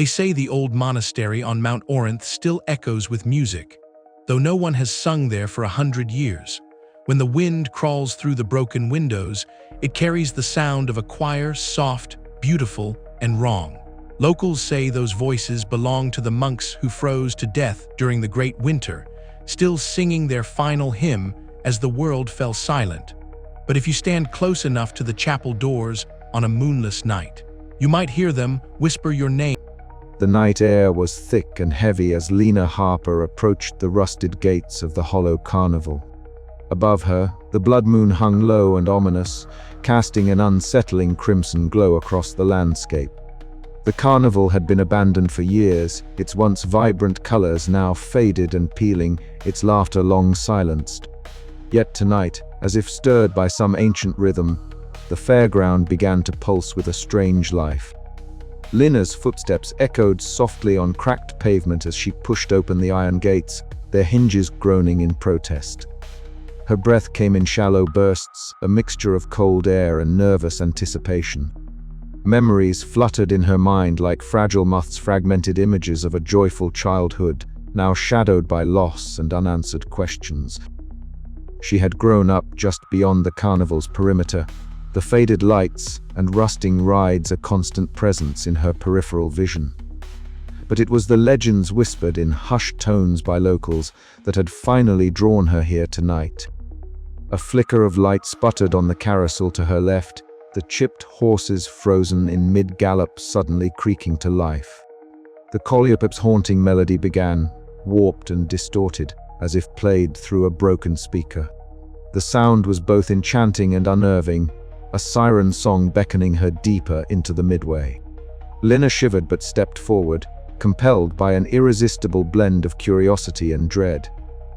They say the old monastery on Mount Orinth still echoes with music, though no one has sung there for 100 years. When the wind crawls through the broken windows, it carries the sound of a choir, soft, beautiful, and wrong. Locals say those voices belong to the monks who froze to death during the Great Winter, still singing their final hymn as the world fell silent. But if you stand close enough to the chapel doors on a moonless night, you might hear them whisper your name. The night air was thick and heavy as Lena Harper approached the rusted gates of the Hollow Carnival. Above her, the blood moon hung low and ominous, casting an unsettling crimson glow across the landscape. The carnival had been abandoned for years, its once vibrant colors now faded and peeling, its laughter long silenced. Yet tonight, as if stirred by some ancient rhythm, the fairground began to pulse with a strange life. Lena's footsteps echoed softly on cracked pavement as she pushed open the iron gates, their hinges groaning in protest. Her breath came in shallow bursts, a mixture of cold air and nervous anticipation. Memories fluttered in her mind like fragile moths, fragmented images of a joyful childhood, now shadowed by loss and unanswered questions. She had grown up just beyond the carnival's perimeter, the faded lights and rusting rides a constant presence in her peripheral vision. But it was the legends whispered in hushed tones by locals that had finally drawn her here tonight. A flicker of light sputtered on the carousel to her left, the chipped horses frozen in mid-gallop suddenly creaking to life. The collierpip's haunting melody began, warped and distorted, as if played through a broken speaker. The sound was both enchanting and unnerving, a siren song beckoning her deeper into the midway. Lena shivered but stepped forward, compelled by an irresistible blend of curiosity and dread.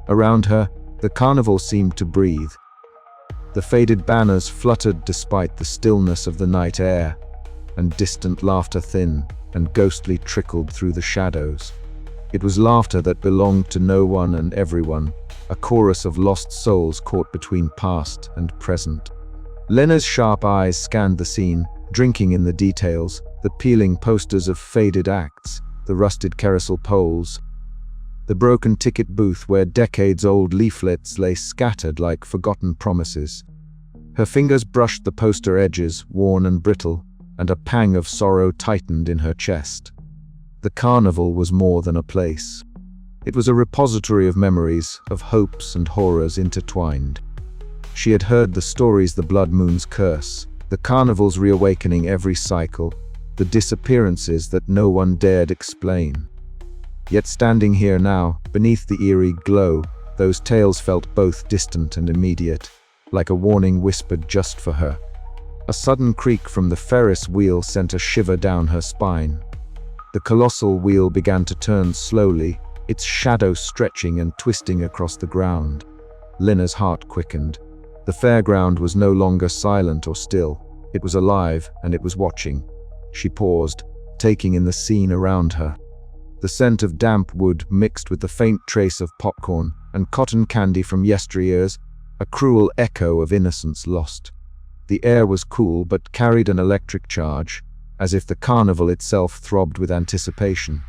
Around her, the carnival seemed to breathe. The faded banners fluttered despite the stillness of the night air, and distant laughter thin and ghostly trickled through the shadows. It was laughter that belonged to no one and everyone, a chorus of lost souls caught between past and present. Lena's sharp eyes scanned the scene, drinking in the details, the peeling posters of faded acts, the rusted carousel poles, the broken ticket booth where decades-old leaflets lay scattered like forgotten promises. Her fingers brushed the poster edges, worn and brittle, and a pang of sorrow tightened in her chest. The carnival was more than a place. It was a repository of memories, of hopes and horrors intertwined. She had heard the stories, the blood moon's curse, the carnival's reawakening every cycle, the disappearances that no one dared explain. Yet standing here now, beneath the eerie glow, those tales felt both distant and immediate, like a warning whispered just for her. A sudden creak from the Ferris wheel sent a shiver down her spine. The colossal wheel began to turn slowly, its shadow stretching and twisting across the ground. Lena's heart quickened. The fairground was no longer silent or still. It was alive, and it was watching. She paused, taking in the scene around her. The scent of damp wood mixed with the faint trace of popcorn and cotton candy from yesteryears, a cruel echo of innocence lost. The air was cool but carried an electric charge, as if the carnival itself throbbed with anticipation.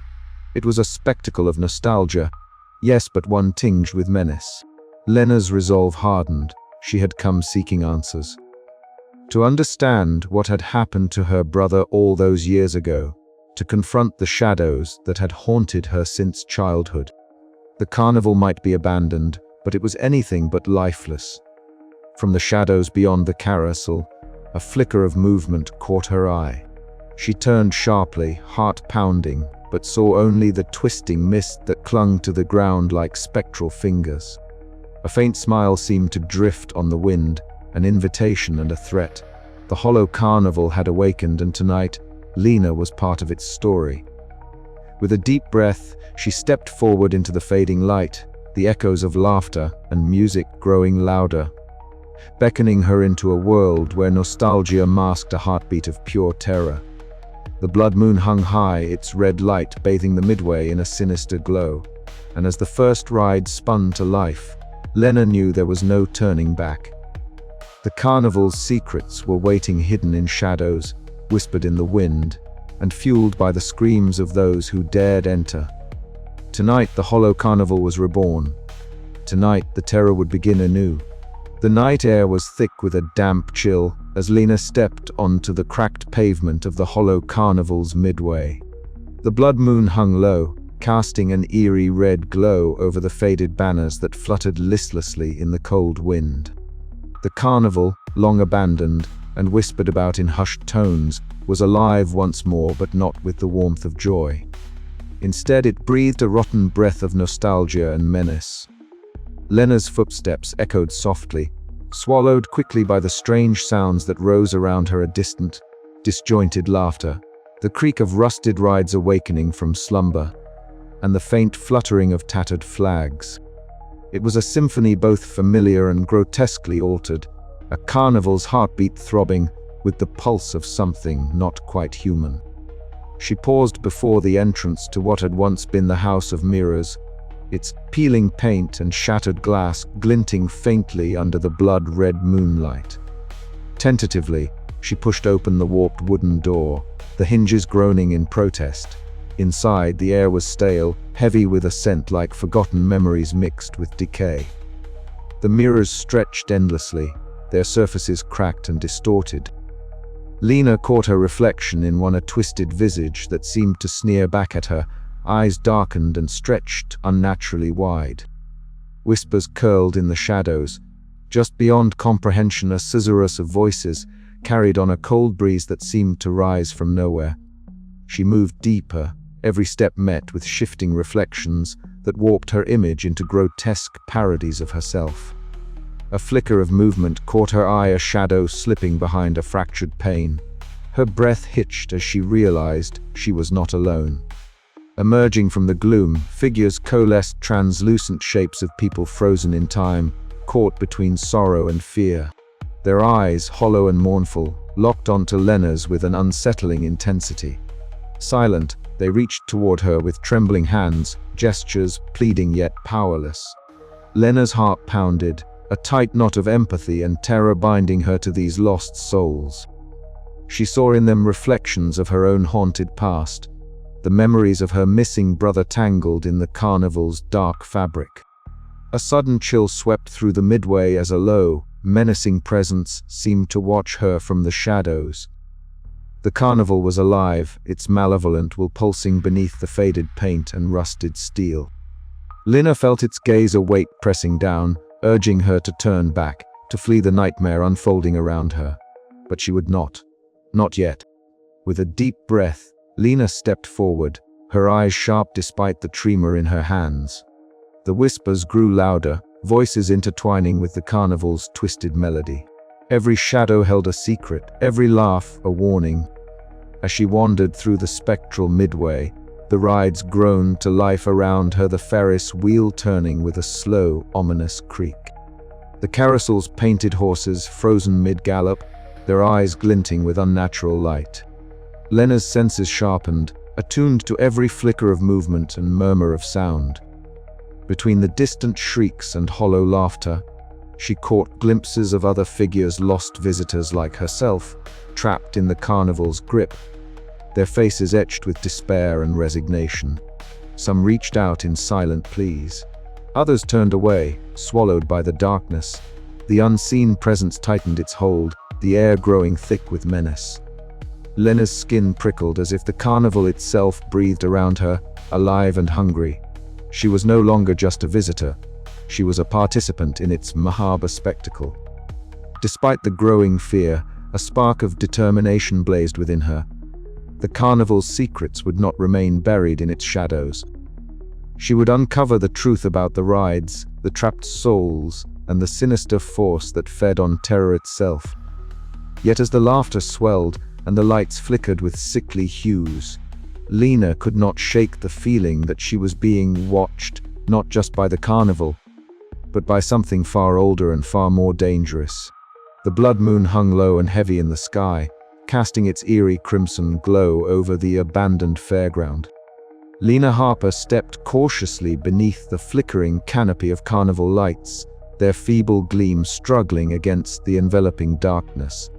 It was a spectacle of nostalgia, yes, but one tinged with menace. Lena's resolve hardened. She had come seeking answers. To understand what had happened to her brother all those years ago, to confront the shadows that had haunted her since childhood. The carnival might be abandoned, but it was anything but lifeless. From the shadows beyond the carousel, a flicker of movement caught her eye. She turned sharply, heart pounding, but saw only the twisting mist that clung to the ground like spectral fingers. A faint smile seemed to drift on the wind, an invitation and a threat. The Hollow Carnival had awakened, and tonight, Lena was part of its story. With a deep breath, she stepped forward into the fading light, the echoes of laughter and music growing louder, beckoning her into a world where nostalgia masked a heartbeat of pure terror. The blood moon hung high, its red light bathing the midway in a sinister glow, and as the first ride spun to life, Lena knew there was no turning back. The carnival's secrets were waiting hidden in shadows, whispered in the wind, and fueled by the screams of those who dared enter. Tonight the Hollow Carnival was reborn. Tonight the terror would begin anew. The night air was thick with a damp chill as Lena stepped onto the cracked pavement of the Hollow Carnival's midway. The blood moon hung low, casting an eerie red glow over the faded banners that fluttered listlessly in the cold wind. The carnival, long abandoned and whispered about in hushed tones, was alive once more, but not with the warmth of joy. Instead, it breathed a rotten breath of nostalgia and menace. Lena's footsteps echoed softly, swallowed quickly by the strange sounds that rose around her, a distant, disjointed laughter, the creak of rusted rides awakening from slumber, and the faint fluttering of tattered flags. It was a symphony both familiar and grotesquely altered, a carnival's heartbeat throbbing with the pulse of something not quite human. She paused before the entrance to what had once been the House of Mirrors, its peeling paint and shattered glass glinting faintly under the blood-red moonlight. Tentatively, she pushed open the warped wooden door, the hinges groaning in protest. Inside, the air was stale, heavy with a scent like forgotten memories mixed with decay. The mirrors stretched endlessly, their surfaces cracked and distorted. Lena caught her reflection in one, a twisted visage that seemed to sneer back at her, eyes darkened and stretched unnaturally wide. Whispers curled in the shadows. Just beyond comprehension, a susurrus of voices carried on a cold breeze that seemed to rise from nowhere. She moved deeper, every step met with shifting reflections that warped her image into grotesque parodies of herself. A flicker of movement caught her eye, a shadow slipping behind a fractured pane. Her breath hitched as she realized she was not alone. Emerging from the gloom, figures coalesced, translucent shapes of people frozen in time, caught between sorrow and fear. Their eyes, hollow and mournful, locked onto Lena's with an unsettling intensity. Silent, they reached toward her with trembling hands, gestures pleading yet powerless. Lena's heart pounded, a tight knot of empathy and terror binding her to these lost souls. She saw in them reflections of her own haunted past, the memories of her missing brother tangled in the carnival's dark fabric. A sudden chill swept through the midway as a low, menacing presence seemed to watch her from the shadows. The carnival was alive, its malevolent will pulsing beneath the faded paint and rusted steel. Lena felt its gaze, a weight pressing down, urging her to turn back, to flee the nightmare unfolding around her. But she would not. Not yet. With a deep breath, Lena stepped forward, her eyes sharp despite the tremor in her hands. The whispers grew louder, voices intertwining with the carnival's twisted melody. Every shadow held a secret, every laugh a warning. As she wandered through the spectral midway, the rides groaned to life around her, the Ferris wheel turning with a slow, ominous creak. The carousel's painted horses frozen mid-gallop, their eyes glinting with unnatural light. Lena's senses sharpened, attuned to every flicker of movement and murmur of sound. Between the distant shrieks and hollow laughter, she caught glimpses of other figures, lost visitors like herself, trapped in the carnival's grip, their faces etched with despair and resignation. Some reached out in silent pleas. Others turned away, swallowed by the darkness. The unseen presence tightened its hold, the air growing thick with menace. Lena's skin prickled as if the carnival itself breathed around her, alive and hungry. She was no longer just a visitor. She was a participant in its macabre spectacle. Despite the growing fear, a spark of determination blazed within her. The carnival's secrets would not remain buried in its shadows. She would uncover the truth about the rides, the trapped souls, and the sinister force that fed on terror itself. Yet as the laughter swelled and the lights flickered with sickly hues, Lena could not shake the feeling that she was being watched, not just by the carnival, but by something far older and far more dangerous. The blood moon hung low and heavy in the sky, casting its eerie crimson glow over the abandoned fairground. Lena Harper stepped cautiously beneath the flickering canopy of carnival lights, their feeble gleam struggling against the enveloping darkness.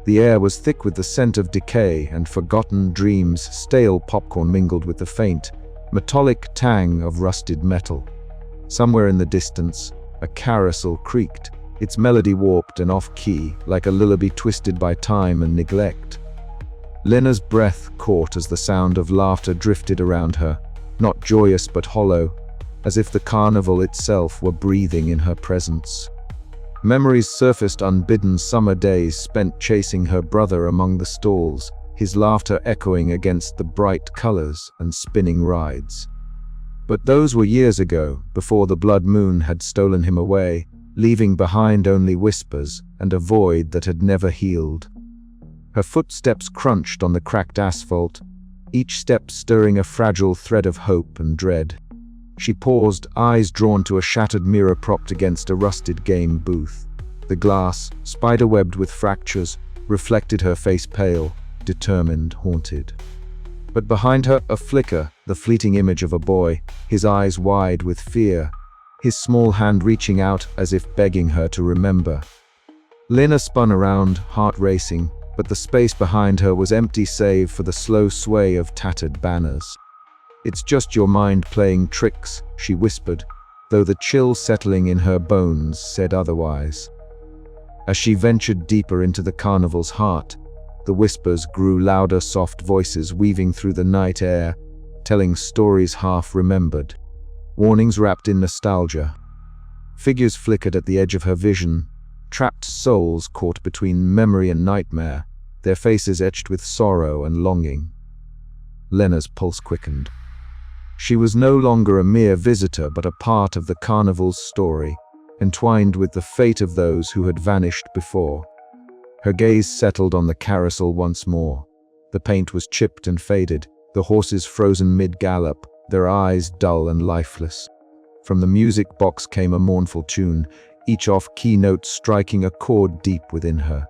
The air was thick with the scent of decay and forgotten dreams. Stale popcorn mingled with the faint, metallic tang of rusted metal. Somewhere in the distance, a carousel creaked, its melody warped and off-key, like a lullaby twisted by time and neglect. Lena's breath caught as the sound of laughter drifted around her, not joyous but hollow, as if the carnival itself were breathing in her presence. Memories surfaced, unbidden summer days spent chasing her brother among the stalls, his laughter echoing against the bright colors and spinning rides. But those were years ago, before the blood moon had stolen him away, leaving behind only whispers and a void that had never healed. Her footsteps crunched on the cracked asphalt, each step stirring a fragile thread of hope and dread. She paused, eyes drawn to a shattered mirror propped against a rusted game booth. The glass, spider-webbed with fractures, reflected her face, pale, determined, haunted. But behind her, a flicker, the fleeting image of a boy, his eyes wide with fear, his small hand reaching out as if begging her to remember. Lena spun around, heart racing, but the space behind her was empty save for the slow sway of tattered banners. "It's just your mind playing tricks," she whispered, though the chill settling in her bones said otherwise. As she ventured deeper into the carnival's heart, the whispers grew louder, soft voices weaving through the night air, telling stories half remembered, warnings wrapped in nostalgia. Figures flickered at the edge of her vision, trapped souls caught between memory and nightmare, their faces etched with sorrow and longing. Lena's pulse quickened. She was no longer a mere visitor but a part of the carnival's story, entwined with the fate of those who had vanished before. Her gaze settled on the carousel once more. The paint was chipped and faded, the horses frozen mid-gallop, their eyes dull and lifeless. From the music box came a mournful tune, each off-key note striking a chord deep within her.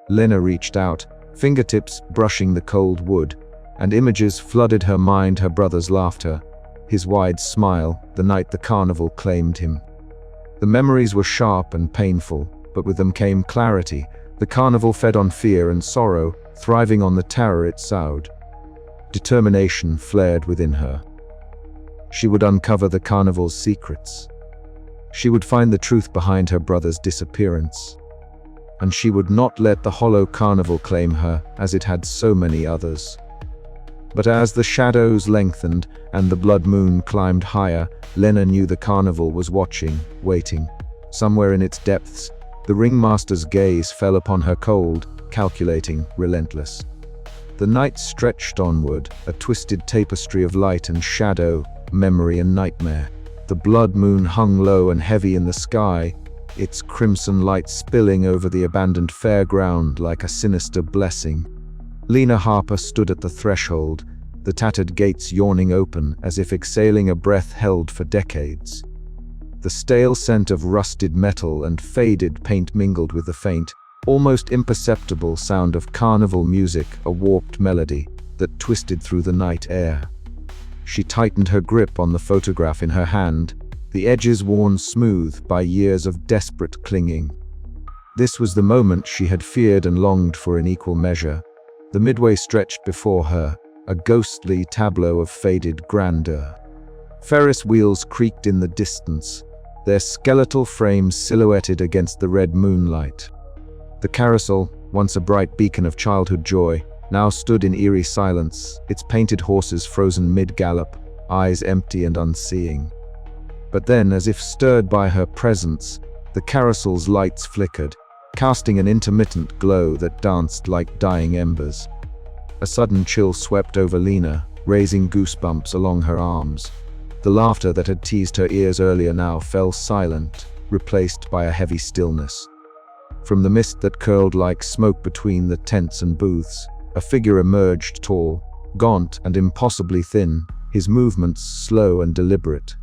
Lena reached out, fingertips brushing the cold wood, and images flooded her mind, her brother's laughter, his wide smile, the night the carnival claimed him. The memories were sharp and painful, but with them came clarity. The carnival fed on fear and sorrow, thriving on the terror it sowed. Determination flared within her. She would uncover the carnival's secrets. She would find the truth behind her brother's disappearance. And she would not let the Hollow Carnival claim her, as it had so many others. But as the shadows lengthened and the blood moon climbed higher, Lena knew the carnival was watching, waiting. Somewhere in its depths, the ringmaster's gaze fell upon her, cold, calculating, relentless. The night stretched onward, a twisted tapestry of light and shadow, memory and nightmare. The blood moon hung low and heavy in the sky, its crimson light spilling over the abandoned fairground like a sinister blessing. Lena Harper stood at the threshold, the tattered gates yawning open as if exhaling a breath held for decades. The stale scent of rusted metal and faded paint mingled with the faint, almost imperceptible sound of carnival music, a warped melody that twisted through the night air. She tightened her grip on the photograph in her hand, the edges worn smooth by years of desperate clinging. This was the moment she had feared and longed for in equal measure. The midway stretched before her, a ghostly tableau of faded grandeur. Ferris wheels creaked in the distance, their skeletal frames silhouetted against the red moonlight. The carousel, once a bright beacon of childhood joy, now stood in eerie silence, its painted horses frozen mid-gallop, eyes empty and unseeing. But then, as if stirred by her presence, the carousel's lights flickered, casting an intermittent glow that danced like dying embers. A sudden chill swept over Lena, raising goosebumps along her arms. The laughter that had teased her ears earlier now fell silent, replaced by a heavy stillness. From the mist that curled like smoke between the tents and booths, a figure emerged, tall, gaunt and impossibly thin, his movements slow and deliberate.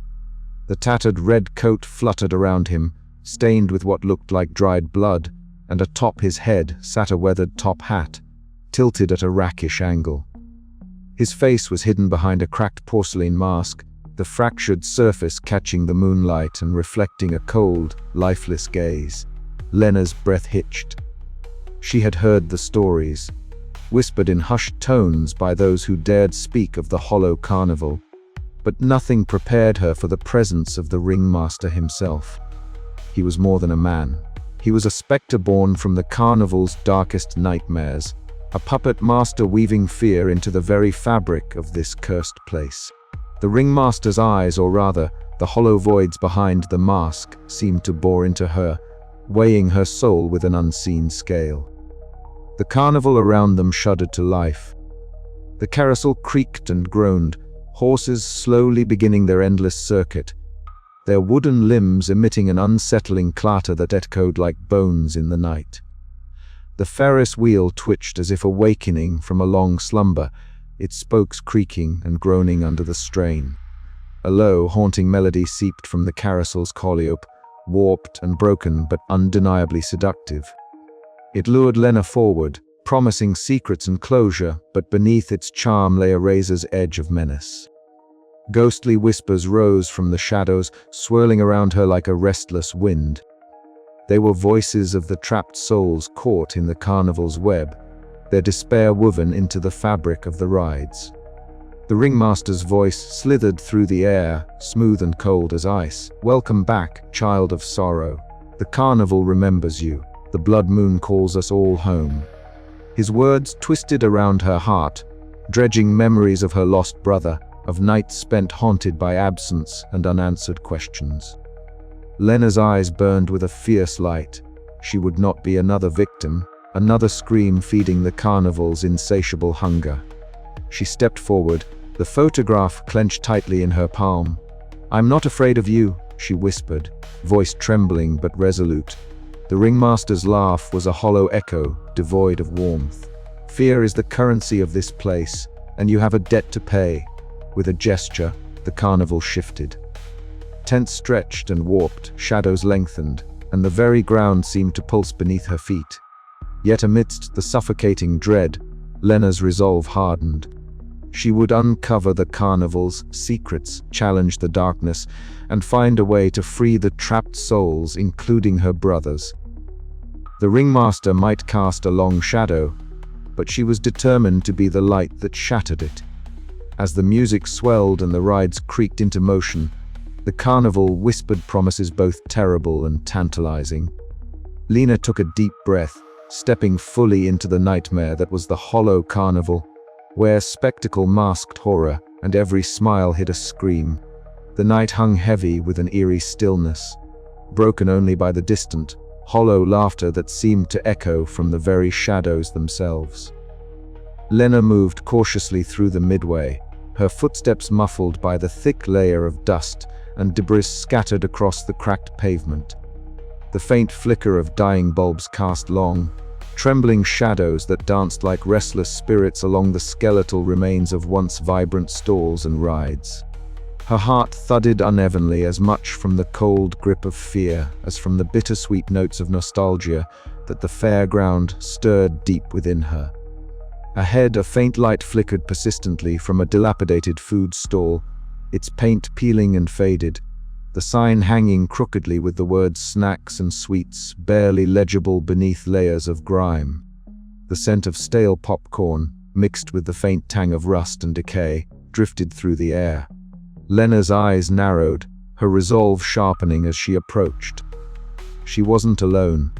The tattered red coat fluttered around him, stained with what looked like dried blood, and atop his head sat a weathered top hat, tilted at a rakish angle. His face was hidden behind a cracked porcelain mask, the fractured surface catching the moonlight and reflecting a cold, lifeless gaze. Lena's breath hitched. She had heard the stories, whispered in hushed tones by those who dared speak of the Hollow Carnival, but nothing prepared her for the presence of the ringmaster himself. He was more than a man. He was a spectre born from the carnival's darkest nightmares, a puppet master weaving fear into the very fabric of this cursed place. The ringmaster's eyes, or rather, the hollow voids behind the mask, seemed to bore into her, weighing her soul with an unseen scale. The carnival around them shuddered to life. The carousel creaked and groaned, horses slowly beginning their endless circuit, their wooden limbs emitting an unsettling clatter that echoed like bones in the night. The Ferris wheel twitched as if awakening from a long slumber, its spokes creaking and groaning under the strain. A low, haunting melody seeped from the carousel's calliope, warped and broken but undeniably seductive. It lured Lena forward, promising secrets and closure, but beneath its charm lay a razor's edge of menace. Ghostly whispers rose from the shadows, swirling around her like a restless wind. They were voices of the trapped souls caught in the carnival's web, their despair woven into the fabric of the rides. The ringmaster's voice slithered through the air, smooth and cold as ice. "Welcome back, child of sorrow. The carnival remembers you. The blood moon calls us all home." His words twisted around her heart, dredging memories of her lost brother, of nights spent haunted by absence and unanswered questions. Lena's eyes burned with a fierce light. She would not be another victim, another scream feeding the carnival's insatiable hunger. She stepped forward, the photograph clenched tightly in her palm. "I'm not afraid of you," she whispered, voice trembling but resolute. The ringmaster's laugh was a hollow echo, devoid of warmth. "Fear is the currency of this place, and you have a debt to pay." With a gesture, the carnival shifted. Tents stretched and warped, shadows lengthened, and the very ground seemed to pulse beneath her feet. Yet amidst the suffocating dread, Lena's resolve hardened. She would uncover the carnival's secrets, challenge the darkness, and find a way to free the trapped souls, including her brothers. The ringmaster might cast a long shadow, but she was determined to be the light that shattered it. As the music swelled and the rides creaked into motion, the carnival whispered promises both terrible and tantalizing. Lena took a deep breath, stepping fully into the nightmare that was the Hollow Carnival, where spectacle masked horror and every smile hid a scream. The night hung heavy with an eerie stillness, broken only by the distant, hollow laughter that seemed to echo from the very shadows themselves. Lena moved cautiously through the midway, her footsteps muffled by the thick layer of dust and debris scattered across the cracked pavement. The faint flicker of dying bulbs cast long, trembling shadows that danced like restless spirits along the skeletal remains of once vibrant stalls and rides. Her heart thudded unevenly, as much from the cold grip of fear as from the bittersweet notes of nostalgia that the fairground stirred deep within her. Ahead, a faint light flickered persistently from a dilapidated food stall, its paint peeling and faded, the sign hanging crookedly with the words snacks and sweets barely legible beneath layers of grime. The scent of stale popcorn, mixed with the faint tang of rust and decay, drifted through the air. Lena's eyes narrowed, her resolve sharpening as she approached. She wasn't alone.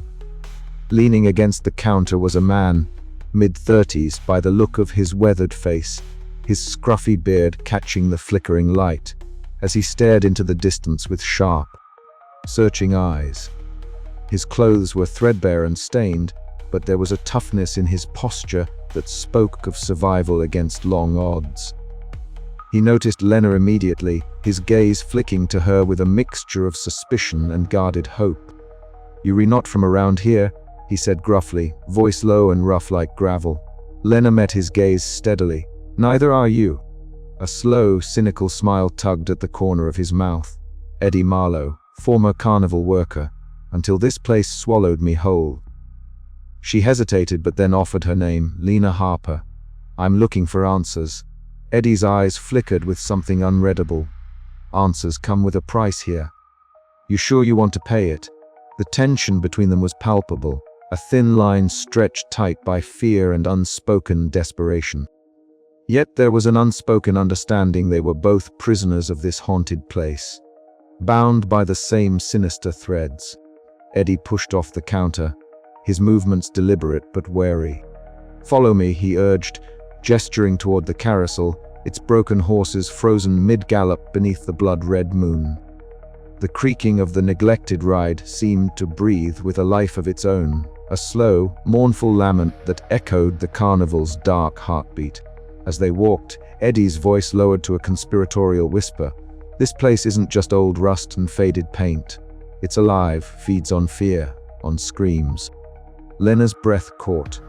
Leaning against the counter was a man, mid-30s by the look of his weathered face, his scruffy beard catching the flickering light, as he stared into the distance with sharp, searching eyes. His clothes were threadbare and stained, but there was a toughness in his posture that spoke of survival against long odds. He noticed Lena immediately, his gaze flicking to her with a mixture of suspicion and guarded hope. "You're not from around here," he said gruffly, voice low and rough like gravel. Lena met his gaze steadily. "Neither are you." A slow, cynical smile tugged at the corner of his mouth. "Eddie Marlowe, former carnival worker, until this place swallowed me whole." She hesitated but then offered her name, Lena Harper. "I'm looking for answers." Eddie's eyes flickered with something unreadable. "Answers come with a price here. You sure you want to pay it?" The tension between them was palpable, a thin line stretched tight by fear and unspoken desperation. Yet there was an unspoken understanding they were both prisoners of this haunted place, bound by the same sinister threads. Eddie pushed off the counter, his movements deliberate but wary. "Follow me," he urged, gesturing toward the carousel, its broken horses frozen mid-gallop beneath the blood-red moon. The creaking of the neglected ride seemed to breathe with a life of its own, a slow, mournful lament that echoed the carnival's dark heartbeat. As they walked, Eddie's voice lowered to a conspiratorial whisper. "This place isn't just old rust and faded paint. It's alive, feeds on fear, on screams." Lena's breath caught.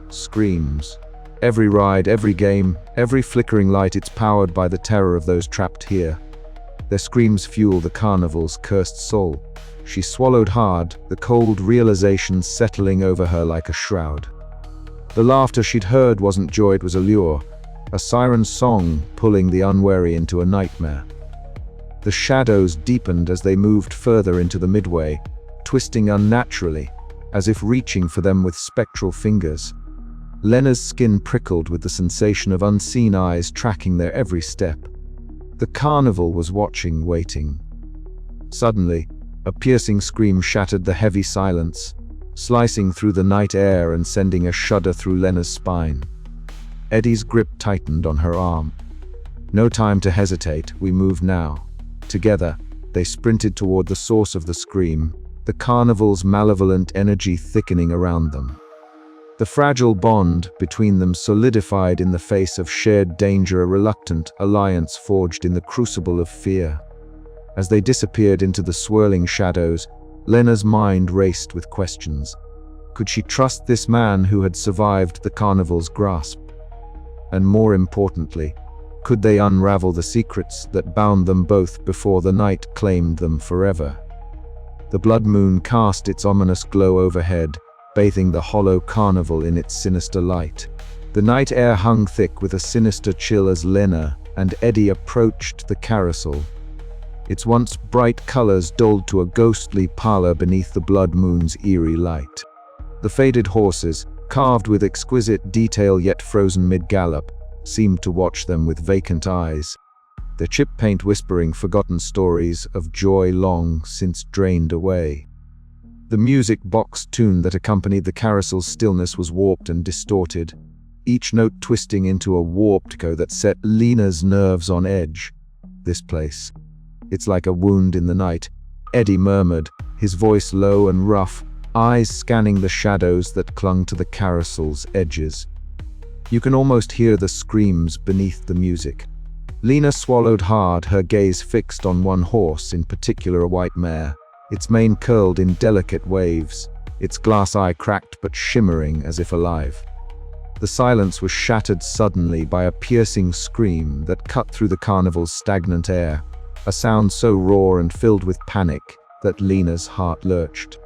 Screams. Every ride, every game, every flickering light, it's powered by the terror of those trapped here. Their screams fuel the carnival's cursed soul. She swallowed hard, the cold realization settling over her like a shroud. The laughter she'd heard wasn't joy, it was a lure, a siren song pulling the unwary into a nightmare. The shadows deepened as they moved further into the midway, twisting unnaturally, as if reaching for them with spectral fingers. Lena's skin prickled with the sensation of unseen eyes tracking their every step. The carnival was watching, waiting. Suddenly, a piercing scream shattered the heavy silence, slicing through the night air and sending a shudder through Lena's spine. Eddie's grip tightened on her arm. No time to hesitate, we moved now. Together, they sprinted toward the source of the scream, the carnival's malevolent energy thickening around them. The fragile bond between them solidified in the face of shared danger, a reluctant alliance forged in the crucible of fear. As they disappeared into the swirling shadows, Lena's mind raced with questions. Could she trust this man who had survived the carnival's grasp? And more importantly, could they unravel the secrets that bound them both before the night claimed them forever? The blood moon cast its ominous glow overhead, bathing the Hollow Carnival in its sinister light. The night air hung thick with a sinister chill as Lena and Eddie approached the carousel. Its once bright colors dulled to a ghostly pallor beneath the blood moon's eerie light. The faded horses, carved with exquisite detail yet frozen mid-gallop, seemed to watch them with vacant eyes, their chip paint whispering forgotten stories of joy long since drained away. The music box tune that accompanied the carousel's stillness was warped and distorted, each note twisting into a warped echo that set Lena's nerves on edge. "This place. It's like a wound in the night," Eddie murmured, his voice low and rough, eyes scanning the shadows that clung to the carousel's edges. You can almost hear the screams beneath the music. Lena swallowed hard, her gaze fixed on one horse, in particular a white mare, its mane curled in delicate waves, its glass eye cracked but shimmering as if alive. The silence was shattered suddenly by a piercing scream that cut through the carnival's stagnant air, a sound so raw and filled with panic that Lena's heart lurched.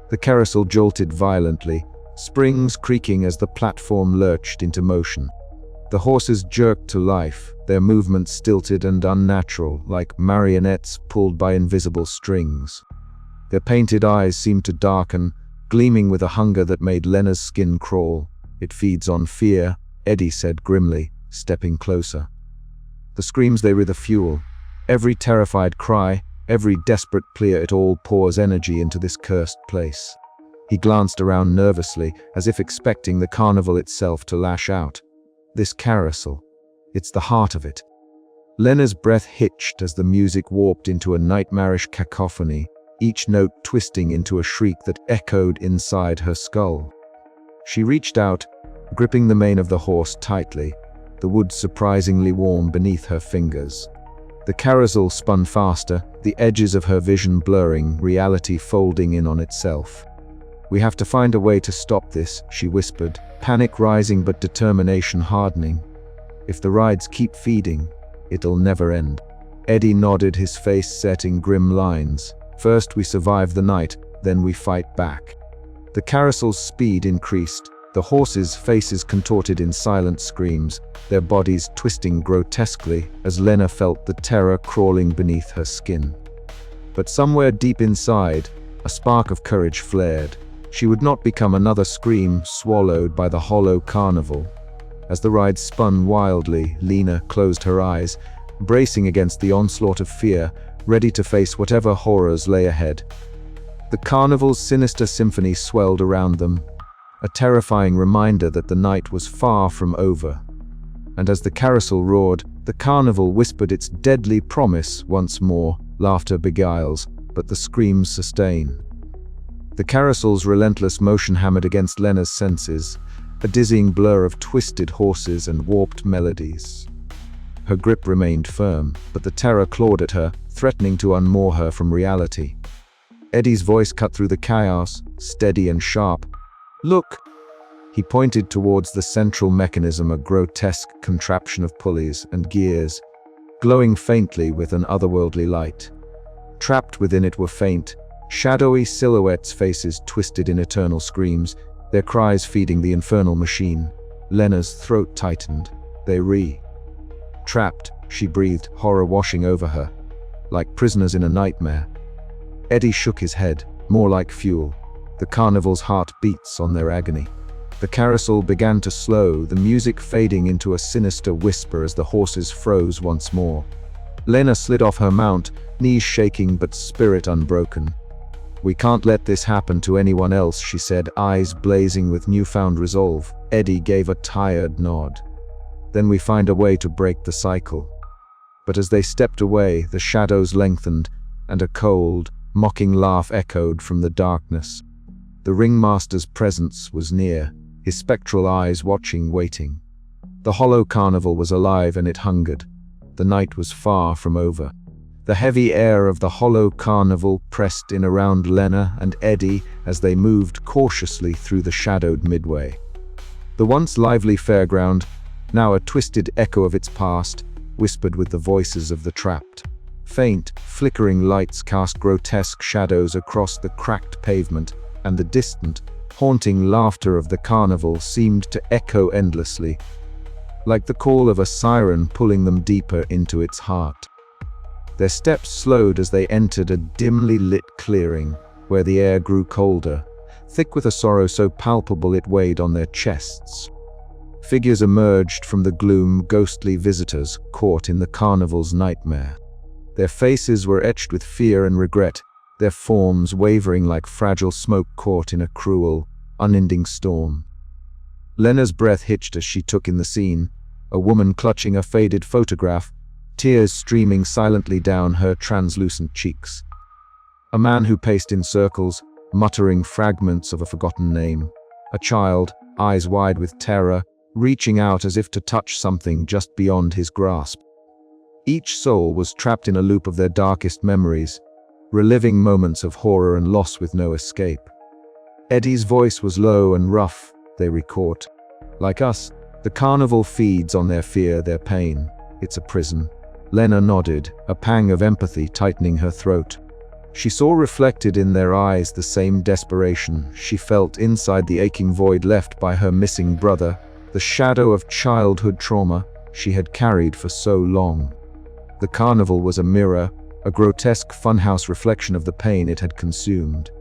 The carousel jolted violently, springs creaking as the platform lurched into motion. The horses jerked to life, their movements stilted and unnatural, like marionettes pulled by invisible strings. Their painted eyes seemed to darken, gleaming with a hunger that made Lena's skin crawl. "It feeds on fear," Eddie said grimly, stepping closer. The screams, they were the fuel. Every terrified cry, every desperate plea, it all pours energy into this cursed place. He glanced around nervously, as if expecting the carnival itself to lash out. This carousel, it's the heart of it. Lena's breath hitched as the music warped into a nightmarish cacophony, each note twisting into a shriek that echoed inside her skull. She reached out, gripping the mane of the horse tightly, the wood surprisingly warm beneath her fingers. The carousel spun faster, the edges of her vision blurring, reality folding in on itself. "We have to find a way to stop this," she whispered, panic rising but determination hardening. "If the rides keep feeding, it'll never end." Eddie nodded, his face set in grim lines. "First we survive the night, then we fight back." The carousel's speed increased, the horses' faces contorted in silent screams, their bodies twisting grotesquely as Lena felt the terror crawling beneath her skin. But somewhere deep inside, a spark of courage flared. She would not become another scream swallowed by the Hollow Carnival. As the ride spun wildly, Lena closed her eyes, bracing against the onslaught of fear, ready to face whatever horrors lay ahead. The carnival's sinister symphony swelled around them, a terrifying reminder that the night was far from over. And as the carousel roared, the carnival whispered its deadly promise once more. Laughter beguiles, but the screams sustain. The carousel's relentless motion hammered against Lena's senses, a dizzying blur of twisted horses and warped melodies. Her grip remained firm, but the terror clawed at her, threatening to unmoor her from reality. Eddie's voice cut through the chaos, steady and sharp. "Look!" He pointed towards the central mechanism, a grotesque contraption of pulleys and gears, glowing faintly with an otherworldly light. Trapped within it were faint, shadowy silhouettes, faces twisted in eternal screams, their cries feeding the infernal machine. Lena's throat tightened. Trapped, she breathed, horror washing over her, like prisoners in a nightmare. Eddie shook his head, more like fuel. The carnival's heart beats on their agony. The carousel began to slow, the music fading into a sinister whisper as the horses froze once more. Lena slid off her mount, knees shaking but spirit unbroken. "We can't let this happen to anyone else," she said, eyes blazing with newfound resolve. Eddie gave a tired nod. "Then we find a way to break the cycle." But as they stepped away, the shadows lengthened, and a cold, mocking laugh echoed from the darkness. The ringmaster's presence was near, his spectral eyes watching, waiting. The Hollow Carnival was alive and it hungered. The night was far from over. The heavy air of the Hollow Carnival pressed in around Lena and Eddie as they moved cautiously through the shadowed midway. The once lively fairground, now a twisted echo of its past, whispered with the voices of the trapped. Faint, flickering lights cast grotesque shadows across the cracked pavement, and the distant, haunting laughter of the carnival seemed to echo endlessly, like the call of a siren pulling them deeper into its heart. Their steps slowed as they entered a dimly lit clearing, where the air grew colder, thick with a sorrow so palpable it weighed on their chests. Figures emerged from the gloom, ghostly visitors caught in the carnival's nightmare. Their faces were etched with fear and regret, their forms wavering like fragile smoke caught in a cruel, unending storm. Lena's breath hitched as she took in the scene, a woman clutching a faded photograph, tears streaming silently down her translucent cheeks. A man who paced in circles, muttering fragments of a forgotten name. A child, eyes wide with terror, reaching out as if to touch something just beyond his grasp. Each soul was trapped in a loop of their darkest memories, reliving moments of horror and loss with no escape. Eddie's voice was low and rough, they recaught. "Like us, the carnival feeds on their fear, their pain. It's a prison." Lena nodded, a pang of empathy tightening her throat. She saw reflected in their eyes the same desperation she felt inside the aching void left by her missing brother, the shadow of childhood trauma she had carried for so long. The carnival was a mirror, a grotesque funhouse reflection of the pain it had consumed.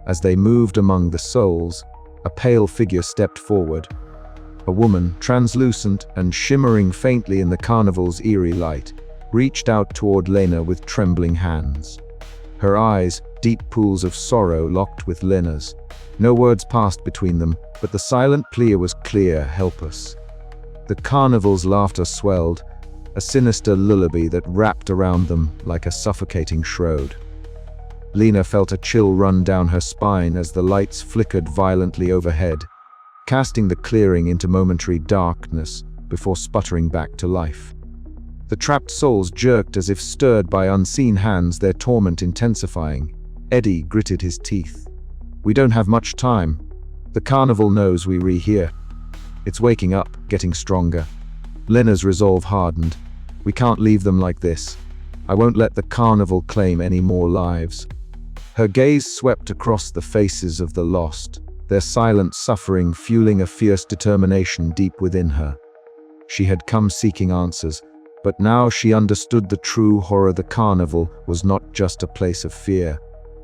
As they moved among the souls, a pale figure stepped forward. A woman, translucent and shimmering faintly in the carnival's eerie light, reached out toward Lena with trembling hands. Her eyes, deep pools of sorrow, locked with Lena's. No words passed between them, but the silent plea was clear: "Help us." The carnival's laughter swelled, a sinister lullaby that wrapped around them like a suffocating shroud. Lena felt a chill run down her spine as the lights flickered violently overhead, casting the clearing into momentary darkness before sputtering back to life. The trapped souls jerked as if stirred by unseen hands, their torment intensifying. Eddie gritted his teeth. "We don't have much time. The carnival knows we're here. It's waking up, getting stronger." Lena's resolve hardened. "We can't leave them like this. I won't let the carnival claim any more lives." Her gaze swept across the faces of the lost, their silent suffering fueling a fierce determination deep within her. She had come seeking answers, but now she understood the true horror. The carnival was not just a place of fear,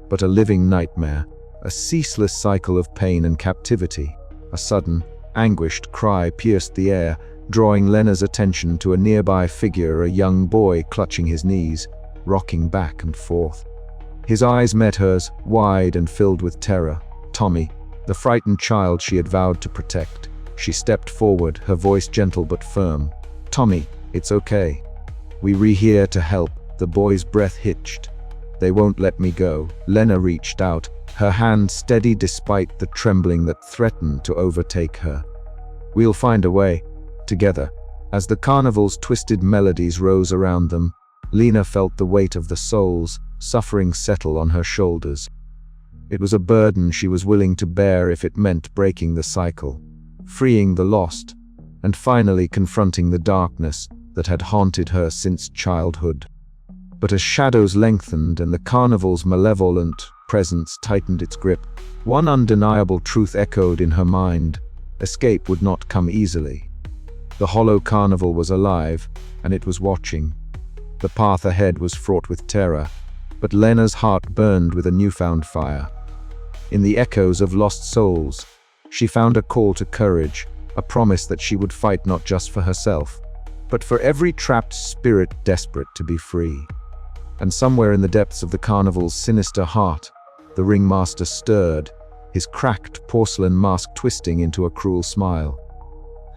but a living nightmare, a ceaseless cycle of pain and captivity. A sudden, anguished cry pierced the air, drawing Lena's attention to a nearby figure, a young boy clutching his knees, rocking back and forth. His eyes met hers, wide and filled with terror. Tommy, the frightened child she had vowed to protect. She stepped forward, her voice gentle but firm. "Tommy, it's okay. We're here to help." The boy's breath hitched. "They won't let me go." Lena reached out, her hand steady despite the trembling that threatened to overtake her. "We'll find a way, together." As the carnival's twisted melodies rose around them, Lena felt the weight of the soul's suffering settle on her shoulders. It was a burden she was willing to bear if it meant breaking the cycle, freeing the lost, and finally confronting the darkness that had haunted her since childhood. But as shadows lengthened and the carnival's malevolent presence tightened its grip, one undeniable truth echoed in her mind: escape would not come easily. The Hollow Carnival was alive, and it was watching. The path ahead was fraught with terror, but Lena's heart burned with a newfound fire. In the echoes of lost souls, she found a call to courage, a promise that she would fight not just for herself, but for every trapped spirit desperate to be free. And somewhere in the depths of the carnival's sinister heart, the ringmaster stirred, his cracked porcelain mask twisting into a cruel smile.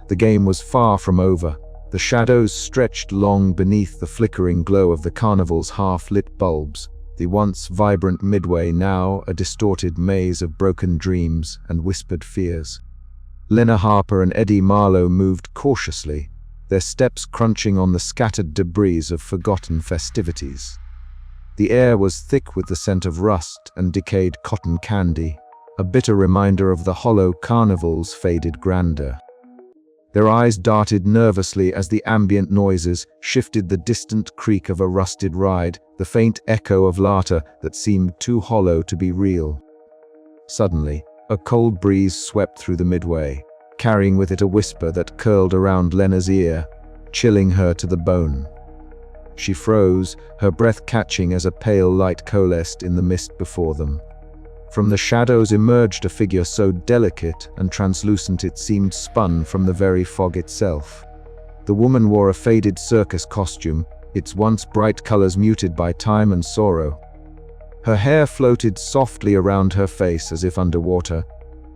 The game was far from over. The shadows stretched long beneath the flickering glow of the carnival's half-lit bulbs, the once vibrant midway now a distorted maze of broken dreams and whispered fears. Lena Harper and Eddie Marlowe moved cautiously, their steps crunching on the scattered debris of forgotten festivities. The air was thick with the scent of rust and decayed cotton candy, a bitter reminder of the Hollow Carnival's faded grandeur. Their eyes darted nervously as the ambient noises shifted, the distant creak of a rusted ride, the faint echo of laughter that seemed too hollow to be real. Suddenly, a cold breeze swept through the midway, carrying with it a whisper that curled around Lena's ear, chilling her to the bone. She froze, her breath catching as a pale light coalesced in the mist before them. From the shadows emerged a figure so delicate and translucent it seemed spun from the very fog itself. The woman wore a faded circus costume, its once bright colors muted by time and sorrow. Her hair floated softly around her face as if underwater,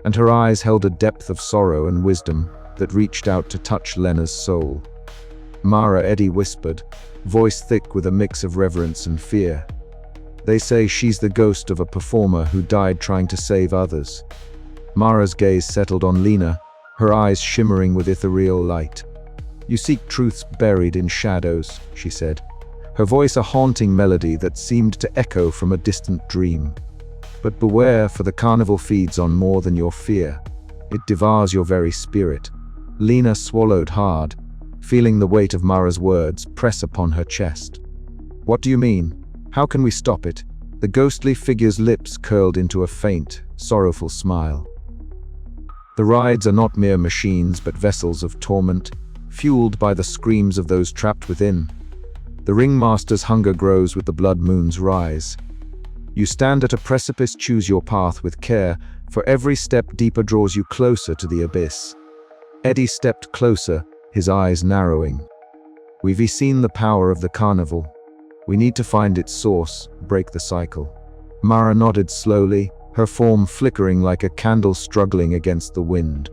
and her eyes held a depth of sorrow and wisdom that reached out to touch Lena's soul. "Mara," Eddie whispered, voice thick with a mix of reverence and fear. "They say she's the ghost of a performer who died trying to save others." Mara's gaze settled on Lena, her eyes shimmering with ethereal light. "You seek truths buried in shadows," she said, her voice a haunting melody that seemed to echo from a distant dream. "But beware, for the carnival feeds on more than your fear. It devours your very spirit." Lena swallowed hard, feeling the weight of Mara's words press upon her chest. "What do you mean? How can we stop it?" The ghostly figure's lips curled into a faint, sorrowful smile. "The rides are not mere machines but vessels of torment, fueled by the screams of those trapped within. The ringmaster's hunger grows with the blood moon's rise. You stand at a precipice, choose your path with care, for every step deeper draws you closer to the abyss." Eddie stepped closer, his eyes narrowing. "We've seen the power of the carnival. We need to find its source, break the cycle." Mara nodded slowly, her form flickering like a candle struggling against the wind.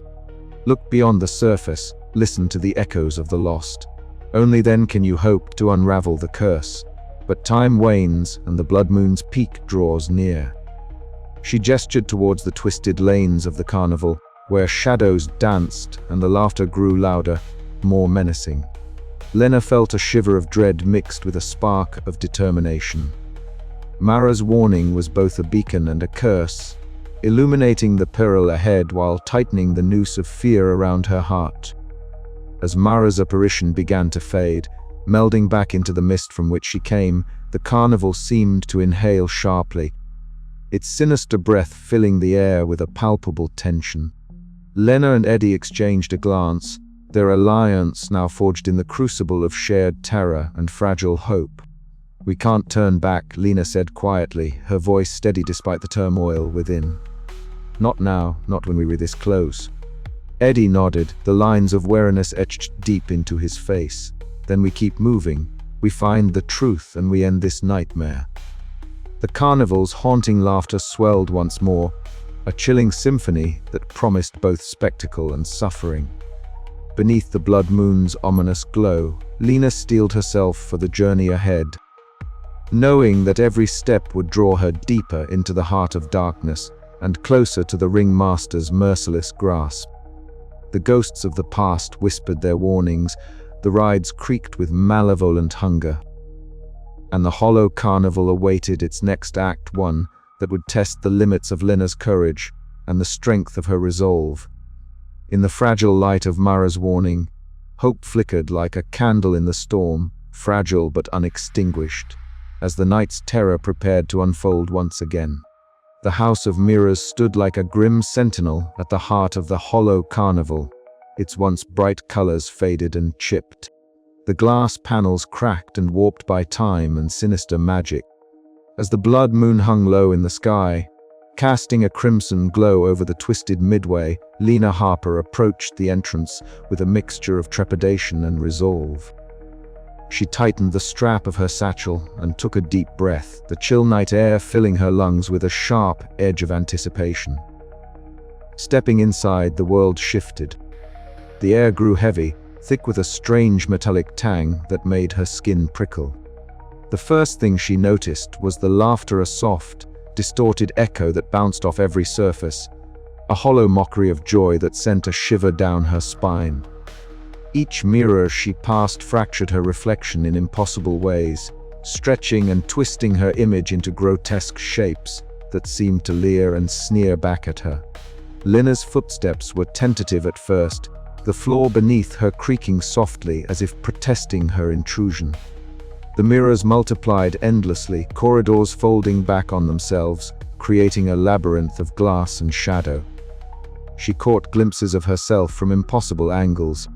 "Look beyond the surface, listen to the echoes of the lost. Only then can you hope to unravel the curse. But time wanes and the blood moon's peak draws near." She gestured towards the twisted lanes of the carnival, where shadows danced and the laughter grew louder, more menacing. Lena felt a shiver of dread mixed with a spark of determination. Mara's warning was both a beacon and a curse, illuminating the peril ahead while tightening the noose of fear around her heart. As Mara's apparition began to fade, melding back into the mist from which she came, the carnival seemed to inhale sharply, its sinister breath filling the air with a palpable tension. Lena and Eddie exchanged a glance, their alliance now forged in the crucible of shared terror and fragile hope. "We can't turn back," Lena said quietly, her voice steady despite the turmoil within. "Not now, not when we were this close." Eddie nodded, the lines of weariness etched deep into his face. "Then we keep moving. We find the truth and we end this nightmare." The carnival's haunting laughter swelled once more, a chilling symphony that promised both spectacle and suffering. Beneath the blood moon's ominous glow, Lena steeled herself for the journey ahead, knowing that every step would draw her deeper into the heart of darkness and closer to the ringmaster's merciless grasp. The ghosts of the past whispered their warnings, the rides creaked with malevolent hunger, and the Hollow Carnival awaited its next act, one that would test the limits of Lena's courage and the strength of her resolve. In the fragile light of Mara's warning, hope flickered like a candle in the storm, fragile but unextinguished, as the night's terror prepared to unfold once again. The House of Mirrors stood like a grim sentinel at the heart of the Hollow Carnival, its once bright colors faded and chipped. The glass panels cracked and warped by time and sinister magic. As the blood moon hung low in the sky, casting a crimson glow over the twisted midway, Lena Harper approached the entrance with a mixture of trepidation and resolve. She tightened the strap of her satchel and took a deep breath, the chill night air filling her lungs with a sharp edge of anticipation. Stepping inside, the world shifted. The air grew heavy, thick with a strange metallic tang that made her skin prickle. The first thing she noticed was the laughter, a soft, distorted echo that bounced off every surface, a hollow mockery of joy that sent a shiver down her spine. Each mirror she passed fractured her reflection in impossible ways, stretching and twisting her image into grotesque shapes that seemed to leer and sneer back at her. Lena's footsteps were tentative at first, the floor beneath her creaking softly as if protesting her intrusion. The mirrors multiplied endlessly, corridors folding back on themselves, creating a labyrinth of glass and shadow. She caught glimpses of herself from impossible angles,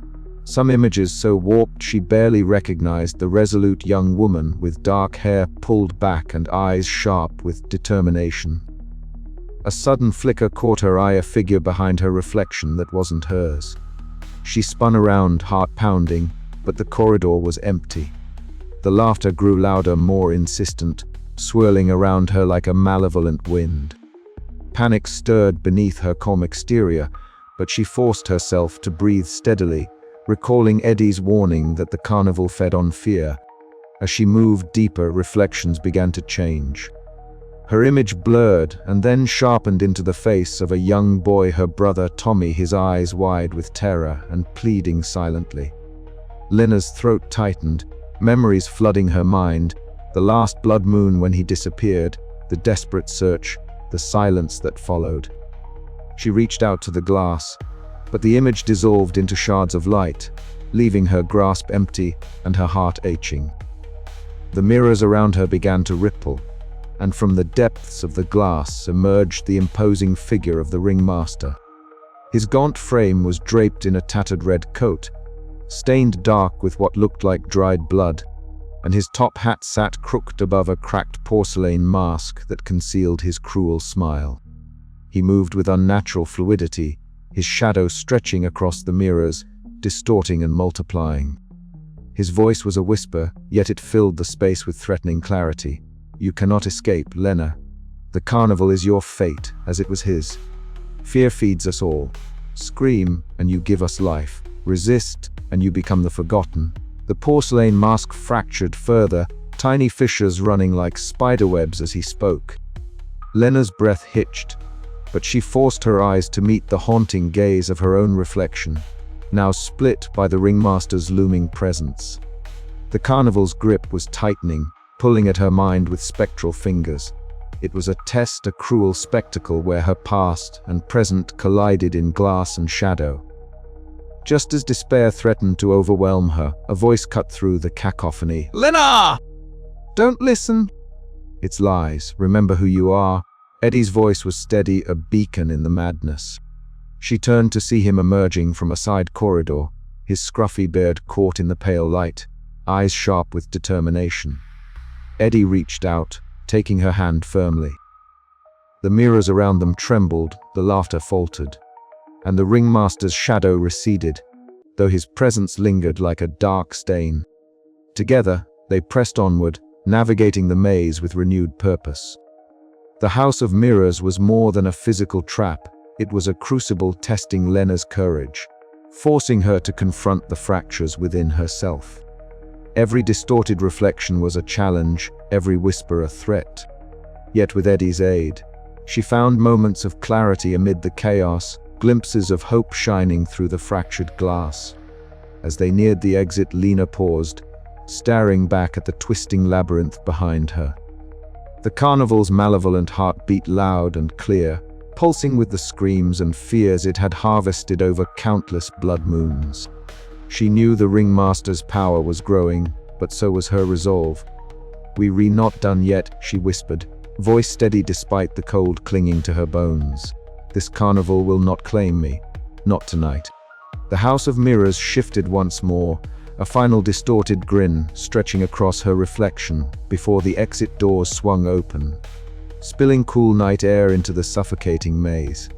some images so warped she barely recognized the resolute young woman with dark hair pulled back and eyes sharp with determination. A sudden flicker caught her eye, a figure behind her reflection that wasn't hers. She spun around, heart pounding, but the corridor was empty. The laughter grew louder, more insistent, swirling around her like a malevolent wind. Panic stirred beneath her calm exterior, but she forced herself to breathe steadily, recalling Eddie's warning that the carnival fed on fear. As she moved deeper, reflections began to change. Her image blurred and then sharpened into the face of a young boy, her brother Tommy, his eyes wide with terror and pleading silently. Lena's throat tightened, memories flooding her mind, the last blood moon when he disappeared, the desperate search, the silence that followed. She reached out to the glass, but the image dissolved into shards of light, leaving her grasp empty and her heart aching. The mirrors around her began to ripple, and from the depths of the glass emerged the imposing figure of the ringmaster. His gaunt frame was draped in a tattered red coat, stained dark with what looked like dried blood, and his top hat sat crooked above a cracked porcelain mask that concealed his cruel smile. He moved with unnatural fluidity, his shadow stretching across the mirrors, distorting and multiplying. His voice was a whisper, yet it filled the space with threatening clarity. "You cannot escape, Lena. The carnival is your fate, as it was his. Fear feeds us all. Scream, and you give us life. Resist, and you become the forgotten." The porcelain mask fractured further, tiny fissures running like spiderwebs as he spoke. Lena's breath hitched, but she forced her eyes to meet the haunting gaze of her own reflection, now split by the ringmaster's looming presence. The carnival's grip was tightening, pulling at her mind with spectral fingers. It was a test, a cruel spectacle where her past and present collided in glass and shadow. Just as despair threatened to overwhelm her, a voice cut through the cacophony. "Lena! Don't listen! It's lies. Remember who you are." Eddie's voice was steady, a beacon in the madness. She turned to see him emerging from a side corridor, his scruffy beard caught in the pale light, eyes sharp with determination. Eddie reached out, taking her hand firmly. The mirrors around them trembled, the laughter faltered, and the ringmaster's shadow receded, though his presence lingered like a dark stain. Together, they pressed onward, navigating the maze with renewed purpose. The House of Mirrors was more than a physical trap. It was a crucible testing Lena's courage, forcing her to confront the fractures within herself. Every distorted reflection was a challenge, every whisper a threat. Yet with Eddie's aid, she found moments of clarity amid the chaos, glimpses of hope shining through the fractured glass. As they neared the exit, Lena paused, staring back at the twisting labyrinth behind her. The carnival's malevolent heart beat loud and clear, pulsing with the screams and fears it had harvested over countless blood moons. She knew the ringmaster's power was growing, but so was her resolve. "We're not done yet," she whispered, voice steady despite the cold clinging to her bones. "This carnival will not claim me. Not tonight." The House of Mirrors shifted once more, a final distorted grin stretching across her reflection before the exit doors swung open, spilling cool night air into the suffocating maze.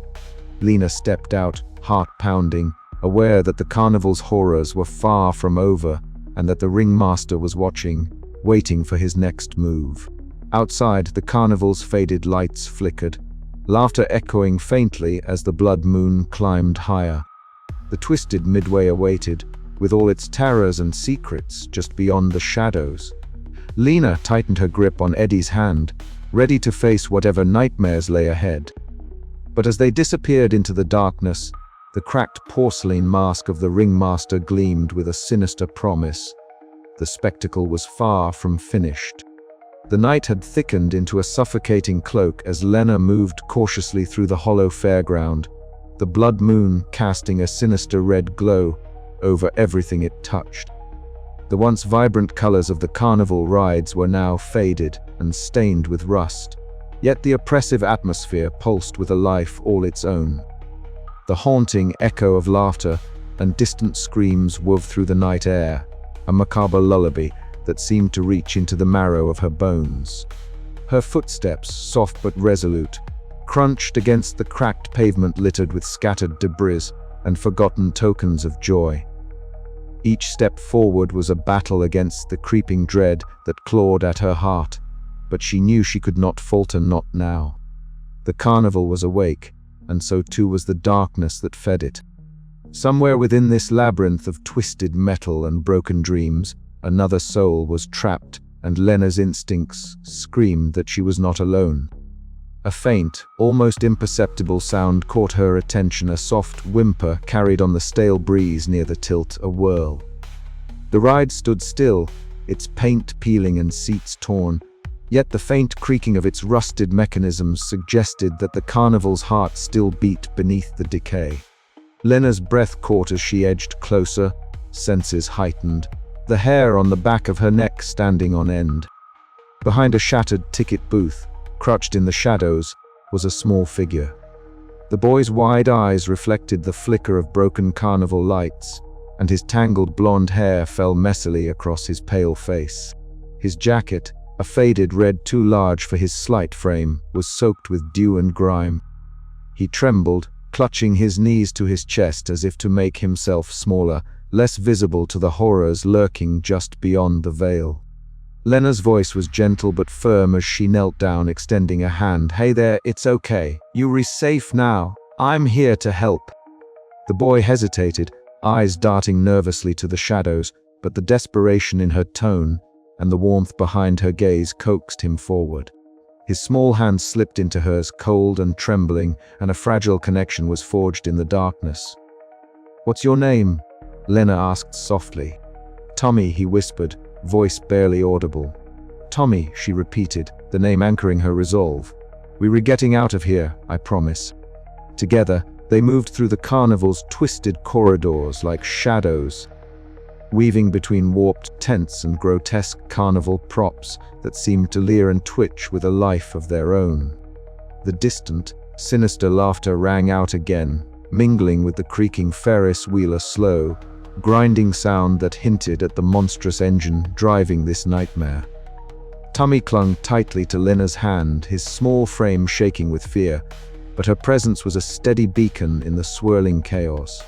Lena stepped out, heart pounding, aware that the carnival's horrors were far from over and that the ringmaster was watching, waiting for his next move. Outside, the carnival's faded lights flickered, laughter echoing faintly as the blood moon climbed higher. The twisted midway awaited, with all its terrors and secrets just beyond the shadows. Lena tightened her grip on Eddie's hand, ready to face whatever nightmares lay ahead. But as they disappeared into the darkness, the cracked porcelain mask of the ringmaster gleamed with a sinister promise. The spectacle was far from finished. The night had thickened into a suffocating cloak as Lena moved cautiously through the hollow fairground, the blood moon casting a sinister red glow over everything it touched. The once vibrant colors of the carnival rides were now faded and stained with rust, yet the oppressive atmosphere pulsed with a life all its own. The haunting echo of laughter and distant screams wove through the night air, a macabre lullaby that seemed to reach into the marrow of her bones. Her footsteps, soft but resolute, crunched against the cracked pavement littered with scattered debris and forgotten tokens of joy. Each step forward was a battle against the creeping dread that clawed at her heart, but she knew she could not falter, not now. The carnival was awake, and so too was the darkness that fed it. Somewhere within this labyrinth of twisted metal and broken dreams, another soul was trapped, and Lena's instincts screamed that she was not alone. A faint, almost imperceptible sound caught her attention, a soft whimper carried on the stale breeze near the tilt, a whirl. The ride stood still, its paint peeling and seats torn, yet the faint creaking of its rusted mechanisms suggested that the carnival's heart still beat beneath the decay. Lena's breath caught as she edged closer, senses heightened, the hair on the back of her neck standing on end. Behind a shattered ticket booth, crouched in the shadows, was a small figure. The boy's wide eyes reflected the flicker of broken carnival lights, and his tangled blonde hair fell messily across his pale face. His jacket, a faded red too large for his slight frame, was soaked with dew and grime. He trembled, clutching his knees to his chest as if to make himself smaller, less visible to the horrors lurking just beyond the veil. Lena's voice was gentle but firm as she knelt down, extending a hand. "Hey there, it's okay. You're safe now. I'm here to help." The boy hesitated, eyes darting nervously to the shadows, but the desperation in her tone and the warmth behind her gaze coaxed him forward. His small hand slipped into hers, cold and trembling, and a fragile connection was forged in the darkness. "What's your name?" Lena asked softly. "Tommy," he whispered, voice barely audible. "Tommy," she repeated, the name anchoring her resolve. "We're getting out of here, I promise." Together, they moved through the carnival's twisted corridors like shadows, weaving between warped tents and grotesque carnival props that seemed to leer and twitch with a life of their own. The distant, sinister laughter rang out again, mingling with the creaking Ferris wheeler slow, grinding sound that hinted at the monstrous engine driving this nightmare. Tommy clung tightly to Lena's hand, his small frame shaking with fear, but her presence was a steady beacon in the swirling chaos.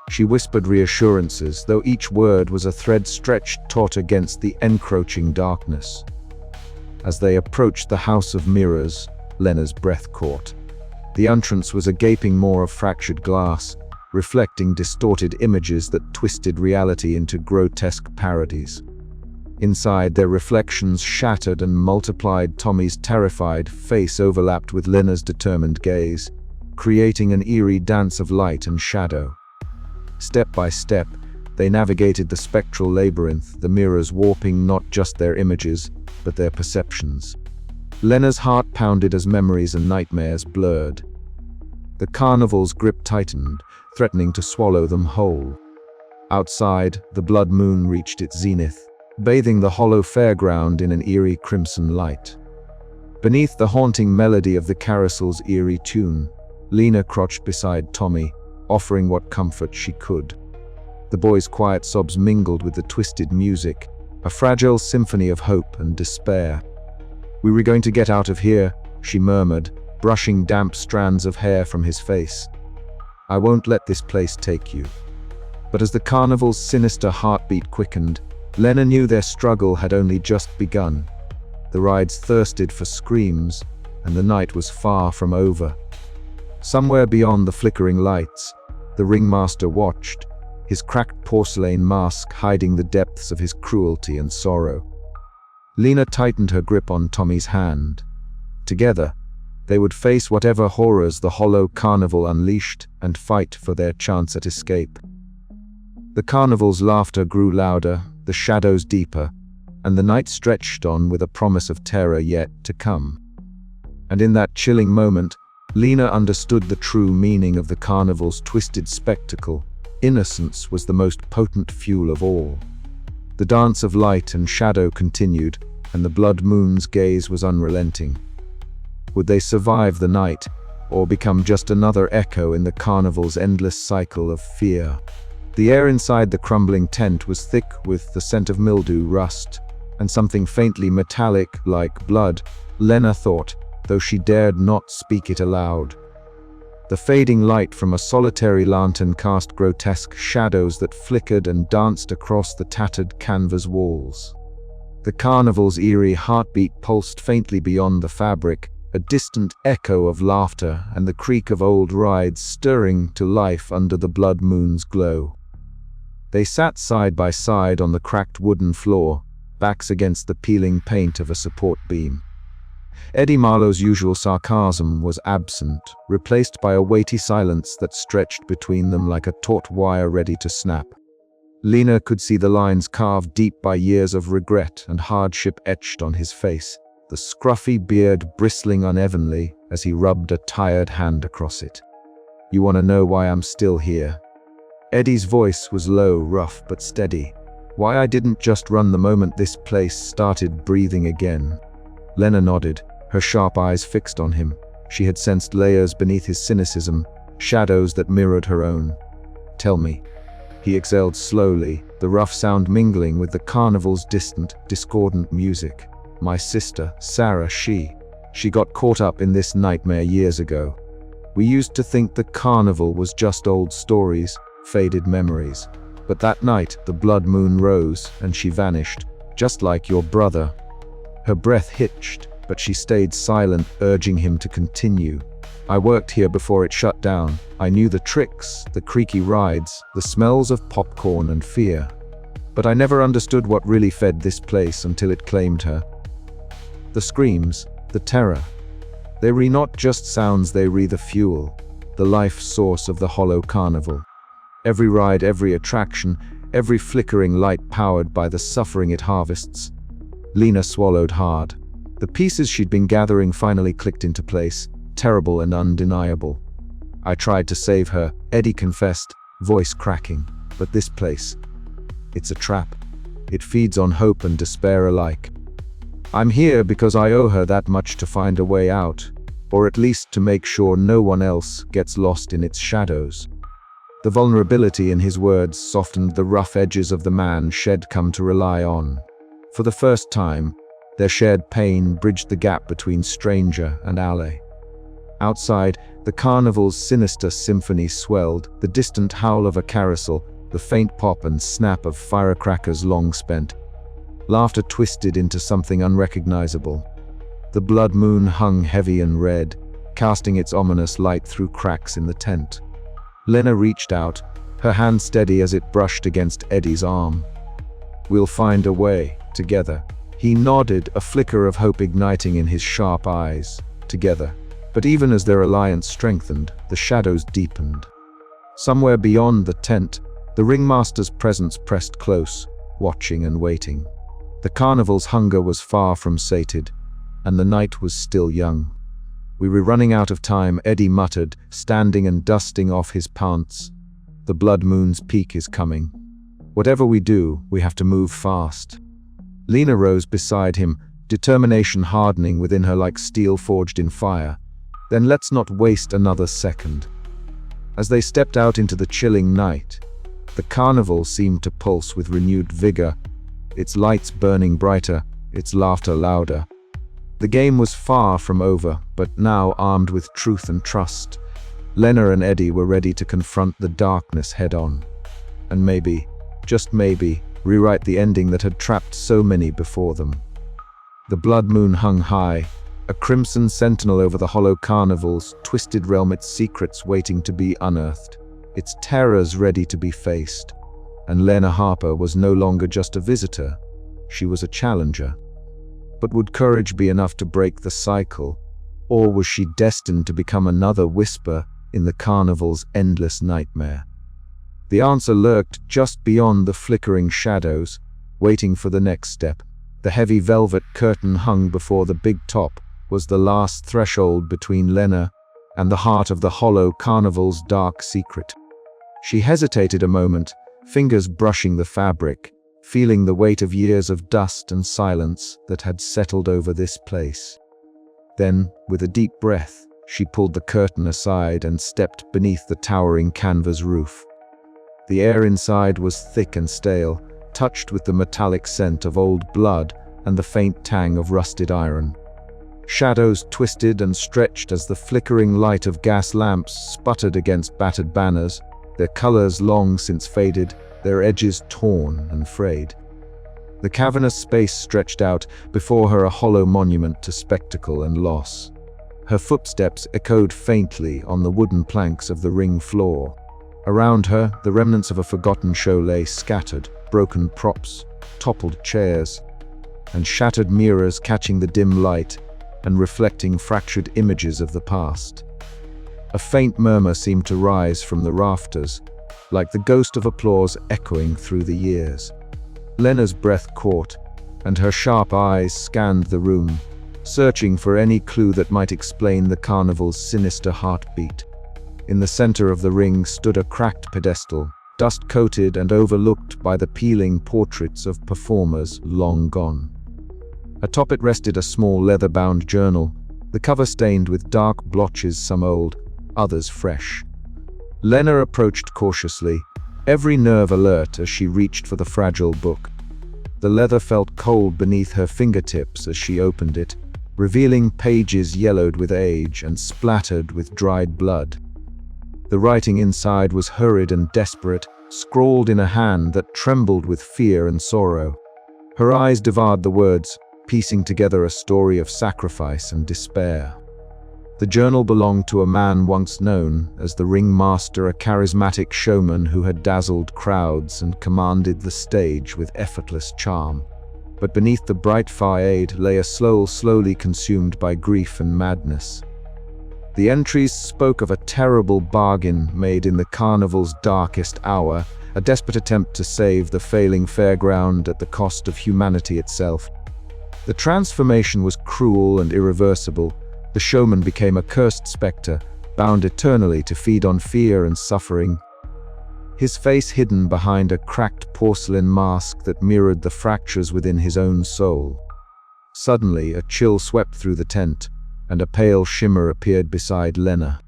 She whispered reassurances, though each word was a thread stretched taut against the encroaching darkness. As they approached the House of Mirrors, Lena's breath caught. The entrance was a gaping maw of fractured glass, reflecting distorted images that twisted reality into grotesque parodies. Inside, their reflections shattered and multiplied. Tommy's terrified face overlapped with Lena's determined gaze, creating an eerie dance of light and shadow. Step by step, they navigated the spectral labyrinth, the mirrors warping not just their images, but their perceptions. Lena's heart pounded as memories and nightmares blurred. The carnival's grip tightened, threatening to swallow them whole. Outside, the blood moon reached its zenith, bathing the hollow fairground in an eerie crimson light. Beneath the haunting melody of the carousel's eerie tune, Lena crouched beside Tommy, offering what comfort she could. The boy's quiet sobs mingled with the twisted music, a fragile symphony of hope and despair. "We were going to get out of here," she murmured, brushing damp strands of hair from his face. "I won't let this place take you." But as the carnival's sinister heartbeat quickened, Lena knew their struggle had only just begun. The rides thirsted for screams, and the night was far from over. Somewhere beyond the flickering lights, the ringmaster watched, his cracked porcelain mask hiding the depths of his cruelty and sorrow. Lena tightened her grip on Tommy's hand. Together, they would face whatever horrors the Hollow Carnival unleashed and fight for their chance at escape. The carnival's laughter grew louder, the shadows deeper, and the night stretched on with a promise of terror yet to come. And in that chilling moment, Lena understood the true meaning of the carnival's twisted spectacle. Innocence was the most potent fuel of all. The dance of light and shadow continued, and the blood moon's gaze was unrelenting. Would they survive the night, or become just another echo in the carnival's endless cycle of fear? The air inside the crumbling tent was thick with the scent of mildew, rust, and something faintly metallic like blood, Lena thought, though she dared not speak it aloud. The fading light from a solitary lantern cast grotesque shadows that flickered and danced across the tattered canvas walls. The carnival's eerie heartbeat pulsed faintly beyond the fabric, a distant echo of laughter and the creak of old rides stirring to life under the blood moon's glow. They sat side by side on the cracked wooden floor, backs against the peeling paint of a support beam. Eddie Marlowe's usual sarcasm was absent, replaced by a weighty silence that stretched between them like a taut wire ready to snap. Lena could see the lines carved deep by years of regret and hardship etched on his face, the scruffy beard bristling unevenly as he rubbed a tired hand across it. "You want to know why I'm still here?" Eddie's voice was low, rough, but steady. "Why I didn't just run the moment this place started breathing again." Lena nodded, her sharp eyes fixed on him. She had sensed layers beneath his cynicism, shadows that mirrored her own. "Tell me." He exhaled slowly, the rough sound mingling with the carnival's distant, discordant music. "My sister, Sarah, she got caught up in this nightmare years ago. We used to think the carnival was just old stories, faded memories. But that night, the blood moon rose, and she vanished, just like your brother." Her breath hitched, but she stayed silent, urging him to continue. "I worked here before it shut down. I knew the tricks, the creaky rides, the smells of popcorn and fear. But I never understood what really fed this place until it claimed her. The screams, the terror. They were not just sounds, they were the fuel, the life source of the Hollow Carnival. Every ride, every attraction, every flickering light powered by the suffering it harvests." Lena swallowed hard. The pieces she'd been gathering finally clicked into place, terrible and undeniable. "I tried to save her," Eddie confessed, voice cracking. "But this place, it's a trap. It feeds on hope and despair alike. I'm here because I owe her that much to find a way out, or at least to make sure no one else gets lost in its shadows." The vulnerability in his words softened the rough edges of the man she'd come to rely on. For the first time, Their shared pain bridged the gap between stranger and ally. Outside, the carnival's sinister symphony swelled, the distant howl of a carousel, the faint pop and snap of firecrackers long spent. Laughter twisted into something unrecognizable. The blood moon hung heavy and red, casting its ominous light through cracks in the tent. Lena reached out, her hand steady as it brushed against Eddie's arm. "We'll find a way, together." He nodded, a flicker of hope igniting in his sharp eyes. Together. But even as their alliance strengthened, the shadows deepened. Somewhere beyond the tent, the ringmaster's presence pressed close, watching and waiting. The carnival's hunger was far from sated, and the night was still young. "We were running out of time," Eddie muttered, standing and dusting off his pants. "The blood moon's peak is coming. Whatever we do, we have to move fast." Lena rose beside him, determination hardening within her like steel forged in fire. "Then let's not waste another second." As they stepped out into the chilling night, the carnival seemed to pulse with renewed vigor, its lights burning brighter, its laughter louder. The game was far from over, but now armed with truth and trust, Lena and Eddie were ready to confront the darkness head-on. And maybe, just maybe, rewrite the ending that had trapped so many before them. The blood moon hung high, a crimson sentinel over the Hollow Carnival's twisted realm, its secrets waiting to be unearthed, its terrors ready to be faced. And Lena Harper was no longer just a visitor, she was a challenger. But would courage be enough to break the cycle, or was she destined to become another whisper in the carnival's endless nightmare? The answer lurked just beyond the flickering shadows, waiting for the next step. The heavy velvet curtain hung before the big top was the last threshold between Lena and the heart of the Hollow Carnival's dark secret. She hesitated a moment, fingers brushing the fabric, feeling the weight of years of dust and silence that had settled over this place. Then, with a deep breath, she pulled the curtain aside and stepped beneath the towering canvas roof. The air inside was thick and stale, touched with the metallic scent of old blood and the faint tang of rusted iron. Shadows twisted and stretched as the flickering light of gas lamps sputtered against battered banners, their colors long since faded, their edges torn and frayed. The cavernous space stretched out, before her a hollow monument to spectacle and loss. Her footsteps echoed faintly on the wooden planks of the ring floor. Around her, the remnants of a forgotten show lay scattered, broken props, toppled chairs, and shattered mirrors catching the dim light and reflecting fractured images of the past. A faint murmur seemed to rise from the rafters, like the ghost of applause echoing through the years. Lena's breath caught, and her sharp eyes scanned the room, searching for any clue that might explain the carnival's sinister heartbeat. In the center of the ring stood a cracked pedestal, dust-coated and overlooked by the peeling portraits of performers long gone. Atop it rested a small leather-bound journal, the cover stained with dark blotches, some old, others fresh. Lena approached cautiously, every nerve alert as she reached for the fragile book. The leather felt cold beneath her fingertips as she opened it, revealing pages yellowed with age and splattered with dried blood. The writing inside was hurried and desperate, scrawled in a hand that trembled with fear and sorrow. Her eyes devoured the words, piecing together a story of sacrifice and despair. The journal belonged to a man once known as the ringmaster, a charismatic showman who had dazzled crowds and commanded the stage with effortless charm. But beneath the bright facade lay a soul slowly consumed by grief and madness. The entries spoke of a terrible bargain made in the carnival's darkest hour, a desperate attempt to save the failing fairground at the cost of humanity itself. The transformation was cruel and irreversible. The showman became a cursed specter, bound eternally to feed on fear and suffering. His face hidden behind a cracked porcelain mask that mirrored the fractures within his own soul. Suddenly, a chill swept through the tent, and a pale shimmer appeared beside Lena.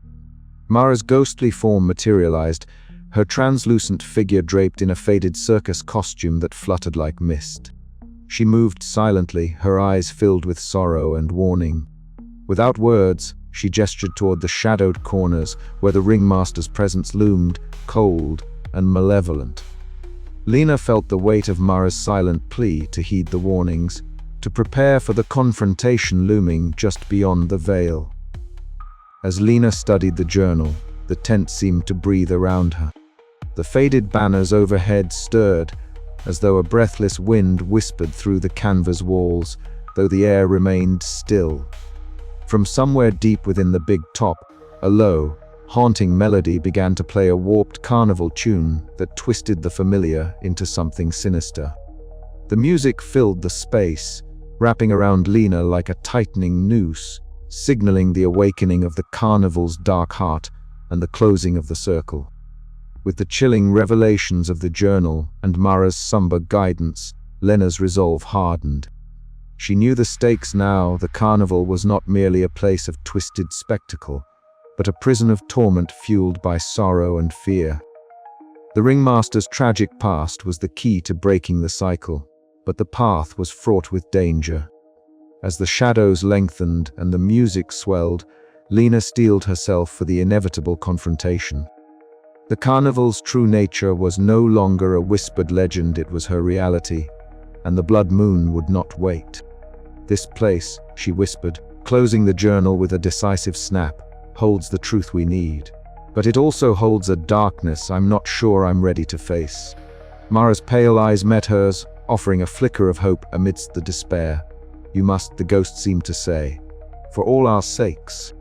Mara's ghostly form materialized, her translucent figure draped in a faded circus costume that fluttered like mist. She moved silently, her eyes filled with sorrow and warning. Without words, she gestured toward the shadowed corners where the ringmaster's presence loomed, cold and malevolent. Lena felt the weight of Mara's silent plea to heed the warnings, to prepare for the confrontation looming just beyond the veil. As Lena studied the journal, the tent seemed to breathe around her. The faded banners overhead stirred, as though a breathless wind whispered through the canvas walls, though the air remained still. From somewhere deep within the big top, a low, haunting melody began to play a warped carnival tune that twisted the familiar into something sinister. The music filled the space, wrapping around Lena like a tightening noose, signaling the awakening of the carnival's dark heart and the closing of the circle. With the chilling revelations of the journal and Mara's somber guidance, Lena's resolve hardened. She knew the stakes now. The carnival was not merely a place of twisted spectacle, but a prison of torment fueled by sorrow and fear. The ringmaster's tragic past was the key to breaking the cycle, but the path was fraught with danger. As the shadows lengthened and the music swelled, Lena steeled herself for the inevitable confrontation. The carnival's true nature was no longer a whispered legend, it was her reality, and the blood moon would not wait. "This place," she whispered, closing the journal with a decisive snap, "holds the truth we need. But it also holds a darkness I'm not sure I'm ready to face." Mara's pale eyes met hers, offering a flicker of hope amidst the despair. "You must," the ghost seemed to say, "for all our sakes."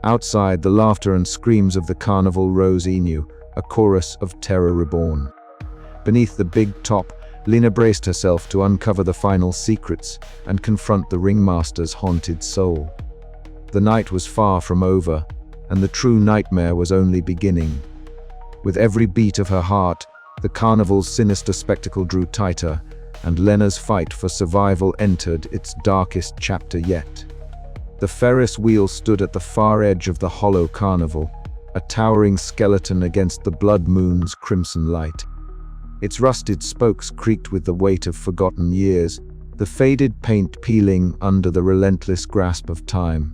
Outside, the laughter and screams of the carnival rose anew, a chorus of terror reborn. Beneath the big top, Lena braced herself to uncover the final secrets and confront the ringmaster's haunted soul. The night was far from over, and the true nightmare was only beginning. With every beat of her heart, the carnival's sinister spectacle drew tighter, and Lena's fight for survival entered its darkest chapter yet. The Ferris wheel stood at the far edge of the Hollow Carnival, a towering skeleton against the blood moon's crimson light. Its rusted spokes creaked with the weight of forgotten years, the faded paint peeling under the relentless grasp of time.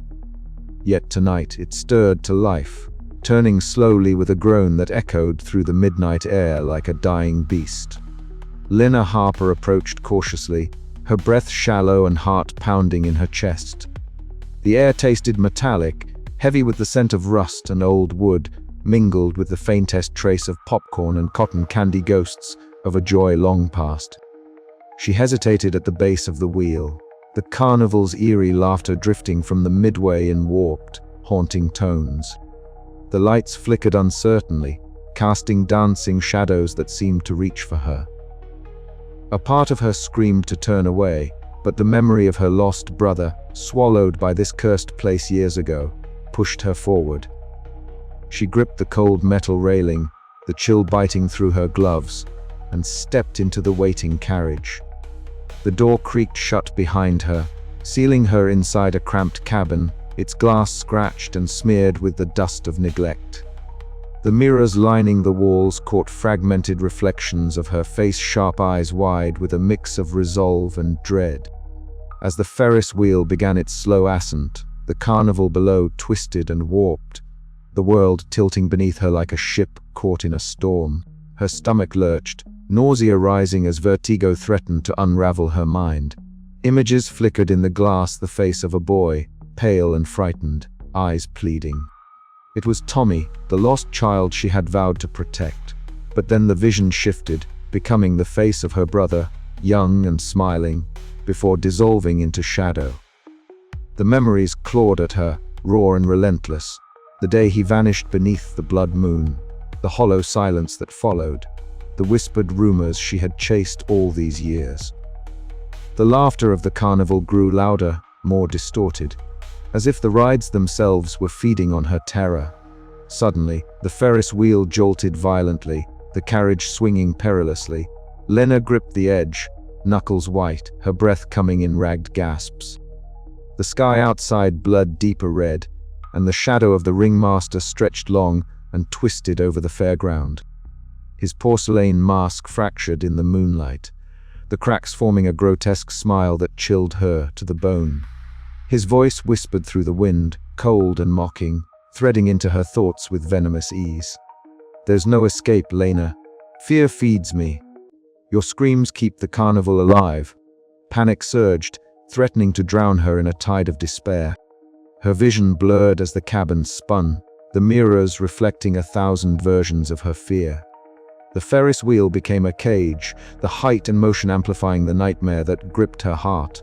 Yet tonight it stirred to life, turning slowly with a groan that echoed through the midnight air like a dying beast. Lena Harper approached cautiously, her breath shallow and heart pounding in her chest. The air tasted metallic, heavy with the scent of rust and old wood, mingled with the faintest trace of popcorn and cotton candy, ghosts of a joy long past. She hesitated at the base of the wheel, the carnival's eerie laughter drifting from the midway in warped, haunting tones. The lights flickered uncertainly, casting dancing shadows that seemed to reach for her. A part of her screamed to turn away, but the memory of her lost brother, swallowed by this cursed place years ago, pushed her forward. She gripped the cold metal railing, the chill biting through her gloves, and stepped into the waiting carriage. The door creaked shut behind her, sealing her inside a cramped cabin, its glass scratched and smeared with the dust of neglect. The mirrors lining the walls caught fragmented reflections of her face, sharp eyes wide with a mix of resolve and dread. As the Ferris wheel began its slow ascent, the carnival below twisted and warped, the world tilting beneath her like a ship caught in a storm. Her stomach lurched, nausea rising as vertigo threatened to unravel her mind. Images flickered in the glass, the face of a boy, pale and frightened, eyes pleading. It was Tommy, the lost child she had vowed to protect. But then the vision shifted, becoming the face of her brother, young and smiling, before dissolving into shadow. The memories clawed at her, raw and relentless. The day he vanished beneath the blood moon, the hollow silence that followed, the whispered rumors she had chased all these years. The laughter of the carnival grew louder, more distorted, as if the rides themselves were feeding on her terror. Suddenly, the Ferris wheel jolted violently, the carriage swinging perilously. Lena gripped the edge, knuckles white, her breath coming in ragged gasps. The sky outside blurred deeper red, and the shadow of the ringmaster stretched long and twisted over the fairground. His porcelain mask fractured in the moonlight, the cracks forming a grotesque smile that chilled her to the bone. His voice whispered through the wind, cold and mocking, threading into her thoughts with venomous ease. "There's no escape, Lena. Fear feeds me. Your screams keep the carnival alive." Panic surged, threatening to drown her in a tide of despair. Her vision blurred as the cabin spun, the mirrors reflecting 1,000 versions of her fear. The Ferris wheel became a cage, the height and motion amplifying the nightmare that gripped her heart.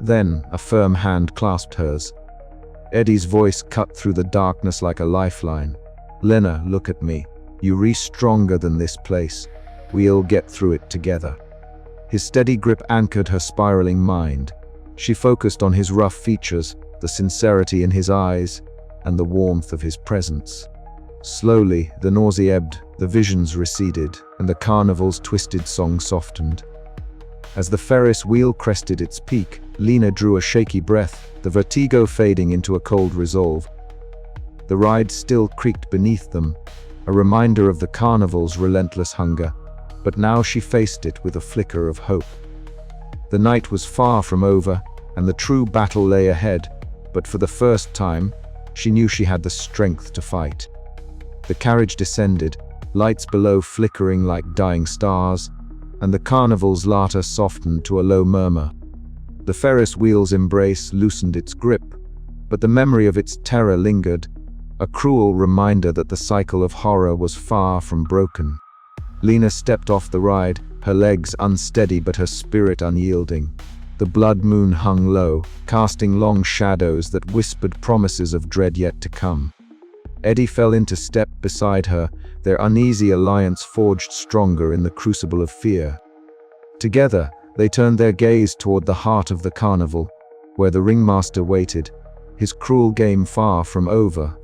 Then, a firm hand clasped hers. Eddie's voice cut through the darkness like a lifeline. "Lena, look at me. You're stronger than this place. We'll get through it together." His steady grip anchored her spiraling mind. She focused on his rough features, the sincerity in his eyes, and the warmth of his presence. Slowly, the nausea ebbed, the visions receded, and the carnival's twisted song softened. As the Ferris wheel crested its peak, Lena drew a shaky breath, the vertigo fading into a cold resolve. The ride still creaked beneath them, a reminder of the carnival's relentless hunger, but now she faced it with a flicker of hope. The night was far from over, and the true battle lay ahead, but for the first time, she knew she had the strength to fight. The carriage descended, lights below flickering like dying stars, and the carnival's laughter softened to a low murmur. The Ferris wheel's embrace loosened its grip, but the memory of its terror lingered, a cruel reminder that the cycle of horror was far from broken. Lena stepped off the ride, her legs unsteady but her spirit unyielding. The blood moon hung low, casting long shadows that whispered promises of dread yet to come. Eddie fell into step beside her, their uneasy alliance forged stronger in the crucible of fear. Together, they turned their gaze toward the heart of the carnival, where the ringmaster waited, his cruel game far from over.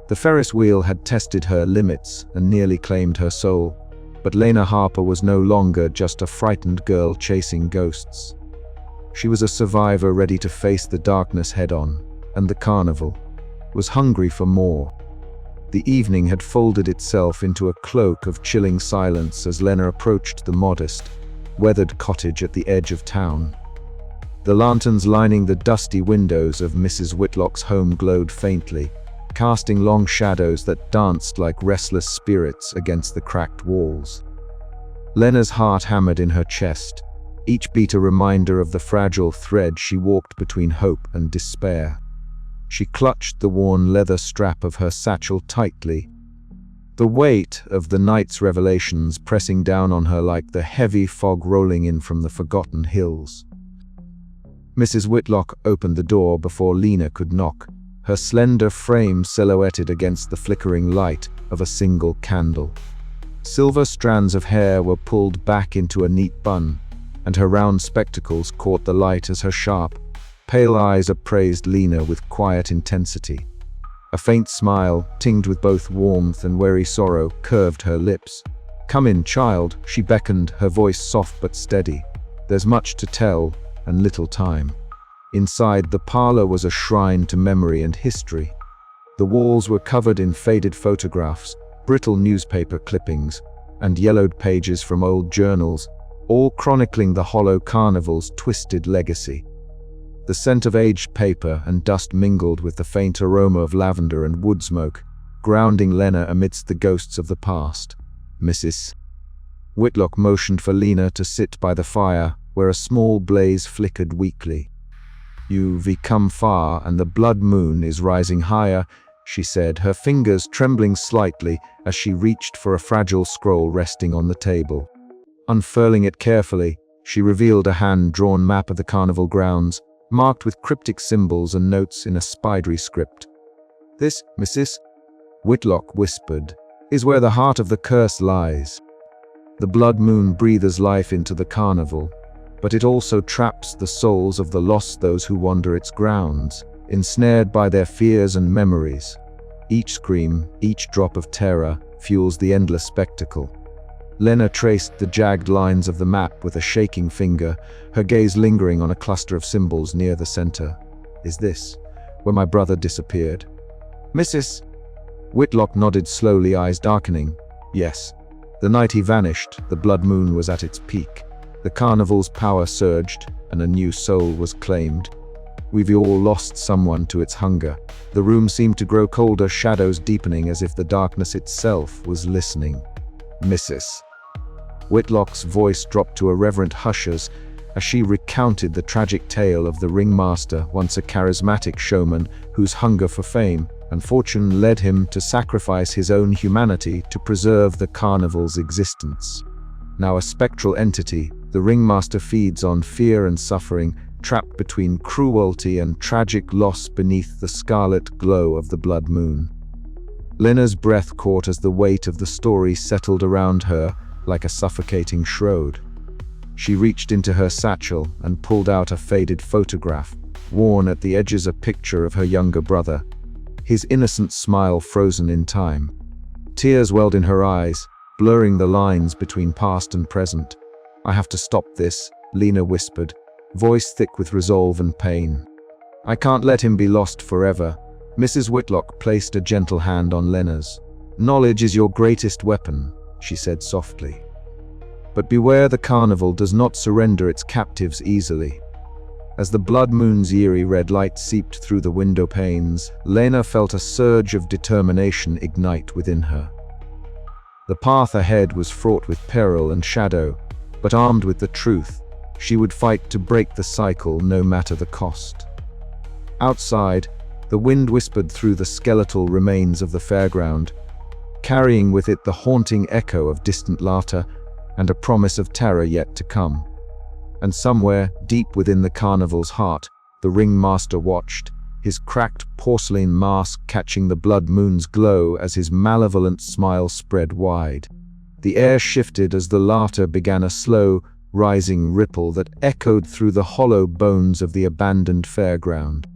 The Ferris wheel had tested her limits and nearly claimed her soul, but Lena Harper was no longer just a frightened girl chasing ghosts. She was a survivor ready to face the darkness head-on, and the carnival was hungry for more. The evening had folded itself into a cloak of chilling silence as Lena approached the modest, weathered cottage at the edge of town. The lanterns lining the dusty windows of Mrs. Whitlock's home glowed faintly, casting long shadows that danced like restless spirits against the cracked walls. Lena's heart hammered in her chest, each beat a reminder of the fragile thread she walked between hope and despair. She clutched the worn leather strap of her satchel tightly, the weight of the night's revelations pressing down on her like the heavy fog rolling in from the forgotten hills. Mrs. Whitlock opened the door before Lena could knock, her slender frame silhouetted against the flickering light of a single candle. Silver strands of hair were pulled back into a neat bun, and her round spectacles caught the light as her sharp, pale eyes appraised Lena with quiet intensity. A faint smile, tinged with both warmth and wary sorrow, curved her lips. "Come in, child," she beckoned, her voice soft but steady. "There's much to tell, and little time." Inside, the parlor was a shrine to memory and history. The walls were covered in faded photographs, brittle newspaper clippings, and yellowed pages from old journals, all chronicling the Hollow Carnival's twisted legacy. The scent of aged paper and dust mingled with the faint aroma of lavender and wood smoke, grounding Lena amidst the ghosts of the past. Mrs. Whitlock motioned for Lena to sit by the fire, where a small blaze flickered weakly. "You've come far, and the blood moon is rising higher," she said, her fingers trembling slightly as she reached for a fragile scroll resting on the table. Unfurling it carefully, she revealed a hand-drawn map of the carnival grounds, marked with cryptic symbols and notes in a spidery script. "This, Mrs. Whitlock whispered, is where the heart of the curse lies. The blood moon breathes life into the carnival, but it also traps the souls of the lost, those who wander its grounds, ensnared by their fears and memories. Each scream, each drop of terror, fuels the endless spectacle." Lena traced the jagged lines of the map with a shaking finger, her gaze lingering on a cluster of symbols near the center. "Is this where my brother disappeared?" Mrs. Whitlock nodded slowly, eyes darkening. "Yes. The night he vanished, the blood moon was at its peak. The carnival's power surged, and a new soul was claimed. We've all lost someone to its hunger. The room seemed to grow colder, shadows deepening as if the darkness itself was listening. Mrs. Whitlock's voice dropped to a reverent hush as she recounted the tragic tale of the ringmaster, once a charismatic showman whose hunger for fame and fortune led him to sacrifice his own humanity to preserve the carnival's existence. Now a spectral entity, the ringmaster feeds on fear and suffering, trapped between cruelty and tragic loss beneath the scarlet glow of the blood moon. Lena's breath caught as the weight of the story settled around her like a suffocating shroud. She reached into her satchel and pulled out a faded photograph, worn at the edges a picture of her younger brother, his innocent smile frozen in time. Tears welled in her eyes, blurring the lines between past and present. "I have to stop this," Lena whispered, voice thick with resolve and pain. "I can't let him be lost forever." Mrs. Whitlock placed a gentle hand on Lena's. "Knowledge is your greatest weapon," she said softly. "But beware, the carnival does not surrender its captives easily." As the blood moon's eerie red light seeped through the window panes, Lena felt a surge of determination ignite within her. The path ahead was fraught with peril and shadow, but armed with the truth, she would fight to break the cycle no matter the cost. Outside, the wind whispered through the skeletal remains of the fairground, carrying with it the haunting echo of distant laughter and a promise of terror yet to come. And somewhere, deep within the carnival's heart, the ringmaster watched, his cracked porcelain mask catching the blood moon's glow as his malevolent smile spread wide. The air shifted as the laughter began, a slow, rising ripple that echoed through the hollow bones of the abandoned fairground.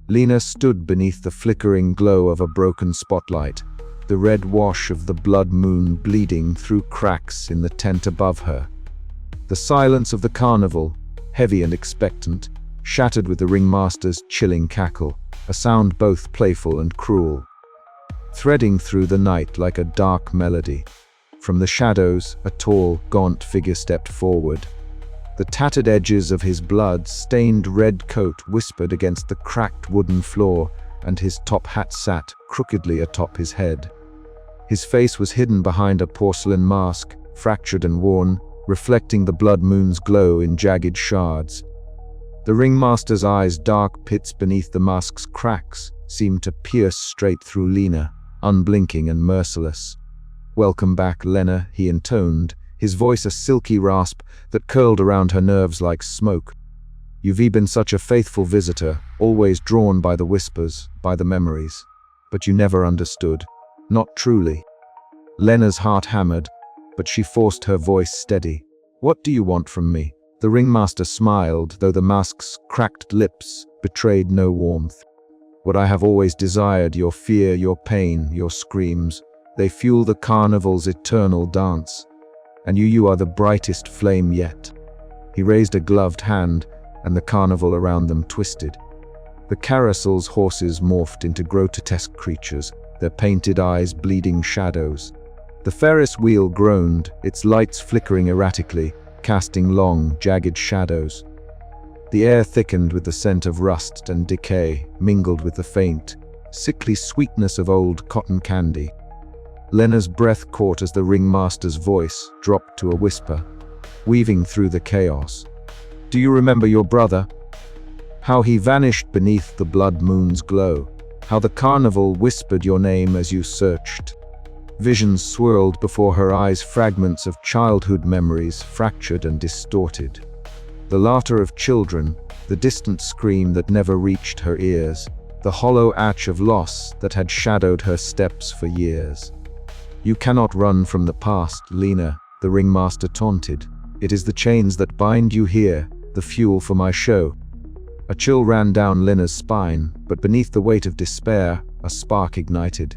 Lena stood beneath the flickering glow of a broken spotlight, the red wash of the blood moon bleeding through cracks in the tent above her. The silence of the carnival, heavy and expectant, shattered with the ringmaster's chilling cackle, a sound both playful and cruel. Threading through the night like a dark melody, from the shadows, a tall, gaunt figure stepped forward. The tattered edges of his blood-stained red coat whispered against the cracked wooden floor, and his top hat sat crookedly atop his head. His face was hidden behind a porcelain mask, fractured and worn, reflecting the blood moon's glow in jagged shards. The ringmaster's eyes, dark pits beneath the mask's cracks, seemed to pierce straight through Lena, unblinking and merciless. "Welcome back, Lena," he intoned, his voice a silky rasp that curled around her nerves like smoke. "You've been such a faithful visitor, always drawn by the whispers, by the memories. But you never understood. Not truly." Lena's heart hammered, but she forced her voice steady. "What do you want from me?" The ringmaster smiled, though the mask's cracked lips betrayed no warmth. "What I have always desired, your fear, your pain, your screams. They fuel the carnival's eternal dance. And you are the brightest flame yet." He raised a gloved hand, and the carnival around them twisted. The carousel's horses morphed into grotesque creatures, their painted eyes bleeding shadows. The Ferris wheel groaned, its lights flickering erratically, casting long, jagged shadows. The air thickened with the scent of rust and decay, mingled with the faint, sickly sweetness of old cotton candy. Lena's breath caught as the ringmaster's voice dropped to a whisper, weaving through the chaos. "Do you remember your brother? How he vanished beneath the blood moon's glow? How the carnival whispered your name as you searched?" Visions swirled before her eyes, fragments of childhood memories fractured and distorted. The laughter of children, the distant scream that never reached her ears, the hollow ache of loss that had shadowed her steps for years. "You cannot run from the past, Lena," the ringmaster taunted. "It is the chains that bind you here, the fuel for my show." A chill ran down Lena's spine, but beneath the weight of despair, a spark ignited.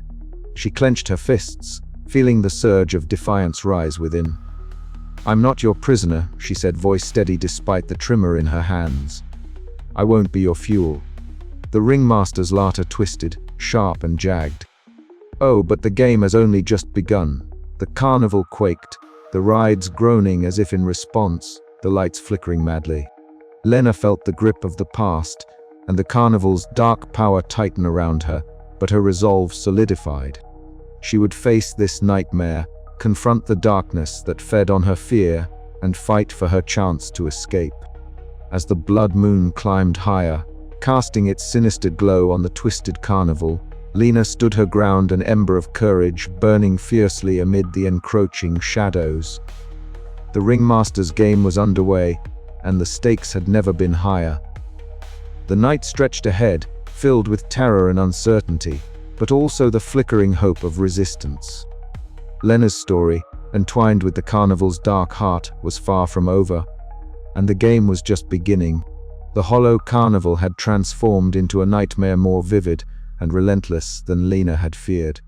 She clenched her fists, feeling the surge of defiance rise within. "I'm not your prisoner," she said, voice steady despite the tremor in her hands. "I won't be your fuel." The ringmaster's laughter twisted, sharp and jagged. "Oh, but the game has only just begun." The carnival quaked, the rides groaning as if in response, the lights flickering madly. Lena felt the grip of the past, and the carnival's dark power tighten around her, but her resolve solidified. She would face this nightmare, confront the darkness that fed on her fear, and fight for her chance to escape. As the blood moon climbed higher, casting its sinister glow on the twisted carnival, Lena stood her ground, an ember of courage burning fiercely amid the encroaching shadows. The ringmaster's game was underway, and the stakes had never been higher. The night stretched ahead, filled with terror and uncertainty, but also the flickering hope of resistance. Lena's story, entwined with the carnival's dark heart, was far from over, and the game was just beginning. The Hollow Carnival had transformed into a nightmare more vivid and relentless than Lena had feared.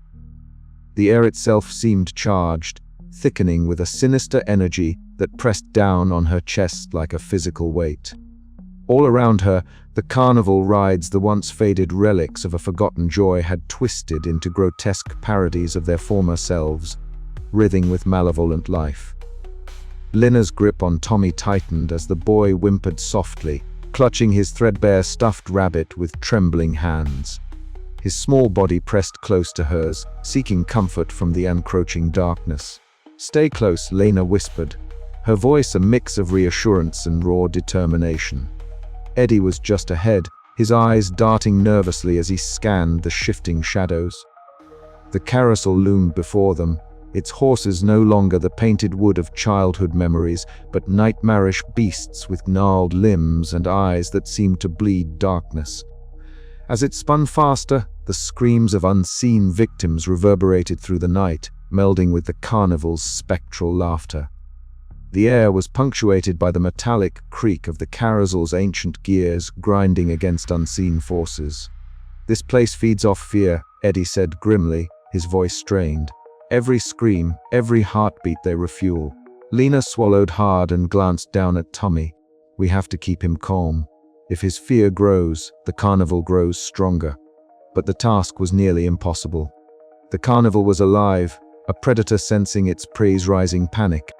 The air itself seemed charged, thickening with a sinister energy that pressed down on her chest like a physical weight. All around her, the carnival rides, the once faded relics of a forgotten joy, had twisted into grotesque parodies of their former selves, writhing with malevolent life. Lena's grip on Tommy tightened as the boy whimpered softly, clutching his threadbare stuffed rabbit with trembling hands. His small body pressed close to hers, seeking comfort from the encroaching darkness. "Stay close," Lena whispered, her voice a mix of reassurance and raw determination. Eddie was just ahead, his eyes darting nervously as he scanned the shifting shadows. The carousel loomed before them, its horses no longer the painted wood of childhood memories, but nightmarish beasts with gnarled limbs and eyes that seemed to bleed darkness. As it spun faster, the screams of unseen victims reverberated through the night, melding with the carnival's spectral laughter. The air was punctuated by the metallic creak of the carousel's ancient gears grinding against unseen forces. "This place feeds off fear," Eddie said grimly, his voice strained. "Every scream, every heartbeat they refuel." Lena swallowed hard and glanced down at Tommy. "We have to keep him calm. If his fear grows, the carnival grows stronger." But the task was nearly impossible. The carnival was alive, a predator sensing its prey's rising panic.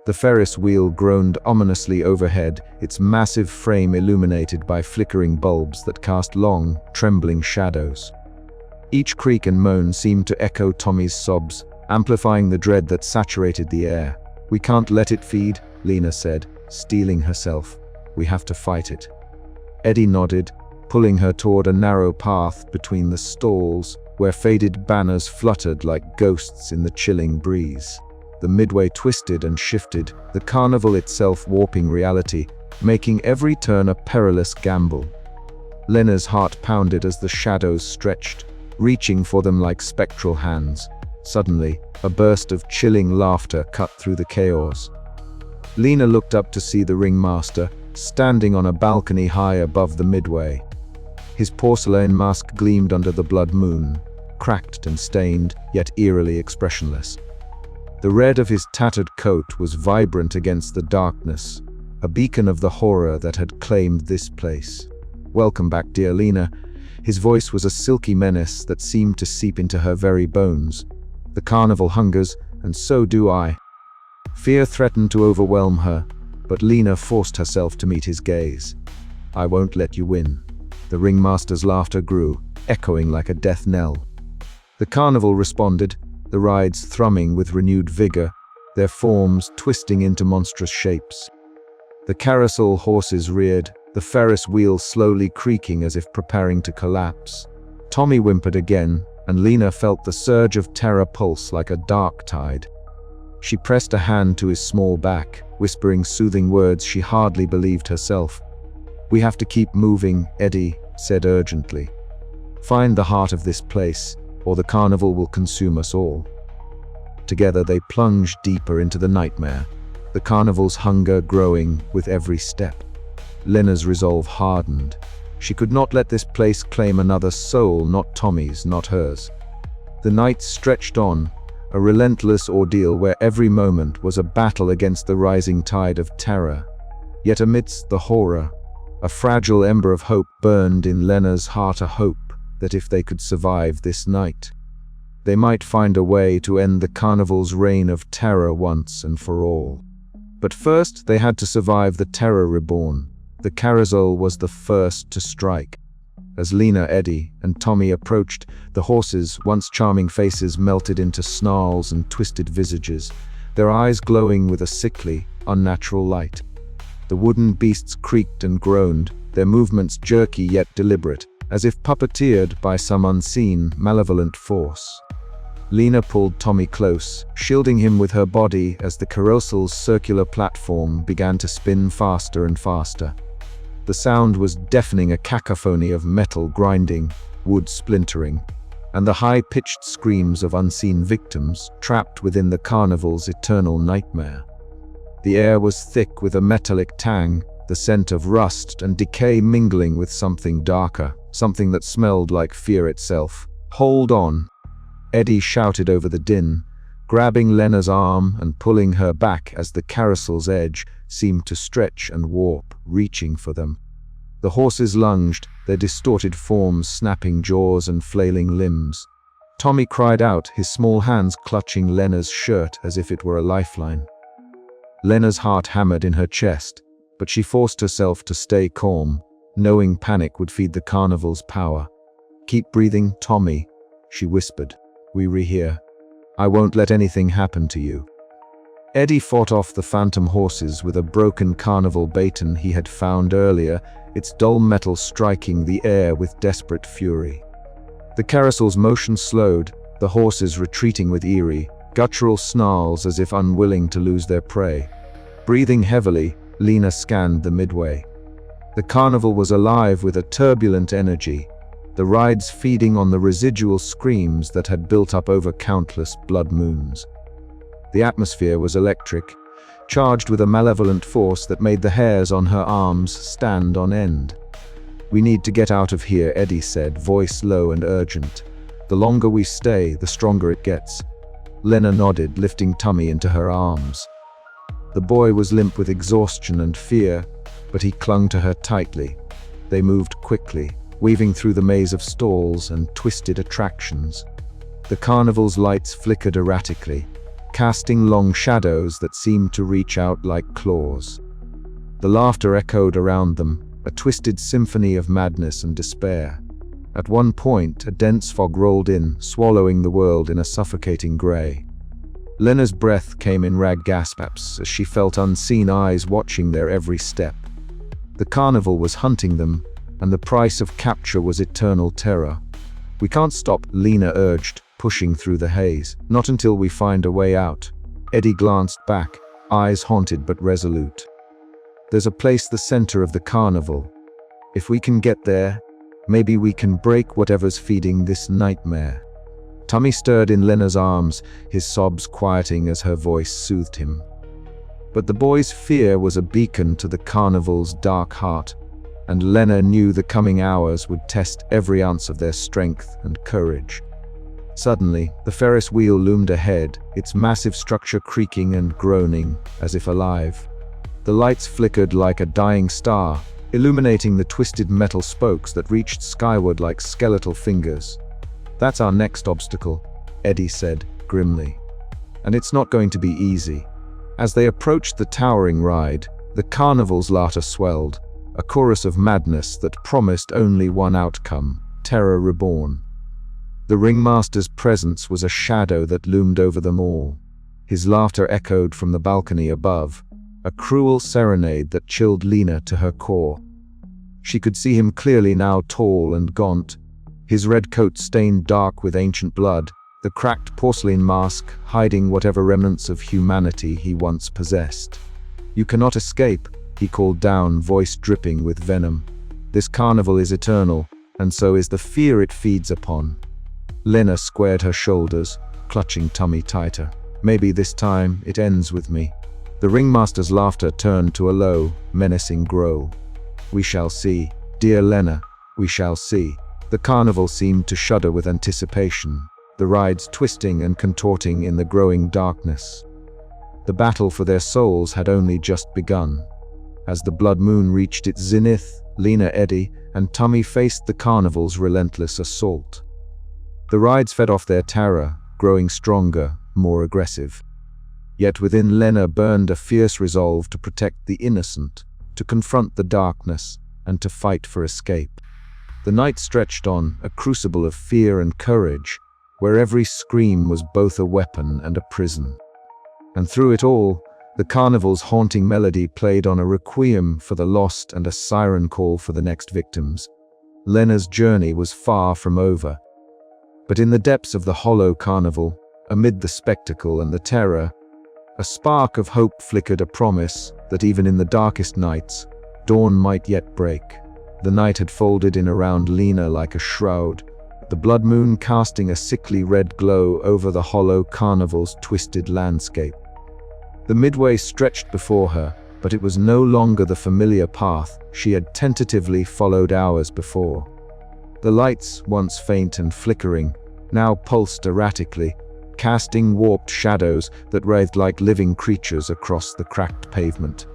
The Ferris wheel groaned ominously overhead, its massive frame illuminated by flickering bulbs that cast long, trembling shadows. Each creak and moan seemed to echo Tommy's sobs, amplifying the dread that saturated the air. "We can't let it feed," Lena said, steeling herself. "We have to fight it." Eddie nodded, pulling her toward a narrow path between the stalls, where faded banners fluttered like ghosts in the chilling breeze. The midway twisted and shifted, the carnival itself warping reality, making every turn a perilous gamble. Lena's heart pounded as the shadows stretched, reaching for them like spectral hands. Suddenly, a burst of chilling laughter cut through the chaos. Lena looked up to see the ringmaster, standing on a balcony high above the midway. His porcelain mask gleamed under the blood moon, cracked and stained, yet eerily expressionless. The red of his tattered coat was vibrant against the darkness, a beacon of the horror that had claimed this place. "Welcome back, dear Lena." His voice was a silky menace that seemed to seep into her very bones. "The carnival hungers, and so do I." Fear threatened to overwhelm her, but Lena forced herself to meet his gaze. "I won't let you win." The ringmaster's laughter grew, echoing like a death knell. The carnival responded, the rides thrumming with renewed vigor, their forms twisting into monstrous shapes. The carousel horses reared, the Ferris wheel slowly creaking as if preparing to collapse. Tommy whimpered again, and Lena felt the surge of terror pulse like a dark tide. She pressed a hand to his small back, whispering soothing words she hardly believed herself. "We have to keep moving," Eddie said urgently. "Find the heart of this place, or the carnival will consume us all." Together they plunged deeper into the nightmare, the carnival's hunger growing with every step. Lena's resolve hardened. She could not let this place claim another soul, not Tommy's, not hers. The night stretched on, a relentless ordeal where every moment was a battle against the rising tide of terror. Yet amidst the horror, a fragile ember of hope burned in Lena's heart, a hope that if they could survive this night, they might find a way to end the carnival's reign of terror once and for all. But first, they had to survive the terror reborn. The carousel was the first to strike. As Lena, Eddie, and Tommy approached, the horses' once charming faces melted into snarls and twisted visages, their eyes glowing with a sickly, unnatural light. The wooden beasts creaked and groaned, their movements jerky yet deliberate, as if puppeteered by some unseen, malevolent force. Lena pulled Tommy close, shielding him with her body as the carousel's circular platform began to spin faster and faster. The sound was deafening, a cacophony of metal grinding, wood splintering, and the high-pitched screams of unseen victims trapped within the carnival's eternal nightmare. The air was thick with a metallic tang, the scent of rust and decay mingling with something darker, something that smelled like fear itself. "Hold on!" Eddie shouted over the din, grabbing Lena's arm and pulling her back as the carousel's edge seemed to stretch and warp, reaching for them. The horses lunged, their distorted forms snapping jaws and flailing limbs. Tommy cried out, his small hands clutching Lena's shirt as if it were a lifeline. Lena's heart hammered in her chest, but she forced herself to stay calm, knowing panic would feed the carnival's power. "Keep breathing, Tommy," she whispered. "We're here. I won't let anything happen to you." Eddie fought off the phantom horses with a broken carnival baton he had found earlier, its dull metal striking the air with desperate fury. The carousel's motion slowed, the horses retreating with eerie, guttural snarls as if unwilling to lose their prey. Breathing heavily, Lena scanned the midway. The carnival was alive with a turbulent energy, the rides feeding on the residual screams that had built up over countless blood moons. The atmosphere was electric, charged with a malevolent force that made the hairs on her arms stand on end. "We need to get out of here," Eddie said, voice low and urgent. "The longer we stay, the stronger it gets." Lena nodded, lifting Tommy into her arms. The boy was limp with exhaustion and fear, but he clung to her tightly. They moved quickly, weaving through the maze of stalls and twisted attractions. The carnival's lights flickered erratically, casting long shadows that seemed to reach out like claws. The laughter echoed around them, a twisted symphony of madness and despair. At one point, a dense fog rolled in, swallowing the world in a suffocating gray. Lena's breath came in ragged gasps as she felt unseen eyes watching their every step. The carnival was hunting them, and the price of capture was eternal terror. "We can't stop," Lena urged, pushing through the haze. "Not until we find a way out." Eddie glanced back, eyes haunted but resolute. "There's a place the center of the carnival. If we can get there, maybe we can break whatever's feeding this nightmare." Tommy stirred in Lena's arms, his sobs quieting as her voice soothed him. But the boy's fear was a beacon to the carnival's dark heart, and Lena knew the coming hours would test every ounce of their strength and courage. Suddenly, the Ferris wheel loomed ahead, its massive structure creaking and groaning, as if alive. The lights flickered like a dying star, illuminating the twisted metal spokes that reached skyward like skeletal fingers. "That's our next obstacle," Eddie said, grimly. "And it's not going to be easy." As they approached the towering ride, the carnival's laughter swelled, a chorus of madness that promised only one outcome: terror reborn. The ringmaster's presence was a shadow that loomed over them all. His laughter echoed from the balcony above, a cruel serenade that chilled Lena to her core. She could see him clearly now, tall and gaunt, his red coat stained dark with ancient blood, the cracked porcelain mask hiding whatever remnants of humanity he once possessed. "You cannot escape," he called down, voice dripping with venom. "This carnival is eternal, and so is the fear it feeds upon." Lena squared her shoulders, clutching Tommy tighter. "Maybe this time it ends with me." The ringmaster's laughter turned to a low, menacing growl. "We shall see, dear Lena, we shall see." The carnival seemed to shudder with anticipation, the rides twisting and contorting in the growing darkness. The battle for their souls had only just begun. As the blood moon reached its zenith, Lena, Eddie, and Tommy faced the carnival's relentless assault. The rides fed off their terror, growing stronger, more aggressive. Yet within Lena burned a fierce resolve to protect the innocent, to confront the darkness, and to fight for escape. The night stretched on, a crucible of fear and courage, where every scream was both a weapon and a prison. And through it all, the carnival's haunting melody played on a requiem for the lost and a siren call for the next victims. Lena's journey was far from over. But in the depths of the Hollow Carnival, amid the spectacle and the terror, a spark of hope flickered, a promise that even in the darkest nights, dawn might yet break. The night had folded in around Lena like a shroud, the blood moon casting a sickly red glow over the Hollow Carnival's twisted landscape. The midway stretched before her, but it was no longer the familiar path she had tentatively followed hours before. The lights, once faint and flickering, now pulsed erratically, casting warped shadows that writhed like living creatures across the cracked pavement.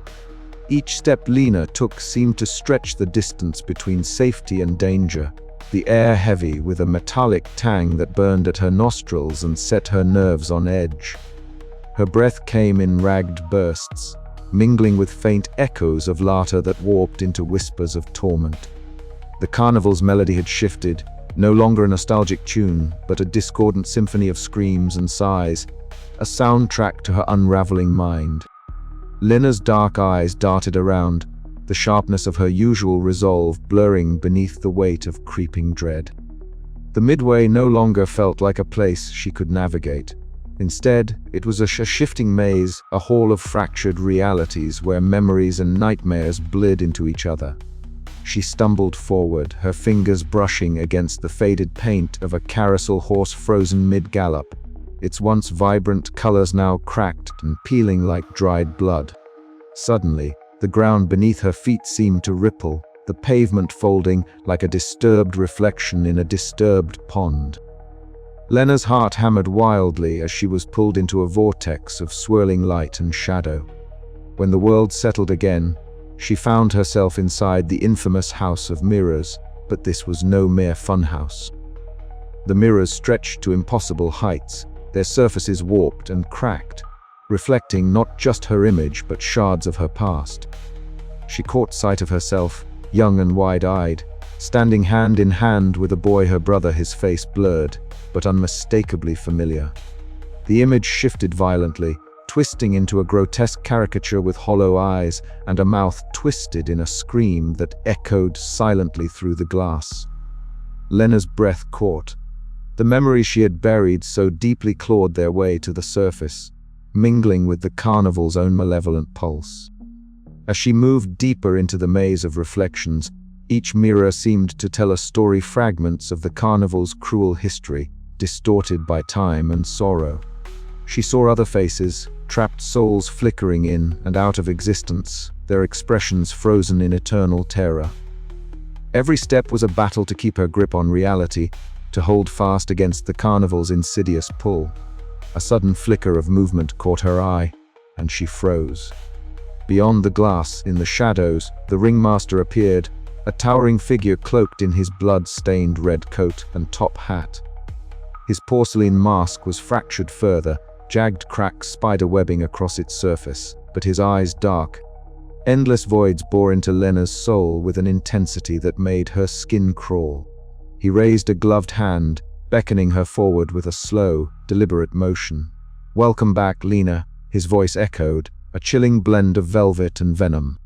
Each step Lena took seemed to stretch the distance between safety and danger, the air heavy with a metallic tang that burned at her nostrils and set her nerves on edge. Her breath came in ragged bursts, mingling with faint echoes of laughter that warped into whispers of torment. The carnival's melody had shifted, no longer a nostalgic tune, but a discordant symphony of screams and sighs, a soundtrack to her unraveling mind. Lena's dark eyes darted around, the sharpness of her usual resolve blurring beneath the weight of creeping dread. The midway no longer felt like a place she could navigate. Instead, it was a shifting maze, a hall of fractured realities where memories and nightmares bled into each other. She stumbled forward, her fingers brushing against the faded paint of a carousel horse frozen mid-gallop, its once vibrant colors now cracked and peeling like dried blood. Suddenly, the ground beneath her feet seemed to ripple, the pavement folding like a disturbed reflection in a disturbed pond. Lena's heart hammered wildly as she was pulled into a vortex of swirling light and shadow. When the world settled again, she found herself inside the infamous House of Mirrors, but this was no mere funhouse. The mirrors stretched to impossible heights, their surfaces warped and cracked, reflecting not just her image but shards of her past. She caught sight of herself, young and wide-eyed, standing hand in hand with a boy her brother, his face blurred, but unmistakably familiar. The image shifted violently, twisting into a grotesque caricature with hollow eyes and a mouth twisted in a scream that echoed silently through the glass. Lena's breath caught. The memories she had buried so deeply clawed their way to the surface, mingling with the carnival's own malevolent pulse. As she moved deeper into the maze of reflections, each mirror seemed to tell a story, fragments of the carnival's cruel history, distorted by time and sorrow. She saw other faces, trapped souls flickering in and out of existence, their expressions frozen in eternal terror. Every step was a battle to keep her grip on reality, to hold fast against the carnival's insidious pull. A sudden flicker of movement caught her eye, and she froze. Beyond the glass, in the shadows, the ringmaster appeared, a towering figure cloaked in his blood-stained red coat and top hat. His porcelain mask was fractured further, jagged cracks spider-webbing across its surface, but his eyes dark. Endless voids bore into Lena's soul with an intensity that made her skin crawl. He raised a gloved hand, beckoning her forward with a slow, deliberate motion. "Welcome back, Lena," his voice echoed, a chilling blend of velvet and venom.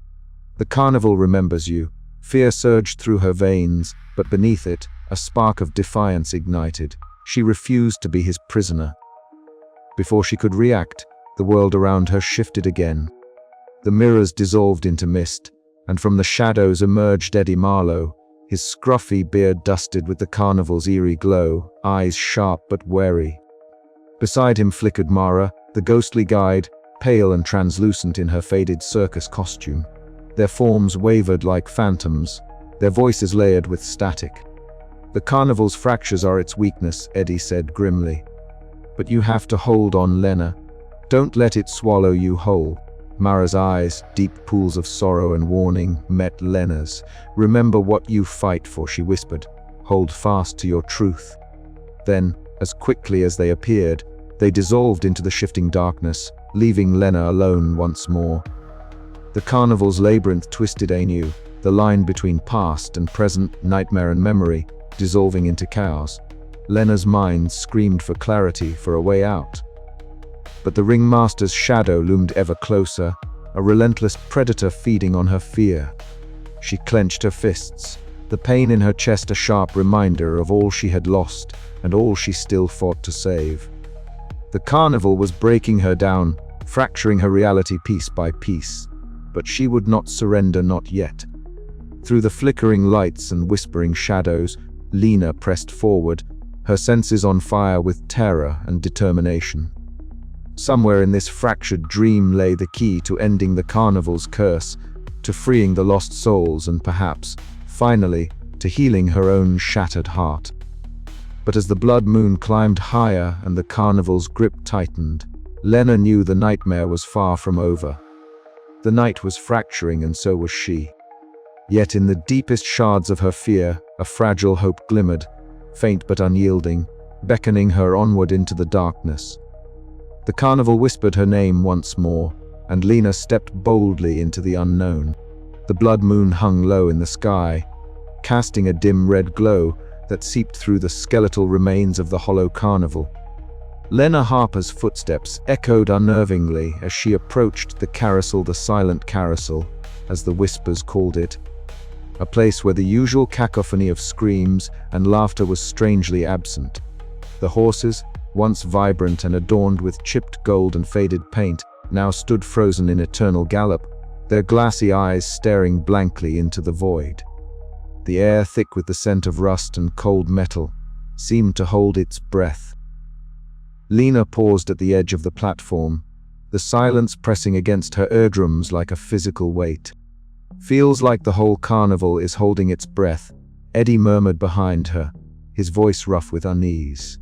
"The carnival remembers you." Fear surged through her veins, but beneath it, a spark of defiance ignited. She refused to be his prisoner. Before she could react, the world around her shifted again. The mirrors dissolved into mist, and from the shadows emerged Eddie Marlowe, his scruffy beard dusted with the carnival's eerie glow, eyes sharp but wary. Beside him flickered Mara, the ghostly guide, pale and translucent in her faded circus costume. Their forms wavered like phantoms, their voices layered with static. "The carnival's fractures are its weakness," Eddie said grimly. "But you have to hold on, Lena. Don't let it swallow you whole." Mara's eyes, deep pools of sorrow and warning, met Lena's. "Remember what you fight for," she whispered. "Hold fast to your truth." Then, as quickly as they appeared, they dissolved into the shifting darkness, leaving Lena alone once more. The carnival's labyrinth twisted anew, the line between past and present, nightmare and memory, dissolving into chaos. Lena's mind screamed for clarity, for a way out. But the ringmaster's shadow loomed ever closer, a relentless predator feeding on her fear. She clenched her fists, the pain in her chest a sharp reminder of all she had lost and all she still fought to save. The carnival was breaking her down, fracturing her reality piece by piece. But she would not surrender, not yet. Through the flickering lights and whispering shadows, Lena pressed forward, her senses on fire with terror and determination. Somewhere in this fractured dream lay the key to ending the carnival's curse, to freeing the lost souls and perhaps, finally, to healing her own shattered heart. But as the blood moon climbed higher and the carnival's grip tightened, Lena knew the nightmare was far from over. The night was fracturing and so was she. Yet in the deepest shards of her fear, a fragile hope glimmered, faint but unyielding, beckoning her onward into the darkness. The carnival whispered her name once more, and Lena stepped boldly into the unknown. The blood moon hung low in the sky, casting a dim red glow that seeped through the skeletal remains of the Hollow Carnival. Lena Harper's footsteps echoed unnervingly as she approached the carousel, the silent carousel, as the whispers called it, a place where the usual cacophony of screams and laughter was strangely absent. The horses, once vibrant and adorned with chipped gold and faded paint, now stood frozen in eternal gallop, their glassy eyes staring blankly into the void. The air, thick with the scent of rust and cold metal, seemed to hold its breath. Lena paused at the edge of the platform, the silence pressing against her eardrums like a physical weight. "Feels like the whole carnival is holding its breath," Eddie murmured behind her, his voice rough with unease.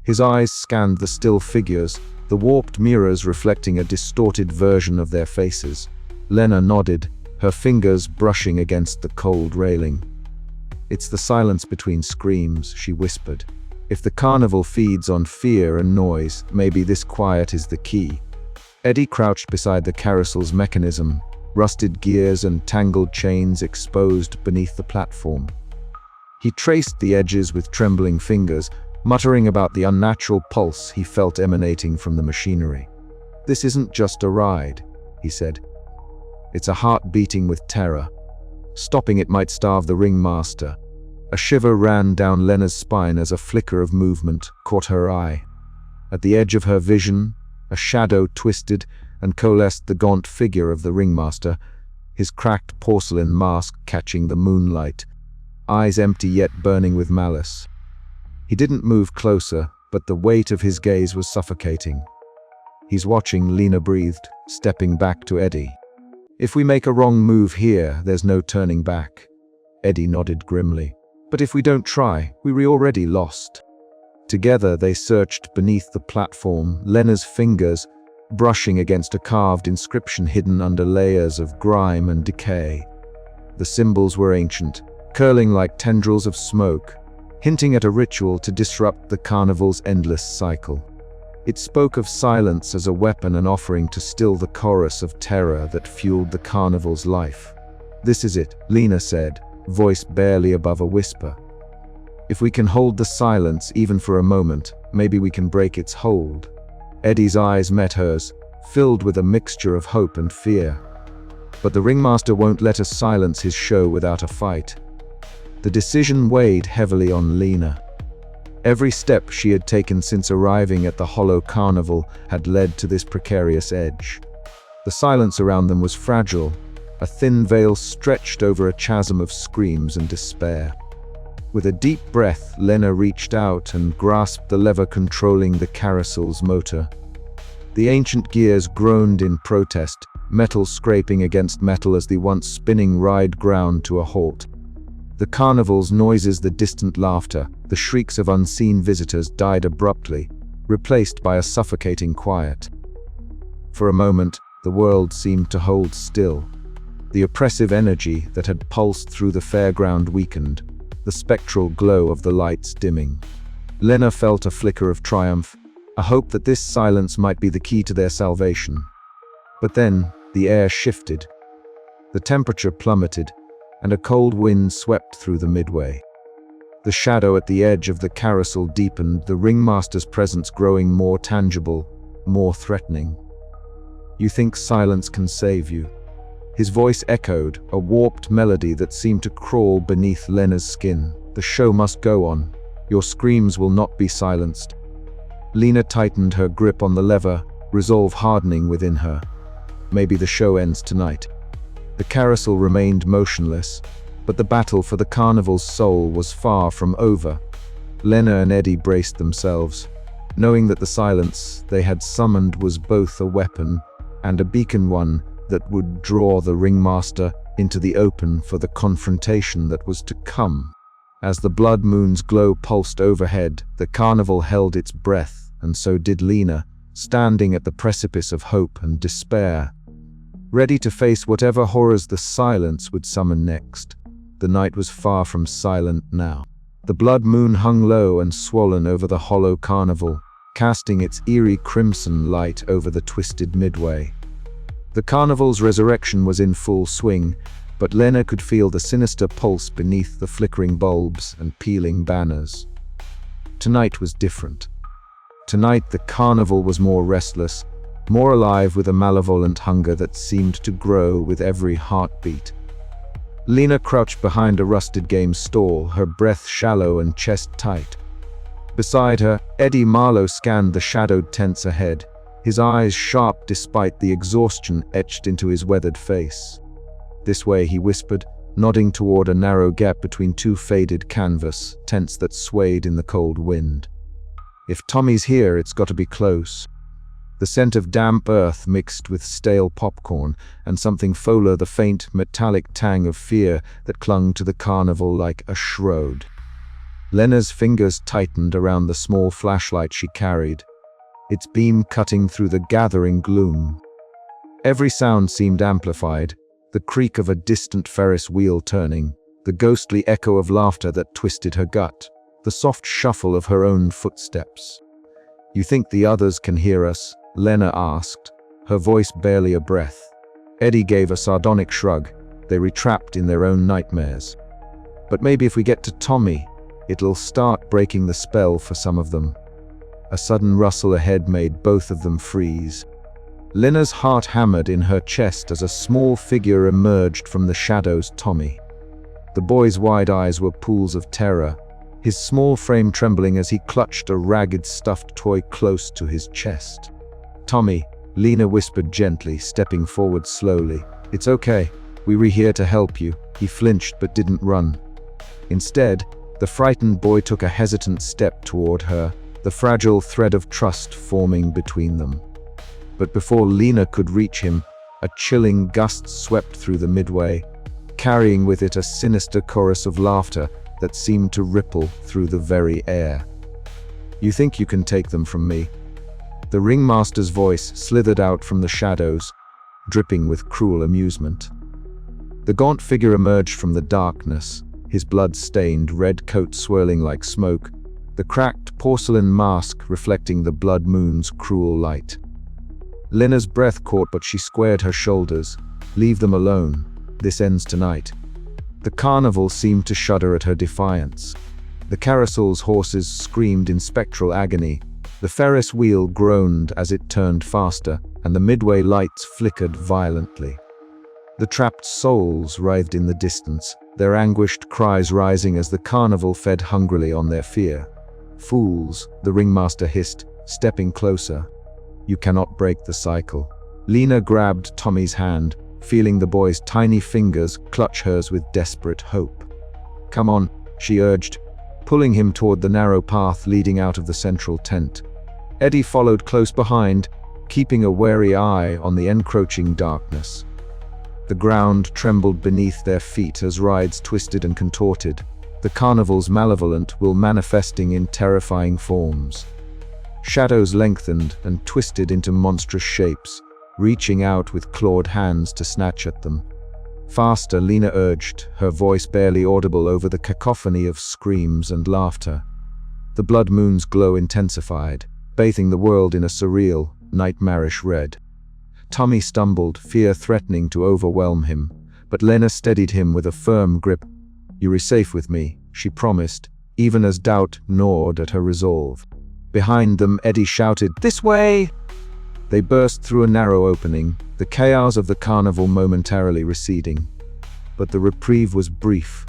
His eyes scanned the still figures, the warped mirrors reflecting a distorted version of their faces. Lena nodded, her fingers brushing against the cold railing. "It's the silence between screams," she whispered. "If the carnival feeds on fear and noise, maybe this quiet is the key." Eddie crouched beside the carousel's mechanism, rusted gears and tangled chains exposed beneath the platform. He traced the edges with trembling fingers, muttering about the unnatural pulse he felt emanating from the machinery. "This isn't just a ride," he said. "It's a heart beating with terror. Stopping it might starve the ringmaster." A shiver ran down Lena's spine as a flicker of movement caught her eye. At the edge of her vision, a shadow twisted and coalesced the gaunt figure of the ringmaster, his cracked porcelain mask catching the moonlight, eyes empty yet burning with malice. He didn't move closer, but the weight of his gaze was suffocating. "He's watching," Lena breathed, stepping back to Eddie. "If we make a wrong move here, there's no turning back." Eddie nodded grimly. "But if we don't try, we're already lost." Together they searched beneath the platform, Lena's fingers brushing against a carved inscription hidden under layers of grime and decay. The symbols were ancient, curling like tendrils of smoke, hinting at a ritual to disrupt the carnival's endless cycle. It spoke of silence as a weapon, an offering to still the chorus of terror that fueled the carnival's life. "This is it," Lena said, voice barely above a whisper. "If we can hold the silence even for a moment, maybe we can break its hold." Eddie's eyes met hers, filled with a mixture of hope and fear. But the ringmaster won't let us silence his show without a fight. The decision weighed heavily on Lena. Every step she had taken since arriving at the Hollow Carnival had led to this precarious edge. The silence around them was fragile, a thin veil stretched over a chasm of screams and despair. With a deep breath, Lena reached out and grasped the lever controlling the carousel's motor. The ancient gears groaned in protest, metal scraping against metal as the once spinning ride ground to a halt. The carnival's noises, the distant laughter, the shrieks of unseen visitors died abruptly, replaced by a suffocating quiet. For a moment, the world seemed to hold still. The oppressive energy that had pulsed through the fairground weakened, the spectral glow of the lights dimming. Lena felt a flicker of triumph. a hope that this silence might be the key to their salvation. But then, the air shifted. The temperature plummeted, and a cold wind swept through the midway. The shadow at the edge of the carousel deepened, the ringmaster's presence growing more tangible, more threatening. "You think silence can save you?" His voice echoed, a warped melody that seemed to crawl beneath Lena's skin. "The show must go on. Your screams will not be silenced." Lena tightened her grip on the lever, resolve hardening within her. Maybe the show ends tonight. The carousel remained motionless, but the battle for the carnival's soul was far from over. Lena and Eddie braced themselves, knowing that the silence they had summoned was both a weapon and a beacon, one that would draw the ringmaster into the open for the confrontation that was to come. As the blood moon's glow pulsed overhead, the carnival held its breath, and so did Lena, standing at the precipice of hope and despair, ready to face whatever horrors the silence would summon next. The night was far from silent now. The blood moon hung low and swollen over the Hollow Carnival, casting its eerie crimson light over the twisted midway. The carnival's resurrection was in full swing, but Lena could feel the sinister pulse beneath the flickering bulbs and peeling banners. Tonight was different. Tonight the carnival was more restless, more alive with a malevolent hunger that seemed to grow with every heartbeat. Lena crouched behind a rusted game stall, her breath shallow and chest tight. Beside her, Eddie Marlowe scanned the shadowed tents ahead, his eyes sharp despite the exhaustion etched into his weathered face. "This way," he whispered, nodding toward a narrow gap between two faded canvas tents that swayed in the cold wind. "If Tommy's here, it's got to be close." The scent of damp earth mixed with stale popcorn, and something fuller, the faint, metallic tang of fear that clung to the carnival like a shroud. Lena's fingers tightened around the small flashlight she carried, its beam cutting through the gathering gloom. Every sound seemed amplified, the creak of a distant Ferris wheel turning, the ghostly echo of laughter that twisted her gut, the soft shuffle of her own footsteps. "You think the others can hear us?" Lena asked, her voice barely a breath. Eddie gave a sardonic shrug. They were trapped in their own nightmares. "But maybe if we get to Tommy, it'll start breaking the spell for some of them." A sudden rustle ahead made both of them freeze. Lena's heart hammered in her chest as a small figure emerged from the shadows. Tommy. The boy's wide eyes were pools of terror, his small frame trembling as he clutched a ragged stuffed toy close to his chest. "Tommy," Lena whispered gently, stepping forward slowly. "It's okay. We were here to help you." He flinched but didn't run. Instead, the frightened boy took a hesitant step toward her, the fragile thread of trust forming between them. But before Lena could reach him, a chilling gust swept through the midway, carrying with it a sinister chorus of laughter that seemed to ripple through the very air. "You think you can take them from me?" The ringmaster's voice slithered out from the shadows, dripping with cruel amusement. The gaunt figure emerged from the darkness, his blood-stained red coat swirling like smoke, the cracked porcelain mask reflecting the blood moon's cruel light. Lena's breath caught, but she squared her shoulders. "Leave them alone. This ends tonight." The carnival seemed to shudder at her defiance. The carousel's horses screamed in spectral agony. The Ferris wheel groaned as it turned faster, and the midway lights flickered violently. The trapped souls writhed in the distance, their anguished cries rising as the carnival fed hungrily on their fear. "Fools," the ringmaster hissed, stepping closer. "You cannot break the cycle." Lena grabbed Tommy's hand, feeling the boy's tiny fingers clutch hers with desperate hope. "Come on," she urged, pulling him toward the narrow path leading out of the central tent. Eddie followed close behind, keeping a wary eye on the encroaching darkness. The ground trembled beneath their feet as rides twisted and contorted, the carnival's malevolent will manifesting in terrifying forms. Shadows lengthened and twisted into monstrous shapes, reaching out with clawed hands to snatch at them. "Faster," Lena urged, her voice barely audible over the cacophony of screams and laughter. The blood moon's glow intensified, bathing the world in a surreal, nightmarish red. Tommy stumbled, fear threatening to overwhelm him, but Lena steadied him with a firm grip. "You're safe with me," she promised, even as doubt gnawed at her resolve. Behind them, Eddie shouted, "This way!" They burst through a narrow opening, the chaos of the carnival momentarily receding. But the reprieve was brief.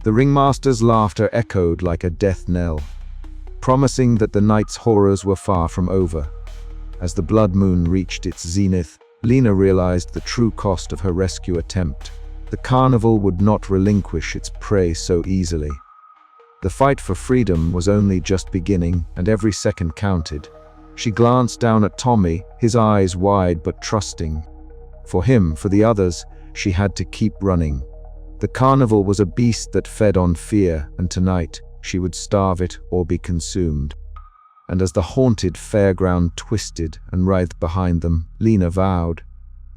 The ringmaster's laughter echoed like a death knell, promising that the night's horrors were far from over. As the blood moon reached its zenith, Lena realized the true cost of her rescue attempt. The carnival would not relinquish its prey so easily. The fight for freedom was only just beginning, and every second counted. She glanced down at Tommy, his eyes wide but trusting. For him, for the others, she had to keep running. The carnival was a beast that fed on fear, and tonight she would starve it or be consumed. And as the haunted fairground twisted and writhed behind them, Lena vowed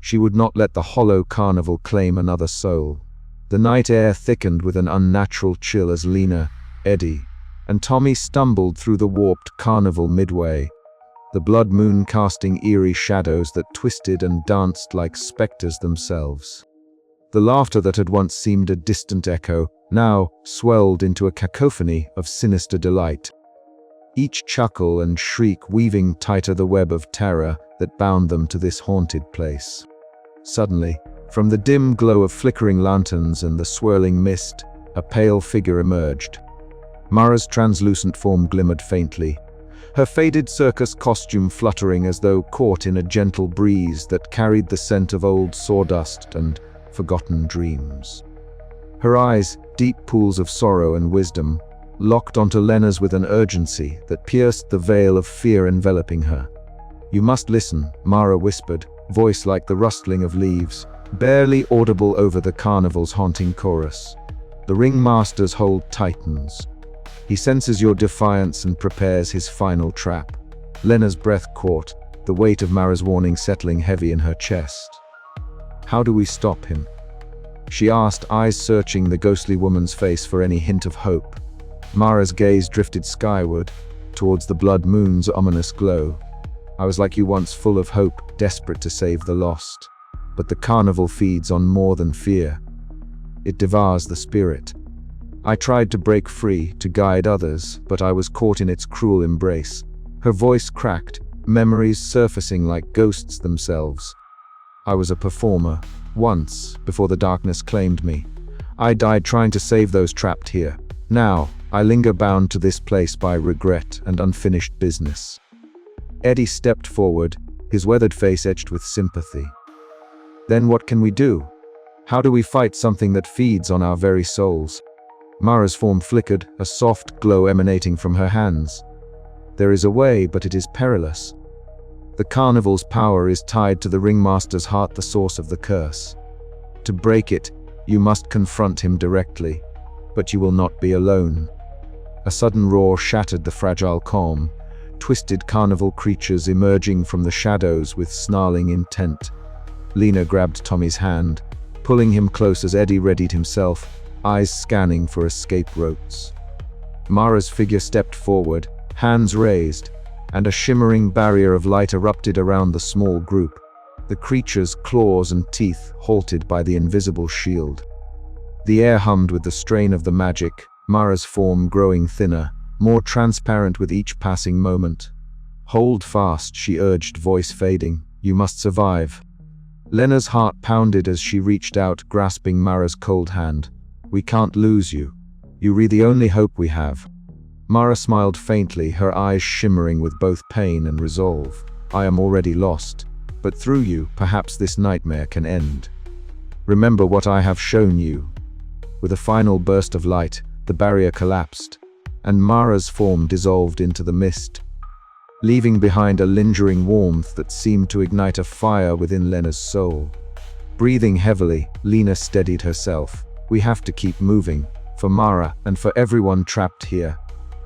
she would not let the Hollow Carnival claim another soul. The night air thickened with an unnatural chill as Lena, Eddie, and Tommy stumbled through the warped carnival midway, the blood moon casting eerie shadows that twisted and danced like specters themselves. The laughter that had once seemed a distant echo now swelled into a cacophony of sinister delight, each chuckle and shriek weaving tighter the web of terror that bound them to this haunted place. Suddenly, from the dim glow of flickering lanterns and the swirling mist, a pale figure emerged. Mara's translucent form glimmered faintly, her faded circus costume fluttering as though caught in a gentle breeze that carried the scent of old sawdust and forgotten dreams. Her eyes, deep pools of sorrow and wisdom, locked onto Lena's with an urgency that pierced the veil of fear enveloping her. "You must listen," Mara whispered, voice like the rustling of leaves, barely audible over the carnival's haunting chorus. "The ringmaster's hold tightens. He senses your defiance and prepares his final trap." Lena's breath caught, the weight of Mara's warning settling heavy in her chest. "How do we stop him?" she asked, eyes searching the ghostly woman's face for any hint of hope. Mara's gaze drifted skyward, towards the blood moon's ominous glow. "I was like you once, full of hope, desperate to save the lost. But the carnival feeds on more than fear. It devours the spirit. I tried to break free, to guide others, but I was caught in its cruel embrace." Her voice cracked, memories surfacing like ghosts themselves. "I was a performer, once, before the darkness claimed me. I died trying to save those trapped here. Now, I linger bound to this place by regret and unfinished business." Eddie stepped forward, his weathered face etched with sympathy. "Then what can we do? How do we fight something that feeds on our very souls?" Mara's form flickered, a soft glow emanating from her hands. "There is a way, but it is perilous. The carnival's power is tied to the ringmaster's heart, the source of the curse. To break it, you must confront him directly, but you will not be alone." A sudden roar shattered the fragile calm, twisted carnival creatures emerging from the shadows with snarling intent. Lena grabbed Tommy's hand, pulling him close as Eddie readied himself, eyes scanning for escape routes. Mara's figure stepped forward, hands raised, and a shimmering barrier of light erupted around the small group, the creature's claws and teeth halted by the invisible shield. The air hummed with the strain of the magic, Mara's form growing thinner, more transparent with each passing moment. "Hold fast," she urged, voice fading. "You must survive." Lena's heart pounded as she reached out, grasping Mara's cold hand. "We can't lose you. You're the only hope we have." Mara smiled faintly, her eyes shimmering with both pain and resolve. "I am already lost, but through you, perhaps this nightmare can end. Remember what I have shown you." With a final burst of light, the barrier collapsed, and Mara's form dissolved into the mist, leaving behind a lingering warmth that seemed to ignite a fire within Lena's soul. Breathing heavily, Lena steadied herself. "We have to keep moving, for Mara and for everyone trapped here."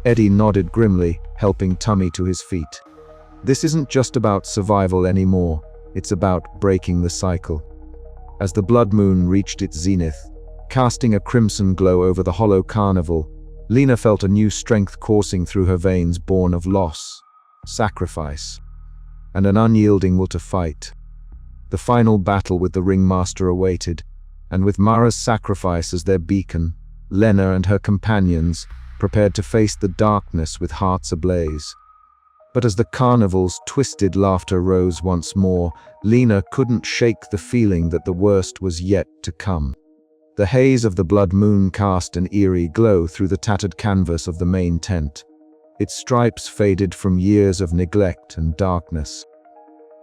Eddie nodded grimly, helping Tommy to his feet. "This isn't just about survival anymore, it's about breaking the cycle." As the blood moon reached its zenith, casting a crimson glow over the Hollow Carnival, Lena felt a new strength coursing through her veins, born of loss. sacrifice, and an unyielding will to fight. The final battle with the ringmaster awaited, and with Mara's sacrifice as their beacon, Lena and her companions prepared to face the darkness with hearts ablaze. But as the carnival's twisted laughter rose once more, Lena couldn't shake the feeling that the worst was yet to come. The haze of the blood moon cast an eerie glow through the tattered canvas of the main tent. Its stripes faded from years of neglect and darkness.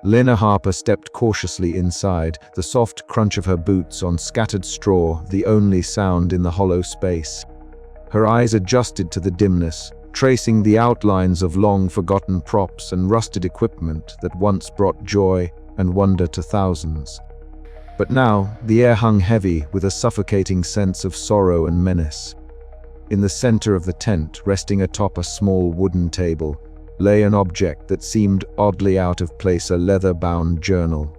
Lena Harper stepped cautiously inside, the soft crunch of her boots on scattered straw the only sound in the hollow space. Her eyes adjusted to the dimness, tracing the outlines of long-forgotten props and rusted equipment that once brought joy and wonder to thousands. But now, the air hung heavy with a suffocating sense of sorrow and menace. In the center of the tent, resting atop a small wooden table, lay an object that seemed oddly out of place, a leather-bound journal.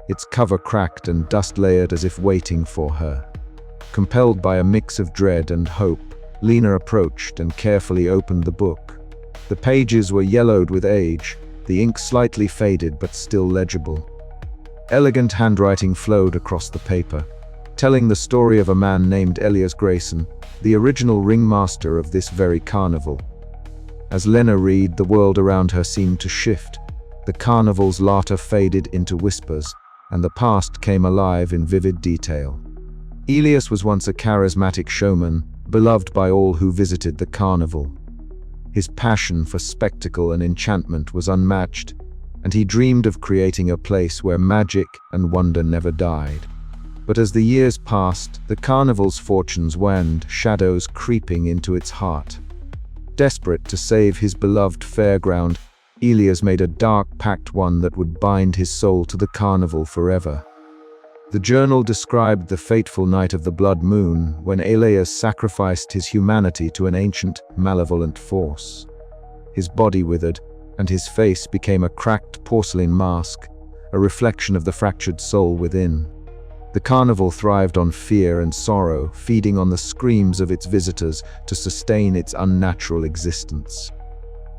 Its cover cracked and dust-layered as if waiting for her. Compelled by a mix of dread and hope, Lena approached and carefully opened the book. The pages were yellowed with age, the ink slightly faded but still legible. Elegant handwriting flowed across the paper, telling the story of a man named Elias Grayson, the original ringmaster of this very carnival. As Lena read, the world around her seemed to shift. The carnival's laughter faded into whispers, and the past came alive in vivid detail. Elias was once a charismatic showman, beloved by all who visited the carnival. His passion for spectacle and enchantment was unmatched, and he dreamed of creating a place where magic and wonder never died. But as the years passed, the carnival's fortunes waned, shadows creeping into its heart. Desperate to save his beloved fairground, Elias made a dark pact, one that would bind his soul to the carnival forever. The journal described the fateful night of the blood moon, when Elias sacrificed his humanity to an ancient, malevolent force. His body withered, and his face became a cracked porcelain mask, a reflection of the fractured soul within. The carnival thrived on fear and sorrow, feeding on the screams of its visitors to sustain its unnatural existence.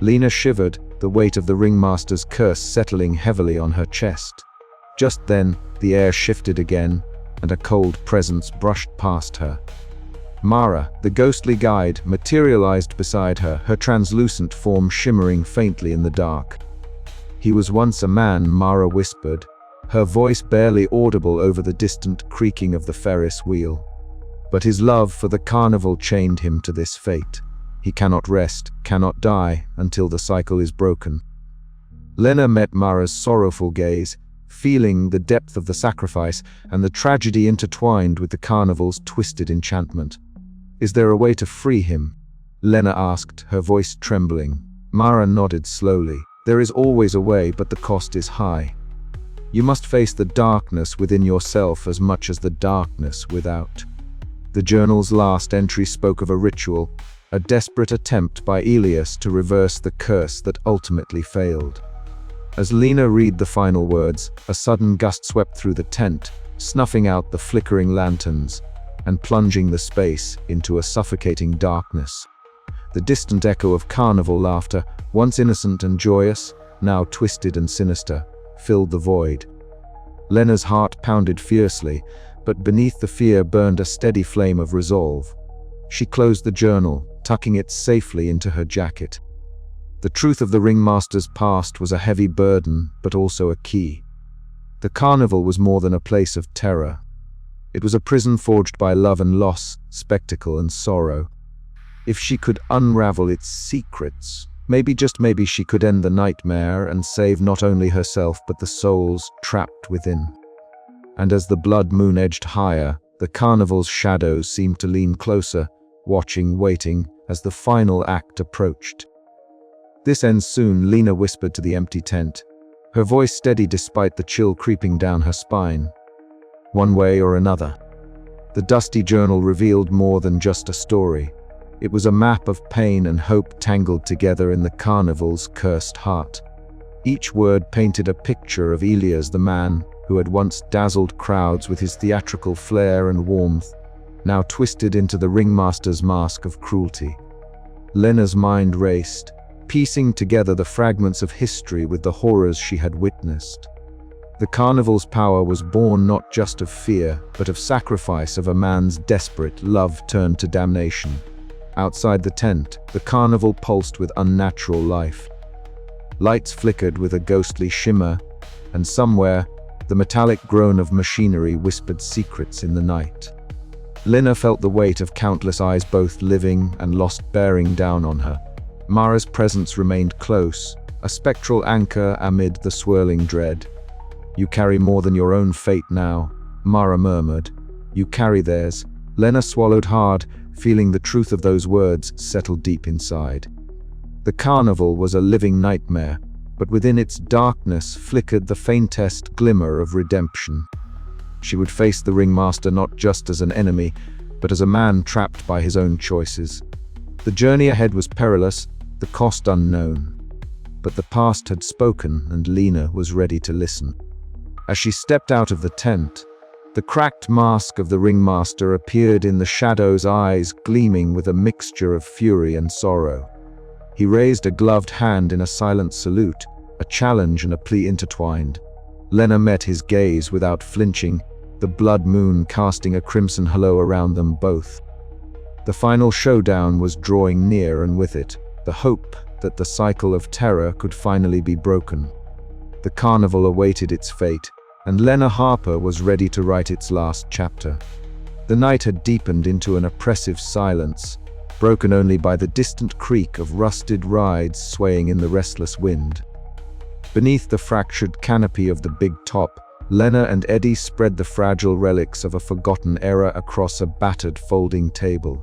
Lena shivered, the weight of the ringmaster's curse settling heavily on her chest. Just then, the air shifted again, and a cold presence brushed past her. Mara, the ghostly guide, materialized beside her, her translucent form shimmering faintly in the dark. "He was once a man," Mara whispered, her voice barely audible over the distant creaking of the Ferris wheel. "But his love for the carnival chained him to this fate. He cannot rest, cannot die, until the cycle is broken." Lena met Mara's sorrowful gaze, feeling the depth of the sacrifice and the tragedy intertwined with the carnival's twisted enchantment. "Is there a way to free him?" Lena asked, her voice trembling. Mara nodded slowly. "There is always a way, but the cost is high. You must face the darkness within yourself as much as the darkness without." The journal's last entry spoke of a ritual, a desperate attempt by Elias to reverse the curse that ultimately failed. As Lena read the final words, a sudden gust swept through the tent, snuffing out the flickering lanterns and plunging the space into a suffocating darkness. The distant echo of carnival laughter, once innocent and joyous, now twisted and sinister, filled the void. Lena's heart pounded fiercely, but beneath the fear burned a steady flame of resolve. She closed the journal, tucking it safely into her jacket. The truth of the ringmaster's past was a heavy burden, but also a key. The carnival was more than a place of terror. It was a prison forged by love and loss, spectacle and sorrow. If she could unravel its secrets, maybe, just maybe, she could end the nightmare and save not only herself but the souls trapped within. And as the blood moon edged higher, the carnival's shadows seemed to lean closer, watching, waiting, as the final act approached. "This ends soon," Lena whispered to the empty tent, her voice steady despite the chill creeping down her spine. "One way or another." The dusty journal revealed more than just a story. It was a map of pain and hope tangled together in the carnival's cursed heart. Each word painted a picture of Elias, the man who had once dazzled crowds with his theatrical flair and warmth, now twisted into the ringmaster's mask of cruelty. Lena's mind raced, piecing together the fragments of history with the horrors she had witnessed. The carnival's power was born not just of fear, but of sacrifice, of a man's desperate love turned to damnation. Outside the tent, the carnival pulsed with unnatural life. Lights flickered with a ghostly shimmer, and somewhere, the metallic groan of machinery whispered secrets in the night. Lena felt the weight of countless eyes, both living and lost, bearing down on her. Mara's presence remained close, a spectral anchor amid the swirling dread. "You carry more than your own fate now," Mara murmured. "You carry theirs." Lena swallowed hard, feeling the truth of those words settle deep inside. The carnival was a living nightmare, but within its darkness flickered the faintest glimmer of redemption. She would face the ringmaster not just as an enemy, but as a man trapped by his own choices. The journey ahead was perilous, the cost unknown. But the past had spoken, and Lena was ready to listen. As she stepped out of the tent, the cracked mask of the ringmaster appeared in the shadows, eyes gleaming with a mixture of fury and sorrow. He raised a gloved hand in a silent salute, a challenge and a plea intertwined. Lena met his gaze without flinching, the blood moon casting a crimson halo around them both. The final showdown was drawing near, and with it, the hope that the cycle of terror could finally be broken. The carnival awaited its fate, and Lena Harper was ready to write its last chapter. The night had deepened into an oppressive silence, broken only by the distant creak of rusted rides swaying in the restless wind. Beneath the fractured canopy of the big top, Lena and Eddie spread the fragile relics of a forgotten era across a battered folding table.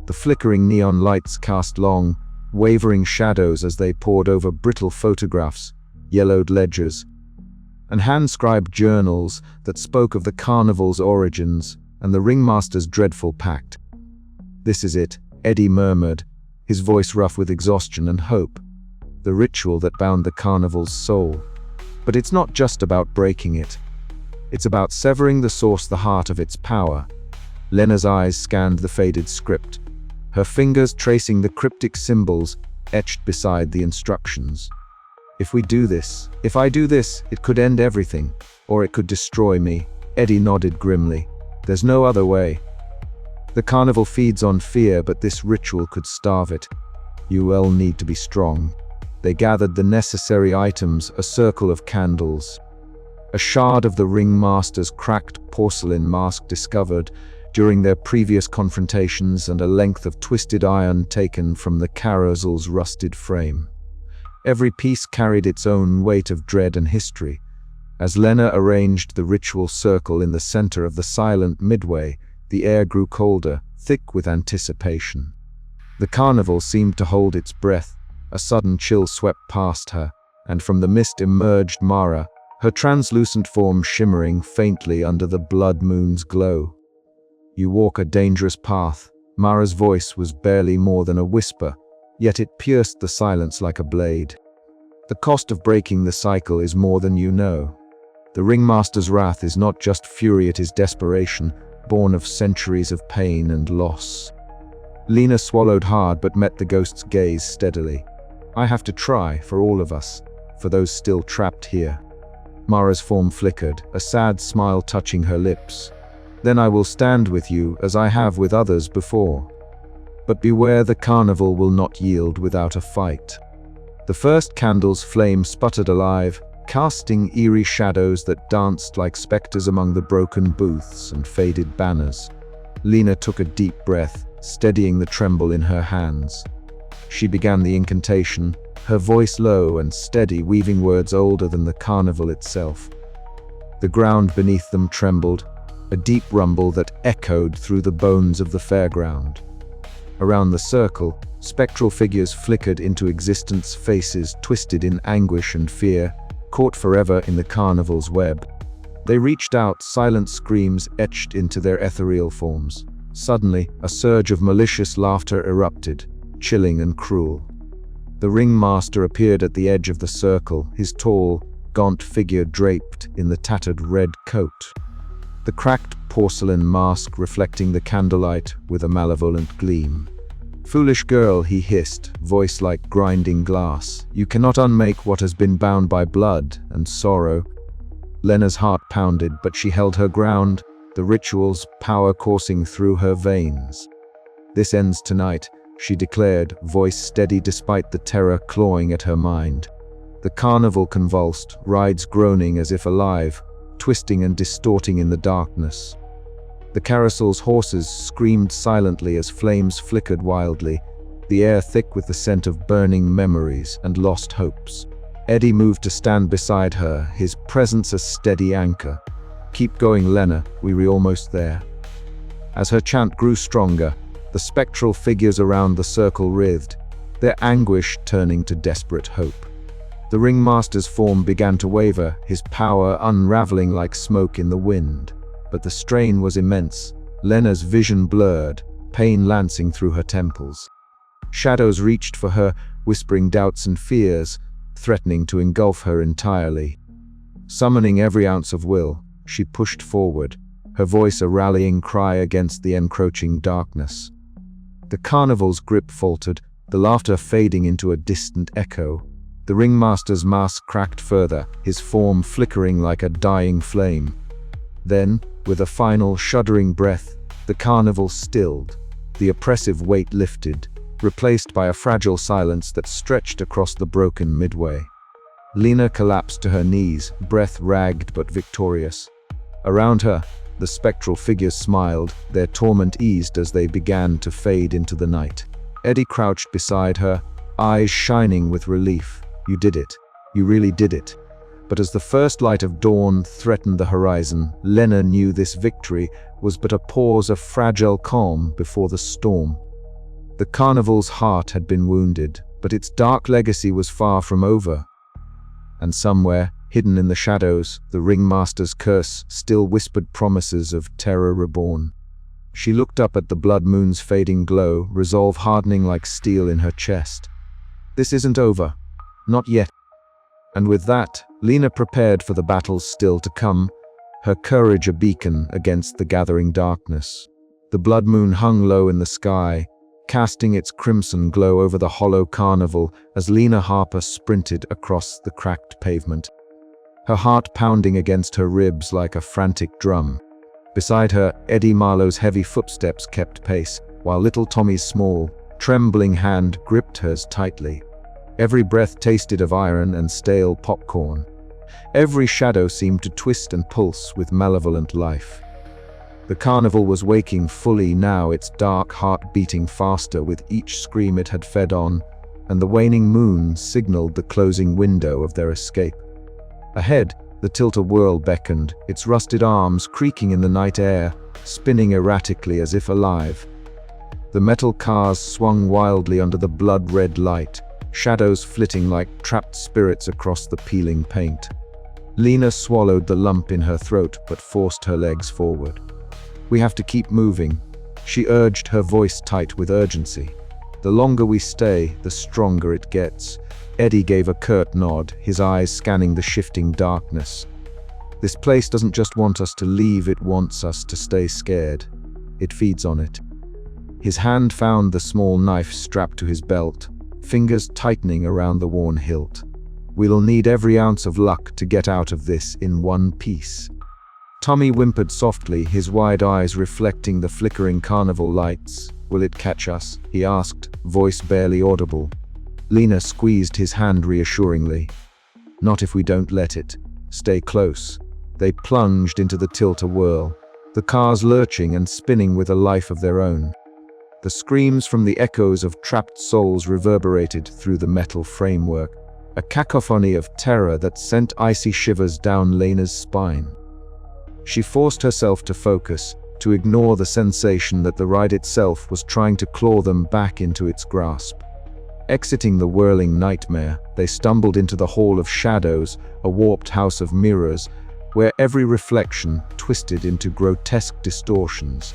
The flickering neon lights cast long, wavering shadows as they poured over brittle photographs, yellowed ledgers, and hand-scribed journals that spoke of the carnival's origins and the ringmaster's dreadful pact. "This is it," Eddie murmured, his voice rough with exhaustion and hope. "The ritual that bound the carnival's soul. But it's not just about breaking it. It's about severing the source, the heart of its power." Lena's eyes scanned the faded script, her fingers tracing the cryptic symbols etched beside the instructions. If I do this, it could end everything, or it could destroy me." Eddie nodded grimly. "There's no other way. The carnival feeds on fear, but this ritual could starve it. You will need to be strong." They gathered the necessary items, a circle of candles. A shard of the ringmaster's cracked porcelain mask discovered during their previous confrontations, and a length of twisted iron taken from the carousel's rusted frame. Every piece carried its own weight of dread and history. As Lena arranged the ritual circle in the center of the silent midway, the air grew colder, thick with anticipation. The carnival seemed to hold its breath. A sudden chill swept past her, and from the mist emerged Mara, her translucent form shimmering faintly under the blood moon's glow. "You walk a dangerous path." Mara's voice was barely more than a whisper, yet it pierced the silence like a blade. "The cost of breaking the cycle is more than you know. The ringmaster's wrath is not just fury, it is desperation, born of centuries of pain and loss." Lena swallowed hard but met the ghost's gaze steadily. "I have to try, for all of us, for those still trapped here." Mara's form flickered, a sad smile touching her lips. "Then I will stand with you as I have with others before. But beware, the carnival will not yield without a fight." The first candle's flame sputtered alive, casting eerie shadows that danced like specters among the broken booths and faded banners. Lena took a deep breath, steadying the tremble in her hands. She began the incantation, her voice low and steady, weaving words older than the carnival itself. The ground beneath them trembled, a deep rumble that echoed through the bones of the fairground. Around the circle, spectral figures flickered into existence, faces twisted in anguish and fear, caught forever in the carnival's web. They reached out, silent screams etched into their ethereal forms. Suddenly, a surge of malicious laughter erupted, chilling and cruel. The ringmaster appeared at the edge of the circle, his tall, gaunt figure draped in the tattered red coat. The cracked porcelain mask reflecting the candlelight with a malevolent gleam. "Foolish girl," he hissed, voice like grinding glass. "You cannot unmake what has been bound by blood and sorrow." Lena's heart pounded, but she held her ground, the ritual's power coursing through her veins. "This ends tonight," she declared, voice steady despite the terror clawing at her mind. The carnival convulsed, rides groaning as if alive, twisting and distorting in the darkness. The carousel's horses screamed silently as flames flickered wildly, the air thick with the scent of burning memories and lost hopes. Eddie moved to stand beside her, his presence a steady anchor. "Keep going, Lena, we're almost there." As her chant grew stronger, the spectral figures around the circle writhed, their anguish turning to desperate hope. The ringmaster's form began to waver, his power unraveling like smoke in the wind. But the strain was immense. Lena's vision blurred, pain lancing through her temples. Shadows reached for her, whispering doubts and fears, threatening to engulf her entirely. Summoning every ounce of will, she pushed forward, her voice a rallying cry against the encroaching darkness. The carnival's grip faltered, the laughter fading into a distant echo. The ringmaster's mask cracked further, his form flickering like a dying flame. Then, with a final shuddering breath, the carnival stilled, the oppressive weight lifted, replaced by a fragile silence that stretched across the broken midway. Lena collapsed to her knees, breath ragged but victorious. Around her, the spectral figures smiled, their torment eased as they began to fade into the night. Eddie crouched beside her, eyes shining with relief. "You did it. You really did it." But as the first light of dawn threatened the horizon, Lena knew this victory was but a pause of fragile calm before the storm. The carnival's heart had been wounded, but its dark legacy was far from over. And somewhere, hidden in the shadows, the ringmaster's curse still whispered promises of terror reborn. She looked up at the blood moon's fading glow, resolve hardening like steel in her chest. This isn't over. Not yet. And with that, Lena prepared for the battles still to come, her courage a beacon against the gathering darkness. The blood moon hung low in the sky, casting its crimson glow over the Hollow Carnival as Lena Harper sprinted across the cracked pavement, her heart pounding against her ribs like a frantic drum. Beside her, Eddie Marlowe's heavy footsteps kept pace, while little Tommy's small, trembling hand gripped hers tightly. Every breath tasted of iron and stale popcorn. Every shadow seemed to twist and pulse with malevolent life. The carnival was waking fully now, its dark heart beating faster with each scream it had fed on, and the waning moon signaled the closing window of their escape. Ahead, the tilt-a-whirl beckoned, its rusted arms creaking in the night air, spinning erratically as if alive. The metal cars swung wildly under the blood-red light, shadows flitting like trapped spirits across the peeling paint. Lena swallowed the lump in her throat but forced her legs forward. "We have to keep moving," she urged, her voice tight with urgency. "The longer we stay, the stronger it gets." Eddie gave a curt nod, his eyes scanning the shifting darkness. "This place doesn't just want us to leave, it wants us to stay scared. It feeds on it." His hand found the small knife strapped to his belt, fingers tightening around the worn hilt. "We'll need every ounce of luck to get out of this in one piece." Tommy whimpered softly, his wide eyes reflecting the flickering carnival lights. "Will it catch us?" he asked, voice barely audible. Lena squeezed his hand reassuringly. "Not if we don't let it. Stay close." They plunged into the tilt-a-whirl, the cars lurching and spinning with a life of their own. The screams from the echoes of trapped souls reverberated through the metal framework, a cacophony of terror that sent icy shivers down Lena's spine. She forced herself to focus, to ignore the sensation that the ride itself was trying to claw them back into its grasp. Exiting the whirling nightmare, they stumbled into the Hall of Shadows, a warped house of mirrors, where every reflection twisted into grotesque distortions.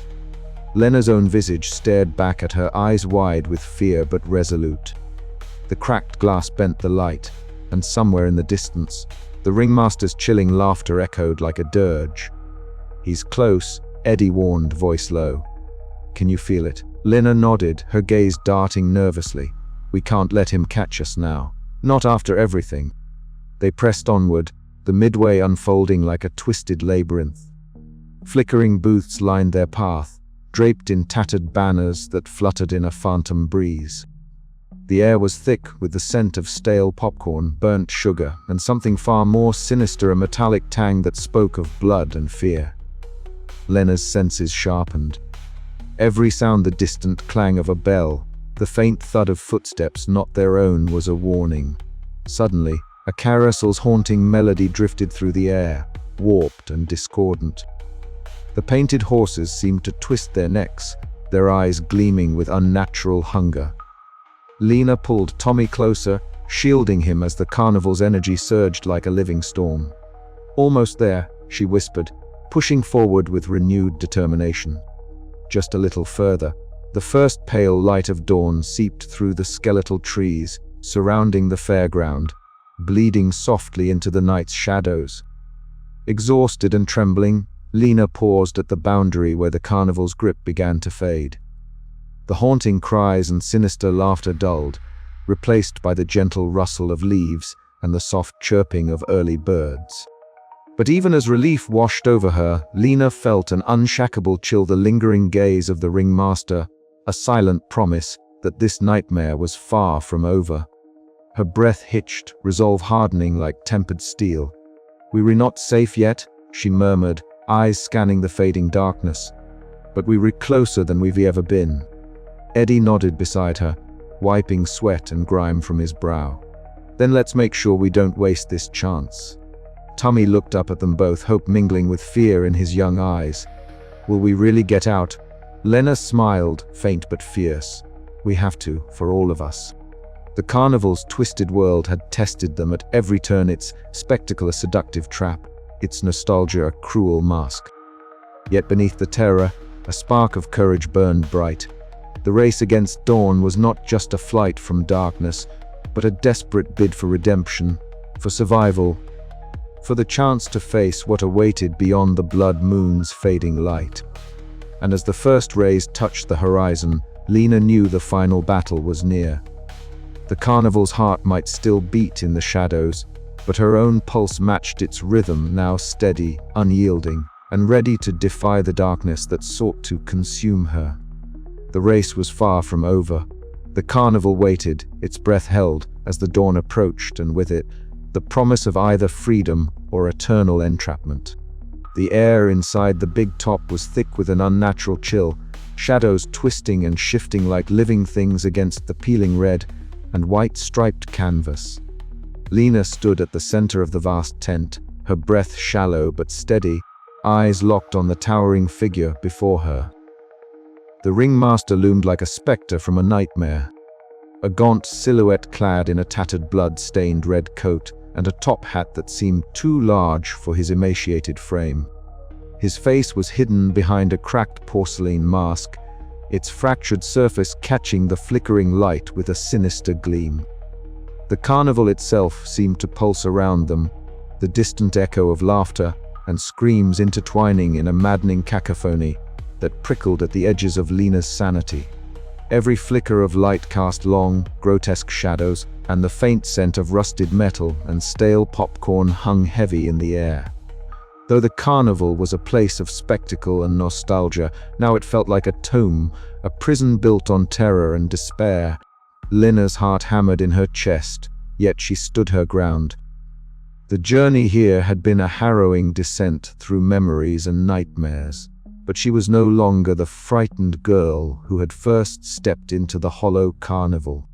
Lena's own visage stared back at her, eyes wide with fear but resolute. The cracked glass bent the light, and somewhere in the distance, the ringmaster's chilling laughter echoed like a dirge. "He's close," Eddie warned, voice low. "Can you feel it?" Lena nodded, her gaze darting nervously. We can't let him catch us now. Not after everything. They pressed onward, the midway unfolding like a twisted labyrinth. Flickering booths lined their path, draped in tattered banners that fluttered in a phantom breeze. The air was thick with the scent of stale popcorn, burnt sugar, and something far more sinister, a metallic tang that spoke of blood and fear. Lena's senses sharpened. Every sound, the distant clang of a bell, the faint thud of footsteps not their own, was a warning. Suddenly, a carousel's haunting melody drifted through the air, warped and discordant. The painted horses seemed to twist their necks, their eyes gleaming with unnatural hunger. Lena pulled Tommy closer, shielding him as the carnival's energy surged like a living storm. Almost there, she whispered, pushing forward with renewed determination. Just a little further, the first pale light of dawn seeped through the skeletal trees surrounding the fairground, bleeding softly into the night's shadows. Exhausted and trembling, Lena paused at the boundary where the carnival's grip began to fade. The haunting cries and sinister laughter dulled, replaced by the gentle rustle of leaves and the soft chirping of early birds. But even as relief washed over her, Lena felt an unshakable chill, the lingering gaze of the ringmaster, a silent promise that this nightmare was far from over. Her breath hitched, resolve hardening like tempered steel. "We were not safe yet," she murmured, eyes scanning the fading darkness. "But we were closer than we've ever been." Eddie nodded beside her, wiping sweat and grime from his brow. "Then let's make sure we don't waste this chance." Tommy looked up at them both, hope mingling with fear in his young eyes. "Will we really get out?" Lena smiled, faint but fierce. "We have to, for all of us." The carnival's twisted world had tested them at every turn, its spectacle a seductive trap, its nostalgia a cruel mask. Yet beneath the terror, a spark of courage burned bright. The race against dawn was not just a flight from darkness, but a desperate bid for redemption, for survival, for the chance to face what awaited beyond the blood moon's fading light. And as the first rays touched the horizon, Lena knew the final battle was near. The carnival's heart might still beat in the shadows, but her own pulse matched its rhythm, now steady, unyielding, and ready to defy the darkness that sought to consume her. The race was far from over. The carnival waited, its breath held, as the dawn approached, and with it, the promise of either freedom or eternal entrapment. The air inside the big top was thick with an unnatural chill, shadows twisting and shifting like living things against the peeling red and white striped canvas. Lena stood at the center of the vast tent, her breath shallow but steady, eyes locked on the towering figure before her. The ringmaster loomed like a specter from a nightmare, a gaunt silhouette clad in a tattered blood-stained red coat and a top hat that seemed too large for his emaciated frame. His face was hidden behind a cracked porcelain mask, its fractured surface catching the flickering light with a sinister gleam. The carnival itself seemed to pulse around them, the distant echo of laughter and screams intertwining in a maddening cacophony that prickled at the edges of Lena's sanity. Every flicker of light cast long, grotesque shadows, and the faint scent of rusted metal and stale popcorn hung heavy in the air. Though the carnival was a place of spectacle and nostalgia, now it felt like a tomb, a prison built on terror and despair. Lena's heart hammered in her chest, yet she stood her ground. The journey here had been a harrowing descent through memories and nightmares, but she was no longer the frightened girl who had first stepped into the Hollow Carnival.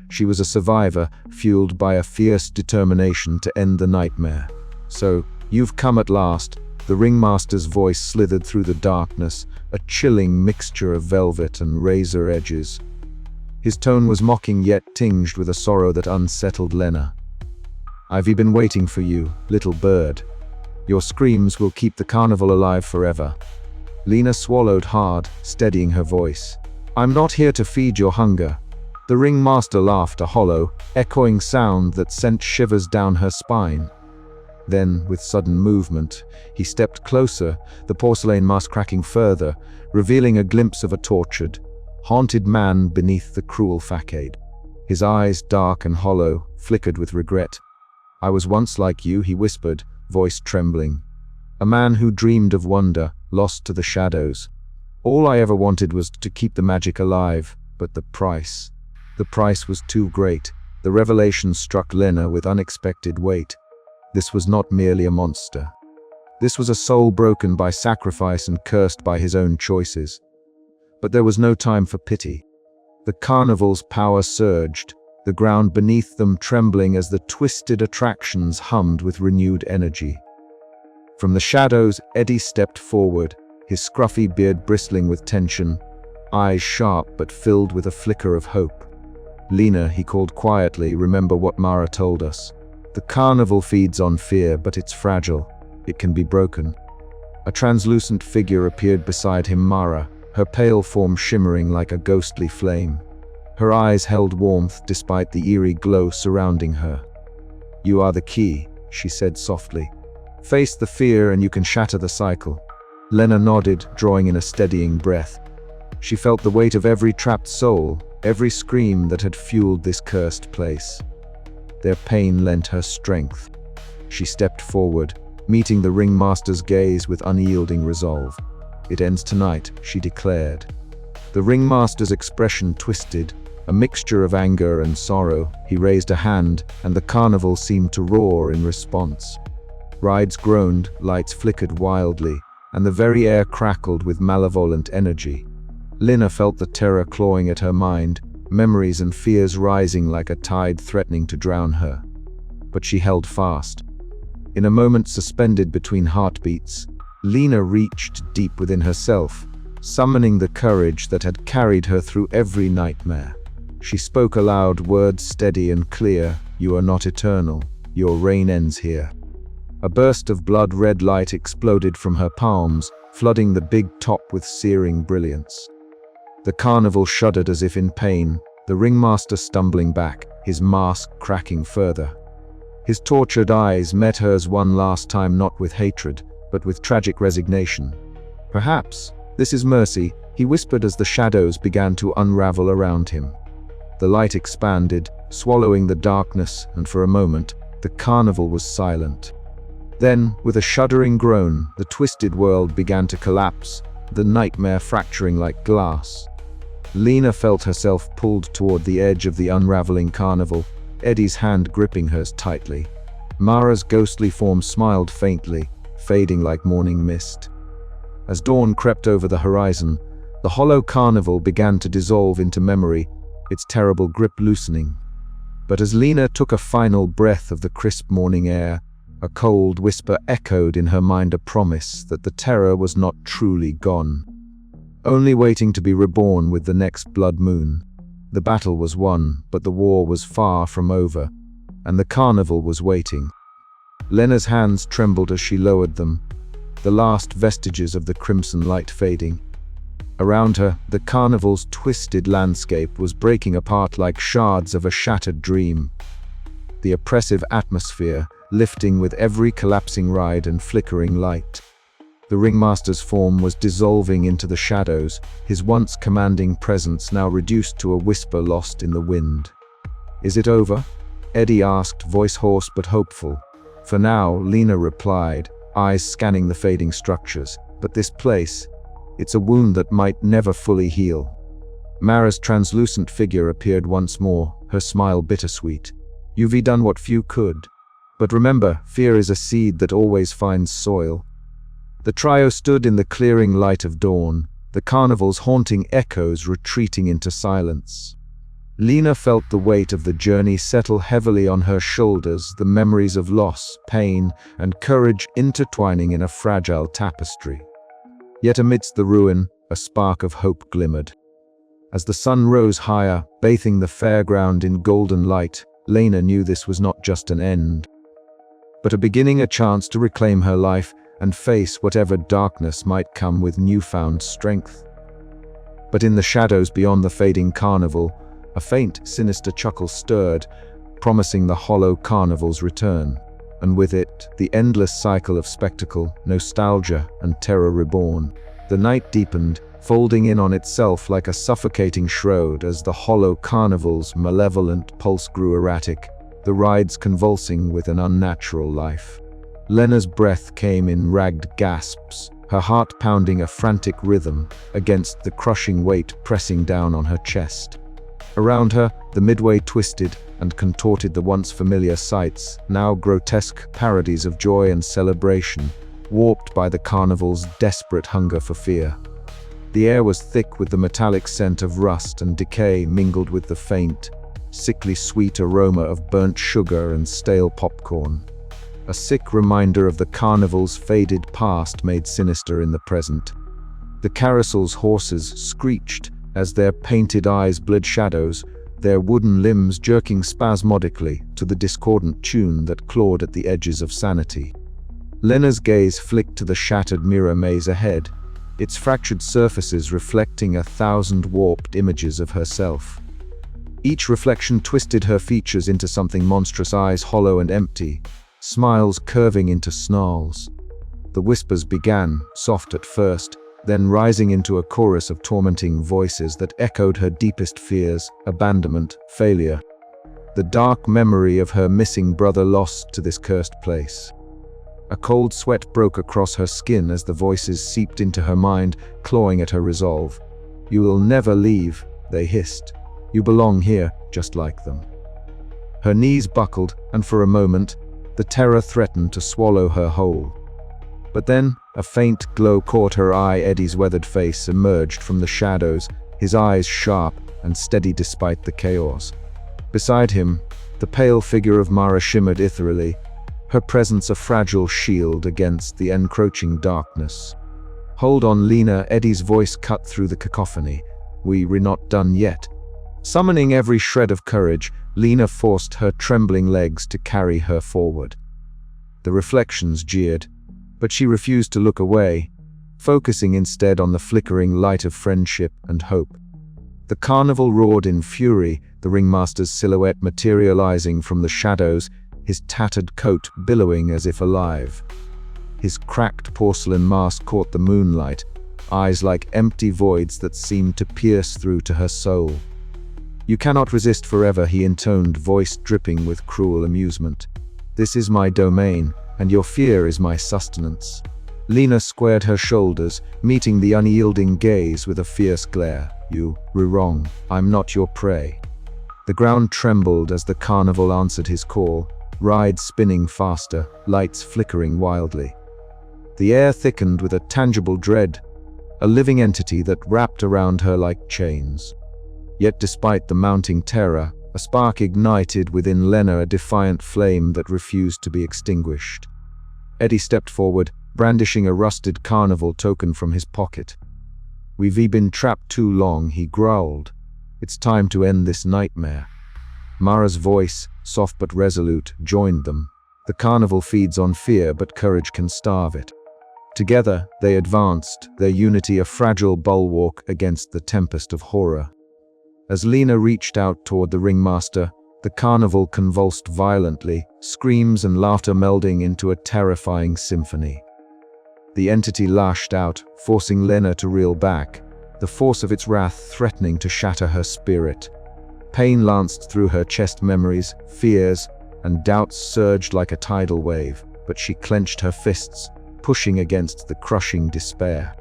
She was a survivor, fueled by a fierce determination to end the nightmare. "So, you've come at last," the ringmaster's voice slithered through the darkness, a chilling mixture of velvet and razor edges. His tone was mocking yet tinged with a sorrow that unsettled Lena. "I've been waiting for you, little bird. Your screams will keep the carnival alive forever." Lena swallowed hard, steadying her voice. "I'm not here to feed your hunger." The ringmaster laughed, a hollow, echoing sound that sent shivers down her spine. Then, with sudden movement, he stepped closer, the porcelain mask cracking further, revealing a glimpse of a tortured, haunted man beneath the cruel facade. His eyes, dark and hollow, flickered with regret. "I was once like you," he whispered, voice trembling. "A man who dreamed of wonder, lost to the shadows. All I ever wanted was to keep the magic alive, but the price was too great." The revelation struck Lena with unexpected weight. This was not merely a monster. This was a soul broken by sacrifice and cursed by his own choices. But there was no time for pity. The carnival's power surged, the ground beneath them trembling as the twisted attractions hummed with renewed energy. From the shadows, Eddie stepped forward, his scruffy beard bristling with tension, eyes sharp but filled with a flicker of hope. "Lena," he called quietly, "remember what Mara told us. The carnival feeds on fear, but it's fragile. It can be broken." A translucent figure appeared beside him, Mara, her pale form shimmering like a ghostly flame. Her eyes held warmth despite the eerie glow surrounding her. "You are the key," she said softly. "Face the fear and you can shatter the cycle." Lena nodded, drawing in a steadying breath. She felt the weight of every trapped soul, every scream that had fueled this cursed place. Their pain lent her strength. She stepped forward, meeting the ringmaster's gaze with unyielding resolve. "It ends tonight," she declared. The ringmaster's expression twisted, a mixture of anger and sorrow. He raised a hand, and the carnival seemed to roar in response. Rides groaned, lights flickered wildly, and the very air crackled with malevolent energy. Lena felt the terror clawing at her mind, memories and fears rising like a tide threatening to drown her. But she held fast. In a moment suspended between heartbeats, Lena reached deep within herself, summoning the courage that had carried her through every nightmare. She spoke aloud, words steady and clear. "You are not eternal. Your reign ends here." A burst of blood-red light exploded from her palms, flooding the big top with searing brilliance. The carnival shuddered as if in pain, the ringmaster stumbling back, his mask cracking further. His tortured eyes met hers one last time, not with hatred, but with tragic resignation. "Perhaps this is mercy," he whispered as the shadows began to unravel around him. The light expanded, swallowing the darkness, and for a moment, the carnival was silent. Then, with a shuddering groan, the twisted world began to collapse, the nightmare fracturing like glass. Lena felt herself pulled toward the edge of the unraveling carnival, Eddie's hand gripping hers tightly. Mara's ghostly form smiled faintly, fading like morning mist. As dawn crept over the horizon, the Hollow Carnival began to dissolve into memory, its terrible grip loosening. But as Lena took a final breath of the crisp morning air, a cold whisper echoed in her mind, a promise that the terror was not truly gone, only waiting to be reborn with the next blood moon. The battle was won, but the war was far from over, and the carnival was waiting. Lena's hands trembled as she lowered them, the last vestiges of the crimson light fading. Around her, the carnival's twisted landscape was breaking apart like shards of a shattered dream. The oppressive atmosphere lifting with every collapsing ride and flickering light. The ringmaster's form was dissolving into the shadows, his once commanding presence now reduced to a whisper lost in the wind. "Is it over?" Eddie asked, voice hoarse but hopeful. "For now," Lena replied, eyes scanning the fading structures. "But this place, it's a wound that might never fully heal." Mara's translucent figure appeared once more, her smile bittersweet. "You've done what few could. But remember, fear is a seed that always finds soil." The trio stood in the clearing light of dawn, the carnival's haunting echoes retreating into silence. Lena felt the weight of the journey settle heavily on her shoulders, the memories of loss, pain, and courage intertwining in a fragile tapestry. Yet amidst the ruin, a spark of hope glimmered. As the sun rose higher, bathing the fairground in golden light, Lena knew this was not just an end, but a beginning, a chance to reclaim her life and face whatever darkness might come with newfound strength. But in the shadows beyond the fading carnival, a faint, sinister chuckle stirred, promising the Hollow Carnival's return, and with it, the endless cycle of spectacle, nostalgia, and terror reborn. The night deepened, folding in on itself like a suffocating shroud as the Hollow Carnival's malevolent pulse grew erratic, the rides convulsing with an unnatural life. Lena's breath came in ragged gasps, her heart pounding a frantic rhythm against the crushing weight pressing down on her chest. Around her, the midway twisted and contorted the once familiar sights, now grotesque parodies of joy and celebration, warped by the carnival's desperate hunger for fear. The air was thick with the metallic scent of rust and decay mingled with the faint, sickly sweet aroma of burnt sugar and stale popcorn. A sick reminder of the carnival's faded past made sinister in the present. The carousel's horses screeched as their painted eyes blurred shadows, their wooden limbs jerking spasmodically to the discordant tune that clawed at the edges of sanity. Lena's gaze flicked to the shattered mirror maze ahead, its fractured surfaces reflecting 1,000 warped images of herself. Each reflection twisted her features into something monstrous, eyes hollow and empty, smiles curving into snarls. The whispers began, soft at first, then rising into a chorus of tormenting voices that echoed her deepest fears, abandonment, failure. The dark memory of her missing brother lost to this cursed place. A cold sweat broke across her skin as the voices seeped into her mind, clawing at her resolve. "You will never leave," they hissed. "You belong here, just like them." Her knees buckled, and for a moment, the terror threatened to swallow her whole. But then, a faint glow caught her eye. Eddie's weathered face emerged from the shadows, his eyes sharp and steady despite the chaos. Beside him, the pale figure of Mara shimmered ethereally, her presence a fragile shield against the encroaching darkness. "Hold on, Lena," Eddie's voice cut through the cacophony. "We're not done yet." Summoning every shred of courage, Lena forced her trembling legs to carry her forward. The reflections jeered, but she refused to look away, focusing instead on the flickering light of friendship and hope. The carnival roared in fury, the ringmaster's silhouette materializing from the shadows, his tattered coat billowing as if alive. His cracked porcelain mask caught the moonlight, eyes like empty voids that seemed to pierce through to her soul. "You cannot resist forever," he intoned, voice dripping with cruel amusement. "This is my domain, and your fear is my sustenance." Lena squared her shoulders, meeting the unyielding gaze with a fierce glare. "You're wrong. I'm not your prey." The ground trembled as the carnival answered his call, rides spinning faster, lights flickering wildly. The air thickened with a tangible dread, a living entity that wrapped around her like chains. Yet despite the mounting terror, a spark ignited within Lena, a defiant flame that refused to be extinguished. Eddie stepped forward, brandishing a rusted carnival token from his pocket. "We've been trapped too long," he growled. "It's time to end this nightmare." Mara's voice, soft but resolute, joined them. The carnival feeds on fear, but courage can starve it. Together, they advanced, their unity a fragile bulwark against the tempest of horror. As Lena reached out toward the ringmaster, the carnival convulsed violently, screams and laughter melding into a terrifying symphony. The entity lashed out, forcing Lena to reel back, the force of its wrath threatening to shatter her spirit. Pain lanced through her chest, memories, fears, and doubts surged like a tidal wave, but she clenched her fists, pushing against the crushing despair.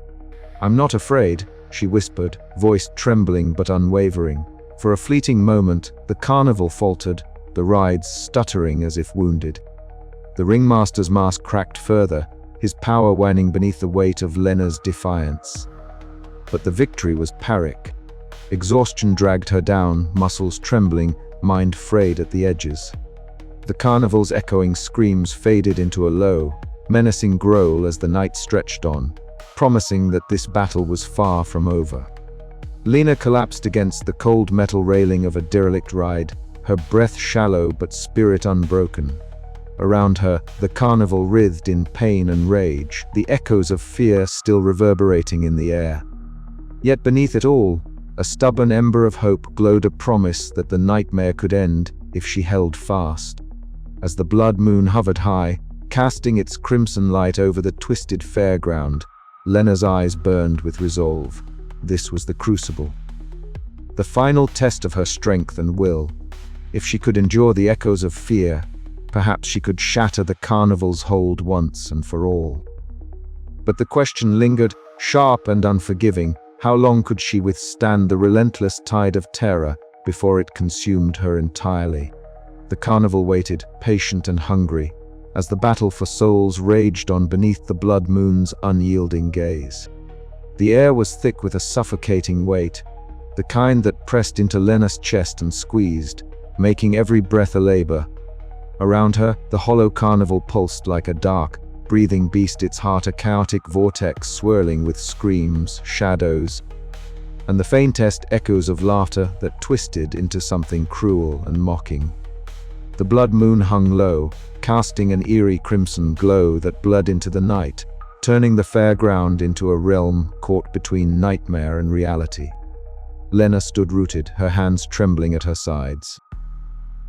"I'm not afraid," she whispered, voice trembling but unwavering. For a fleeting moment, the carnival faltered, the rides stuttering as if wounded. The ringmaster's mask cracked further, his power waning beneath the weight of Lena's defiance. But the victory was Pyrrhic. Exhaustion dragged her down, muscles trembling, mind frayed at the edges. The carnival's echoing screams faded into a low, menacing growl as the night stretched on, promising that this battle was far from over. Lena collapsed against the cold metal railing of a derelict ride, her breath shallow but spirit unbroken. Around her, the carnival writhed in pain and rage, the echoes of fear still reverberating in the air. Yet beneath it all, a stubborn ember of hope glowed, a promise that the nightmare could end if she held fast. As the blood moon hovered high, casting its crimson light over the twisted fairground, Lena's eyes burned with resolve. This was the crucible. The final test of her strength and will. If she could endure the echoes of fear, perhaps she could shatter the carnival's hold once and for all. But the question lingered, sharp and unforgiving. How long could she withstand the relentless tide of terror before it consumed her entirely? The carnival waited, patient and hungry, as the battle for souls raged on beneath the blood moon's unyielding gaze. The air was thick with a suffocating weight, the kind that pressed into Lena's chest and squeezed, making every breath a labor. Around her, the hollow carnival pulsed like a dark, breathing beast, its heart a chaotic vortex swirling with screams, shadows, and the faintest echoes of laughter that twisted into something cruel and mocking. The blood moon hung low, casting an eerie crimson glow that bled into the night, turning the fairground into a realm caught between nightmare and reality. Lena stood rooted, her hands trembling at her sides.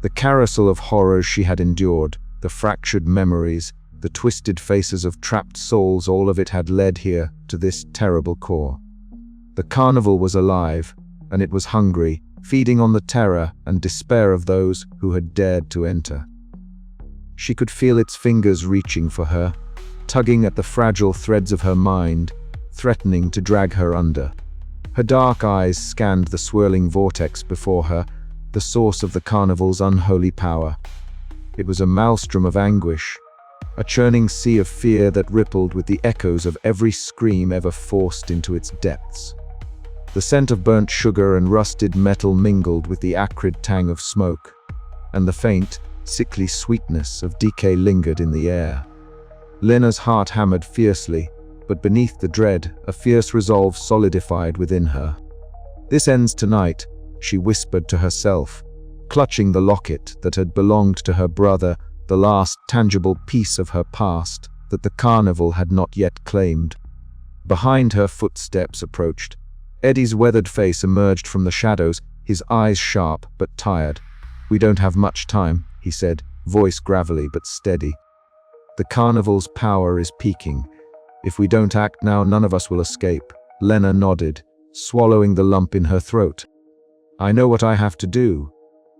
The carousel of horrors she had endured, the fractured memories, the twisted faces of trapped souls, all of it had led here to this terrible core. The carnival was alive, and it was hungry, feeding on the terror and despair of those who had dared to enter. She could feel its fingers reaching for her, tugging at the fragile threads of her mind, threatening to drag her under. Her dark eyes scanned the swirling vortex before her, the source of the carnival's unholy power. It was a maelstrom of anguish, a churning sea of fear that rippled with the echoes of every scream ever forced into its depths. The scent of burnt sugar and rusted metal mingled with the acrid tang of smoke, and the faint, sickly sweetness of decay lingered in the air. Lena's heart hammered fiercely, but beneath the dread, a fierce resolve solidified within her. "This ends tonight," she whispered to herself, clutching the locket that had belonged to her brother, the last tangible piece of her past that the carnival had not yet claimed. Behind her, footsteps approached. Eddie's weathered face emerged from the shadows, his eyes sharp but tired. "We don't have much time," he said, voice gravelly but steady. "The carnival's power is peaking. If we don't act now, none of us will escape." Lena nodded, swallowing the lump in her throat. "I know what I have to do."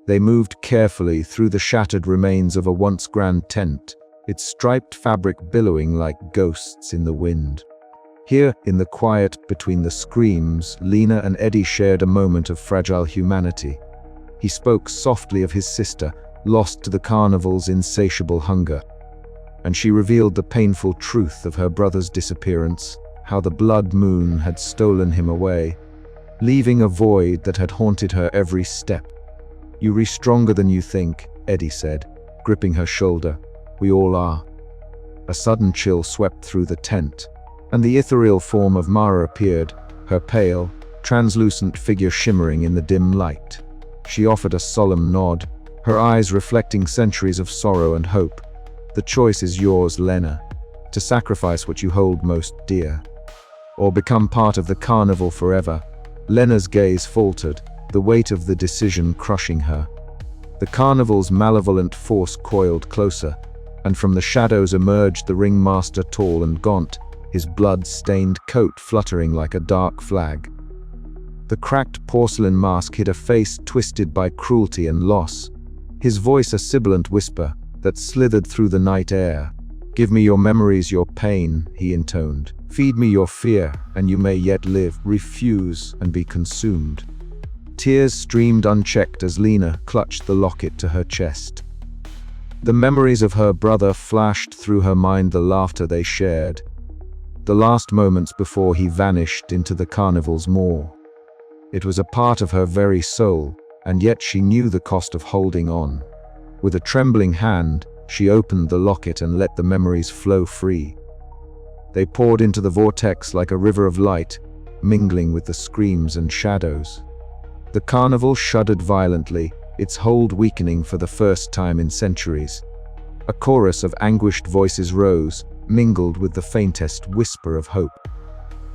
They moved carefully through the shattered remains of a once grand tent, its striped fabric billowing like ghosts in the wind. Here, in the quiet between the screams, Lena and Eddie shared a moment of fragile humanity. He spoke softly of his sister, lost to the carnival's insatiable hunger, and she revealed the painful truth of her brother's disappearance, how the blood moon had stolen him away, leaving a void that had haunted her every step. "You're stronger than you think," Eddie said, gripping her shoulder. "We all are." A sudden chill swept through the tent, and the ethereal form of Mara appeared, her pale, translucent figure shimmering in the dim light. She offered a solemn nod, her eyes reflecting centuries of sorrow and hope. "The choice is yours, Lena, to sacrifice what you hold most dear, or become part of the carnival forever." Lena's gaze faltered, the weight of the decision crushing her. The carnival's malevolent force coiled closer, and from the shadows emerged the ringmaster, tall and gaunt, his blood-stained coat fluttering like a dark flag. The cracked porcelain mask hid a face twisted by cruelty and loss, his voice a sibilant whisper that slithered through the night air. "Give me your memories, your pain," he intoned. "Feed me your fear, and you may yet live. Refuse and be consumed." Tears streamed unchecked as Lena clutched the locket to her chest. The memories of her brother flashed through her mind, the laughter they shared, the last moments before he vanished into the carnival's maw. It was a part of her very soul, and yet she knew the cost of holding on. With a trembling hand, she opened the locket and let the memories flow free. They poured into the vortex like a river of light, mingling with the screams and shadows. The carnival shuddered violently, its hold weakening for the first time in centuries. A chorus of anguished voices rose, mingled with the faintest whisper of hope.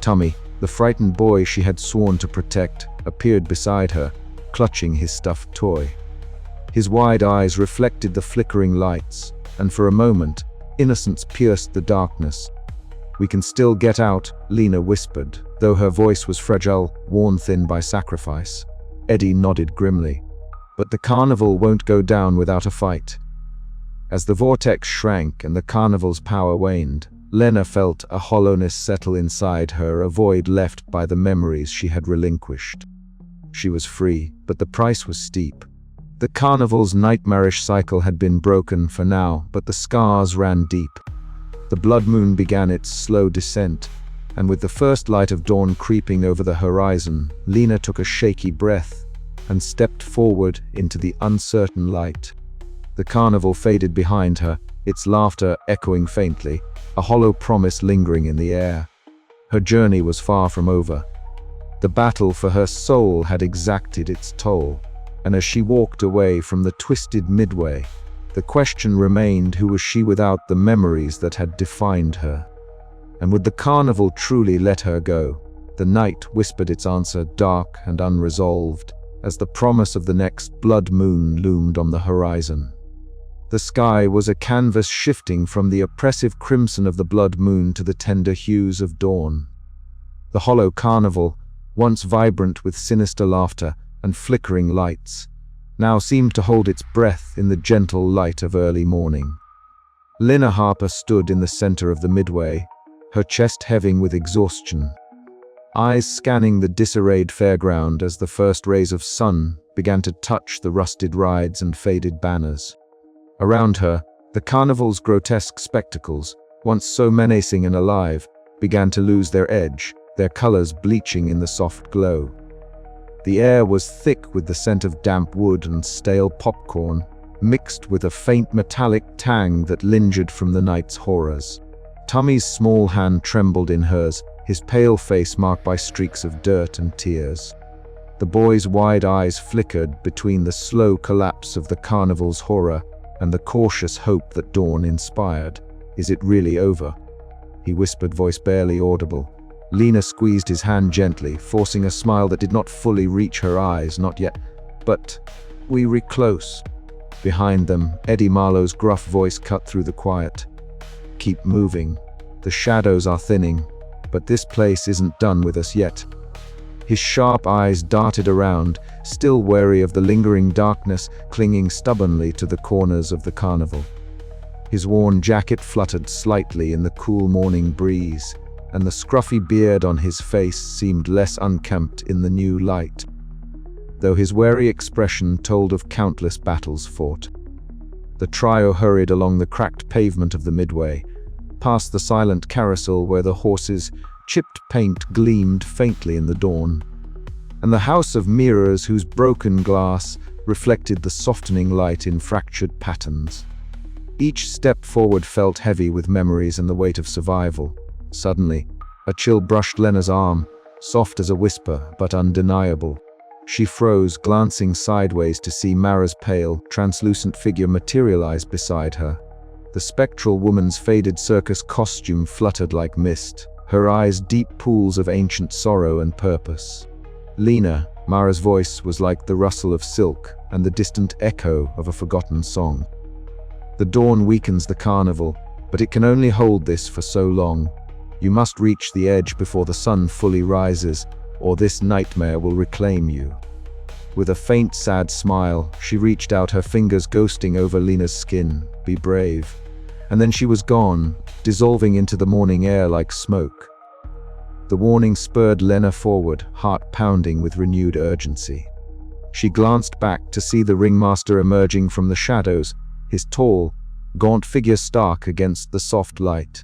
Tummy, the frightened boy she had sworn to protect, appeared beside her, clutching his stuffed toy. His wide eyes reflected the flickering lights, and for a moment, innocence pierced the darkness. "We can still get out," Lena whispered, though her voice was fragile, worn thin by sacrifice. Eddie nodded grimly. "But the carnival won't go down without a fight." As the vortex shrank and the carnival's power waned, Lena felt a hollowness settle inside her, a void left by the memories she had relinquished. She was free, but the price was steep. The carnival's nightmarish cycle had been broken for now, but the scars ran deep. The blood moon began its slow descent, and with the first light of dawn creeping over the horizon, Lena took a shaky breath and stepped forward into the uncertain light. The carnival faded behind her, its laughter echoing faintly, a hollow promise lingering in the air. Her journey was far from over. The battle for her soul had exacted its toll, and as she walked away from the twisted midway, the question remained, who was she without the memories that had defined her? And would the carnival truly let her go? The night whispered its answer, dark and unresolved, as the promise of the next blood moon loomed on the horizon. The sky was a canvas shifting from the oppressive crimson of the blood moon to the tender hues of dawn. The Hollow Carnival, once vibrant with sinister laughter and flickering lights, now seemed to hold its breath in the gentle light of early morning. Lena Harper stood in the center of the midway, her chest heaving with exhaustion, eyes scanning the disarrayed fairground as the first rays of sun began to touch the rusted rides and faded banners. Around her, the carnival's grotesque spectacles, once so menacing and alive, began to lose their edge, their colors bleaching in the soft glow. The air was thick with the scent of damp wood and stale popcorn, mixed with a faint metallic tang that lingered from the night's horrors. Tommy's small hand trembled in hers, his pale face marked by streaks of dirt and tears. The boy's wide eyes flickered between the slow collapse of the carnival's horror and the cautious hope that dawn inspired. "Is it really over?" he whispered, voice barely audible. Lena squeezed his hand gently, forcing a smile that did not fully reach her eyes, not yet. "But we're close." Behind them, Eddie Marlowe's gruff voice cut through the quiet. "Keep moving. The shadows are thinning, but this place isn't done with us yet." His sharp eyes darted around, still wary of the lingering darkness clinging stubbornly to the corners of the carnival. His worn jacket fluttered slightly in the cool morning breeze, and the scruffy beard on his face seemed less unkempt in the new light, though his wary expression told of countless battles fought. The trio hurried along the cracked pavement of the midway, past the silent carousel where the horses' chipped paint gleamed faintly in the dawn, and the house of mirrors whose broken glass reflected the softening light in fractured patterns. Each step forward felt heavy with memories and the weight of survival. Suddenly, a chill brushed Lena's arm, soft as a whisper, but undeniable. She froze, glancing sideways to see Mara's pale, translucent figure materialize beside her. The spectral woman's faded circus costume fluttered like mist, her eyes deep pools of ancient sorrow and purpose. "Lena," Mara's voice was like the rustle of silk and the distant echo of a forgotten song. "The dawn weakens the carnival, but it can only hold this for so long. You must reach the edge before the sun fully rises, or this nightmare will reclaim you." With a faint, sad smile, she reached out, her fingers ghosting over Lena's skin. "Be brave." And then she was gone, dissolving into the morning air like smoke. The warning spurred Lena forward, heart pounding with renewed urgency. She glanced back to see the ringmaster emerging from the shadows, his tall, gaunt figure stark against the soft light.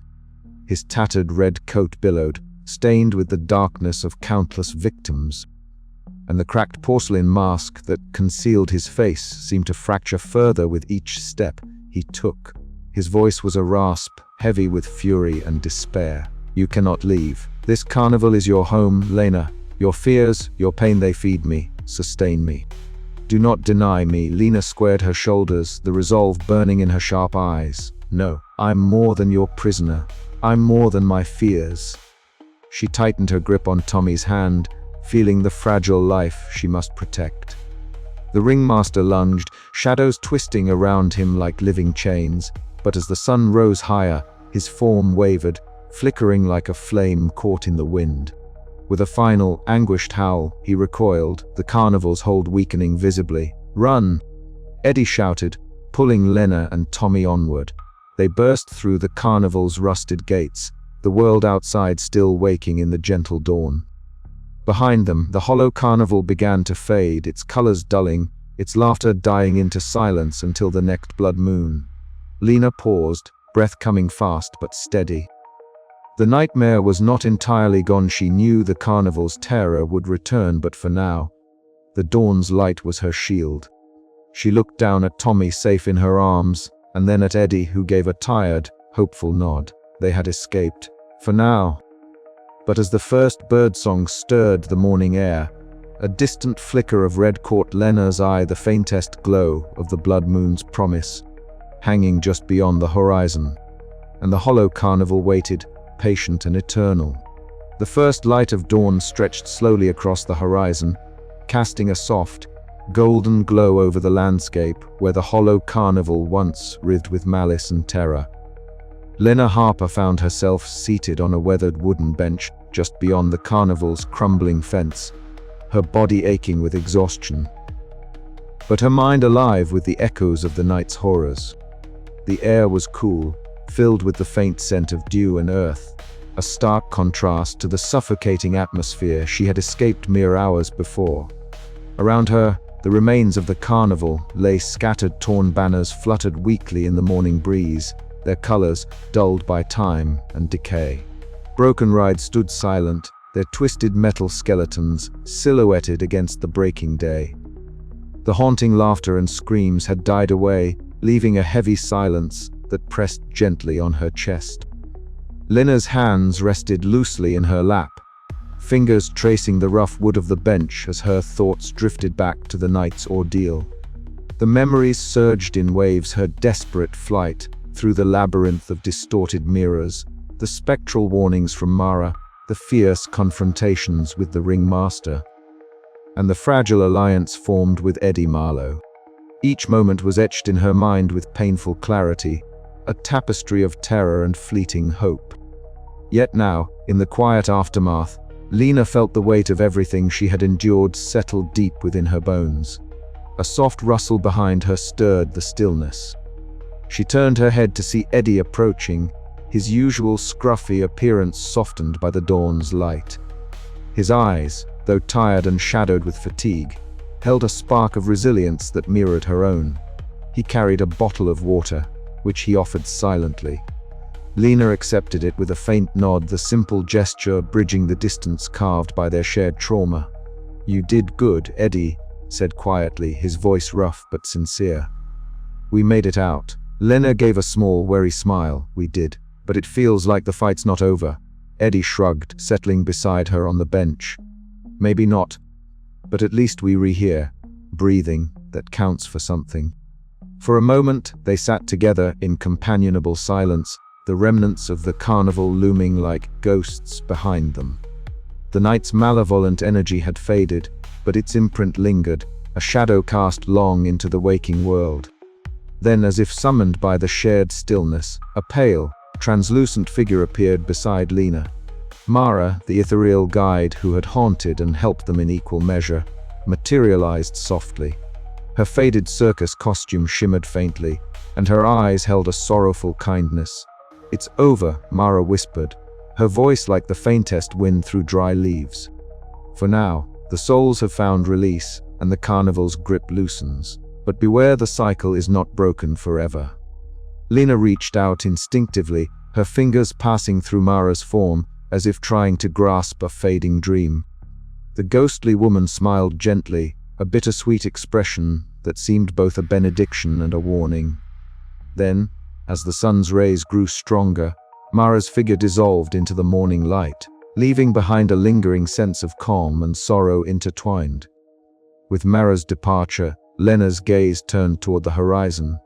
His tattered red coat billowed, stained with the darkness of countless victims, and the cracked porcelain mask that concealed his face seemed to fracture further with each step he took. His voice was a rasp, heavy with fury and despair. "You cannot leave. This carnival is your home, Lena. Your fears, your pain, they feed me, sustain me. Do not deny me." Lena squared her shoulders, the resolve burning in her sharp eyes. "No, I'm more than your prisoner. I'm more than my fears." She tightened her grip on Tommy's hand, feeling the fragile life she must protect. The ringmaster lunged, shadows twisting around him like living chains, but as the sun rose higher, his form wavered, flickering like a flame caught in the wind. With a final, anguished howl, he recoiled, the carnival's hold weakening visibly. "Run!" Eddie shouted, pulling Lena and Tommy onward. They burst through the carnival's rusted gates, the world outside still waking in the gentle dawn. Behind them, the Hollow Carnival began to fade, its colors dulling, its laughter dying into silence until the next blood moon. Lena paused, breath coming fast but steady. The nightmare was not entirely gone. She knew the carnival's terror would return, but for now, the dawn's light was her shield. She looked down at Tommy safe in her arms, and then at Eddie, who gave a tired, hopeful nod. They had escaped. For now. But as the first birdsong stirred the morning air, a distant flicker of red caught Lena's eye, the faintest glow of the blood moon's promise, hanging just beyond the horizon. And the Hollow Carnival waited, patient and eternal. The first light of dawn stretched slowly across the horizon, casting a soft, golden glow over the landscape where the Hollow Carnival once writhed with malice and terror. Lena Harper found herself seated on a weathered wooden bench just beyond the carnival's crumbling fence, her body aching with exhaustion, but her mind alive with the echoes of the night's horrors. The air was cool, filled with the faint scent of dew and earth, a stark contrast to the suffocating atmosphere she had escaped mere hours before. Around her, the remains of the carnival lay scattered. Torn banners fluttered weakly in the morning breeze, their colors dulled by time and decay. Broken rides stood silent, their twisted metal skeletons silhouetted against the breaking day. The haunting laughter and screams had died away, leaving a heavy silence that pressed gently on her chest. Lena's hands rested loosely in her lap, fingers tracing the rough wood of the bench as her thoughts drifted back to the night's ordeal. The memories surged in waves, her desperate flight through the labyrinth of distorted mirrors, the spectral warnings from Mara, the fierce confrontations with the ringmaster, and the fragile alliance formed with Eddie Marlowe. Each moment was etched in her mind with painful clarity, a tapestry of terror and fleeting hope. Yet now, in the quiet aftermath, Lena felt the weight of everything she had endured settle deep within her bones. A soft rustle behind her stirred the stillness. She turned her head to see Eddie approaching, his usual scruffy appearance softened by the dawn's light. His eyes, though tired and shadowed with fatigue, held a spark of resilience that mirrored her own. He carried a bottle of water, which he offered silently. Lena accepted it with a faint nod, the simple gesture bridging the distance carved by their shared trauma. "You did good," Eddie said quietly, his voice rough but sincere. "We made it out." Lena gave a small, wary smile. "We did. But it feels like the fight's not over." Eddie shrugged, settling beside her on the bench. "Maybe not. But at least we're here, breathing. That counts for something." For a moment, they sat together in companionable silence, the remnants of the carnival looming like ghosts behind them. The night's malevolent energy had faded, but its imprint lingered, a shadow cast long into the waking world. Then, as if summoned by the shared stillness, a pale, translucent figure appeared beside Lena. Mara, the ethereal guide who had haunted and helped them in equal measure, materialized softly. Her faded circus costume shimmered faintly, and her eyes held a sorrowful kindness. "It's over," Mara whispered, her voice like the faintest wind through dry leaves. "For now, the souls have found release, and the carnival's grip loosens. But beware, the cycle is not broken forever." Lena reached out instinctively, her fingers passing through Mara's form, as if trying to grasp a fading dream. The ghostly woman smiled gently, a bittersweet expression that seemed both a benediction and a warning. Then, as the sun's rays grew stronger, Mara's figure dissolved into the morning light, leaving behind a lingering sense of calm and sorrow intertwined. With Mara's departure, Lena's gaze turned toward the horizon.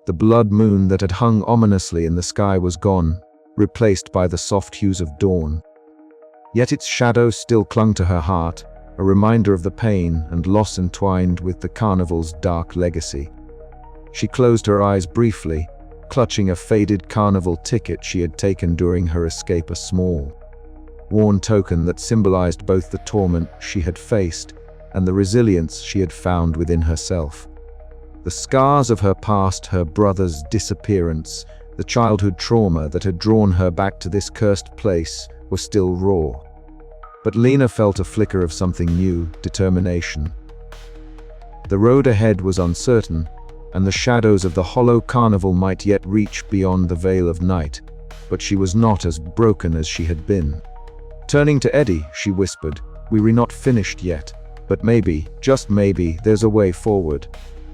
The blood moon that had hung ominously in the sky was gone, replaced by the soft hues of dawn. Yet its shadow still clung to her heart, a reminder of the pain and loss entwined with the carnival's dark legacy. She closed her eyes briefly, clutching a faded carnival ticket she had taken during her escape, a small, worn token that symbolized both the torment she had faced and the resilience she had found within herself. The scars of her past, her brother's disappearance, the childhood trauma that had drawn her back to this cursed place, were still raw. But Lena felt a flicker of something new, determination. The road ahead was uncertain, and the shadows of the Hollow Carnival might yet reach beyond the veil of night, but she was not as broken as she had been. Turning to Eddie, she whispered, "We're not finished yet, but maybe, just maybe, there's a way forward."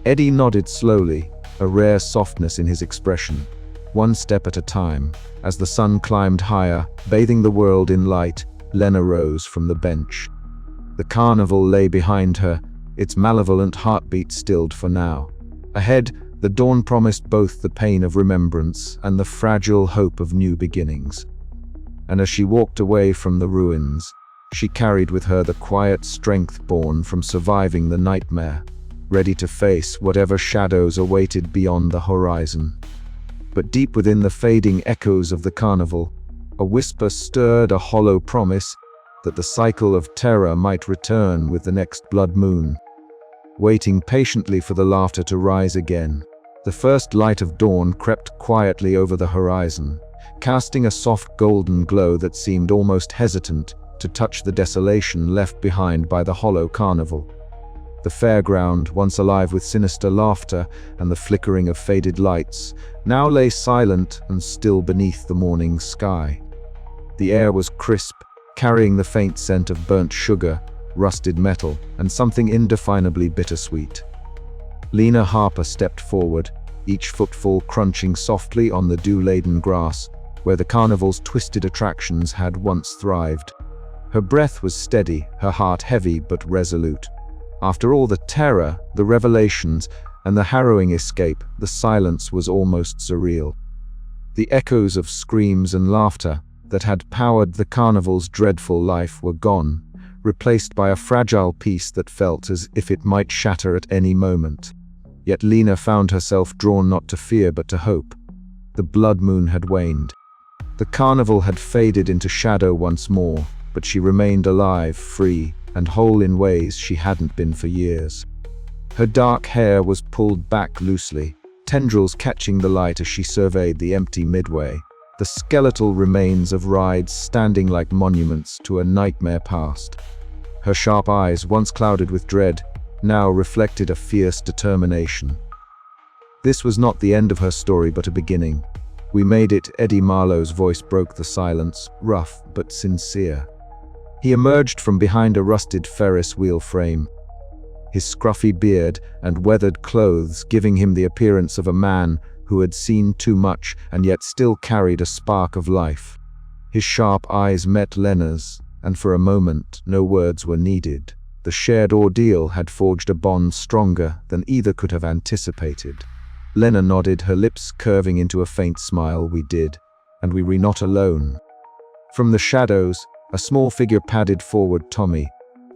Eddie nodded slowly, a rare softness in his expression. One step at a time, as the sun climbed higher, bathing the world in light, Lena rose from the bench. The carnival lay behind her, its malevolent heartbeat stilled for now. Ahead, the dawn promised both the pain of remembrance and the fragile hope of new beginnings. And as she walked away from the ruins, she carried with her the quiet strength born from surviving the nightmare, ready to face whatever shadows awaited beyond the horizon. But deep within the fading echoes of the carnival, a whisper stirred, a hollow promise that the cycle of terror might return with the next blood moon. Waiting patiently for the laughter to rise again, the first light of dawn crept quietly over the horizon, casting a soft golden glow that seemed almost hesitant to touch the desolation left behind by the Hollow Carnival. The fairground, once alive with sinister laughter and the flickering of faded lights, now lay silent and still beneath the morning sky. The air was crisp, carrying the faint scent of burnt sugar, rusted metal, and something indefinably bittersweet. Lena Harper stepped forward, each footfall crunching softly on the dew-laden grass, where the carnival's twisted attractions had once thrived. Her breath was steady, her heart heavy but resolute. After all the terror, the revelations, and the harrowing escape, the silence was almost surreal. The echoes of screams and laughter that had powered the carnival's dreadful life were gone, replaced by a fragile peace that felt as if it might shatter at any moment. Yet Lena found herself drawn not to fear but to hope. The blood moon had waned. The carnival had faded into shadow once more, but she remained alive, free, and whole in ways she hadn't been for years. Her dark hair was pulled back loosely, tendrils catching the light as she surveyed the empty midway, the skeletal remains of rides standing like monuments to a nightmare past. Her sharp eyes, once clouded with dread, now reflected a fierce determination. This was not the end of her story but a beginning. "We made it," Eddie Marlowe's voice broke the silence, rough but sincere. He emerged from behind a rusted Ferris wheel frame, his scruffy beard and weathered clothes giving him the appearance of a man who had seen too much and yet still carried a spark of life. His sharp eyes met Lena's, and for a moment no words were needed. The shared ordeal had forged a bond stronger than either could have anticipated. Lena nodded, her lips curving into a faint smile. "We did, and we were not alone." From the shadows, a small figure padded forward, Tommy,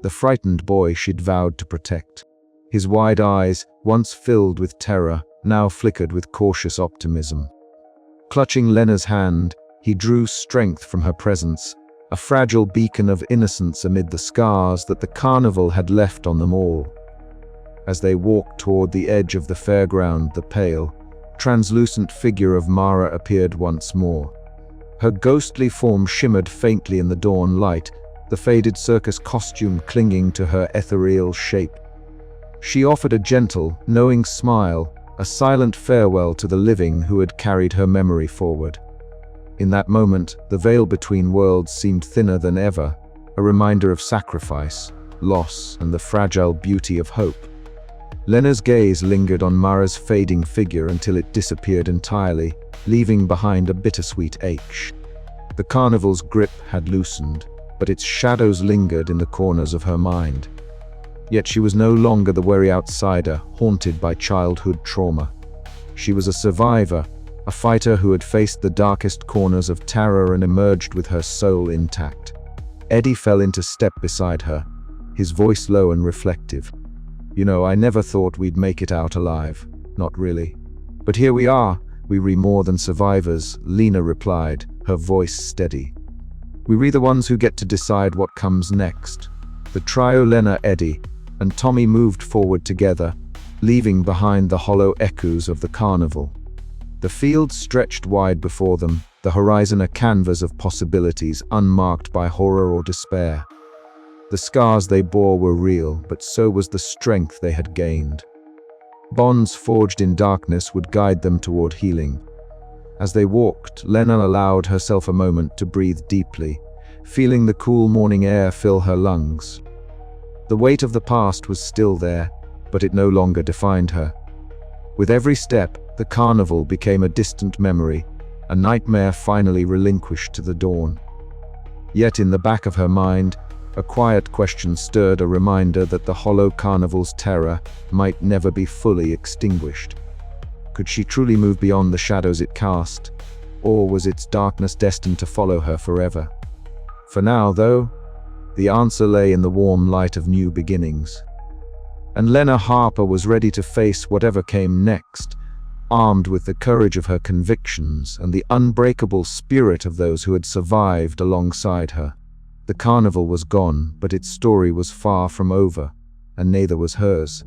the frightened boy she'd vowed to protect. His wide eyes, once filled with terror, now flickered with cautious optimism. Clutching Lena's hand, he drew strength from her presence, a fragile beacon of innocence amid the scars that the carnival had left on them all. As they walked toward the edge of the fairground, the pale, translucent figure of Mara appeared once more. Her ghostly form shimmered faintly in the dawn light, the faded circus costume clinging to her ethereal shape. She offered a gentle, knowing smile, a silent farewell to the living who had carried her memory forward. In that moment, the veil between worlds seemed thinner than ever, a reminder of sacrifice, loss, and the fragile beauty of hope. Lena's gaze lingered on Mara's fading figure until it disappeared entirely, leaving behind a bittersweet ache. The carnival's grip had loosened, but its shadows lingered in the corners of her mind. Yet she was no longer the wary outsider, haunted by childhood trauma. She was a survivor, a fighter who had faced the darkest corners of terror and emerged with her soul intact. Eddie fell into step beside her, his voice low and reflective. "You know, I never thought we'd make it out alive. Not really. But here we are, "We re more than survivors," Lena replied, her voice steady. "We re the ones who get to decide what comes next." The trio Lena, Eddie, and Tommy moved forward together, leaving behind the hollow echoes of the carnival. The field stretched wide before them, the horizon a canvas of possibilities unmarked by horror or despair. The scars they bore were real, but so was the strength they had gained. Bonds forged in darkness would guide them toward healing. As they walked, Lena allowed herself a moment to breathe deeply, feeling the cool morning air fill her lungs. The weight of the past was still there, but it no longer defined her. With every step, the carnival became a distant memory, a nightmare finally relinquished to the dawn. Yet in the back of her mind, a quiet question stirred, a reminder that the Hollow Carnival's terror might never be fully extinguished. Could she truly move beyond the shadows it cast, or was its darkness destined to follow her forever? For now, though, the answer lay in the warm light of new beginnings. And Lena Harper was ready to face whatever came next, armed with the courage of her convictions and the unbreakable spirit of those who had survived alongside her. The carnival was gone, but its story was far from over, and neither was hers.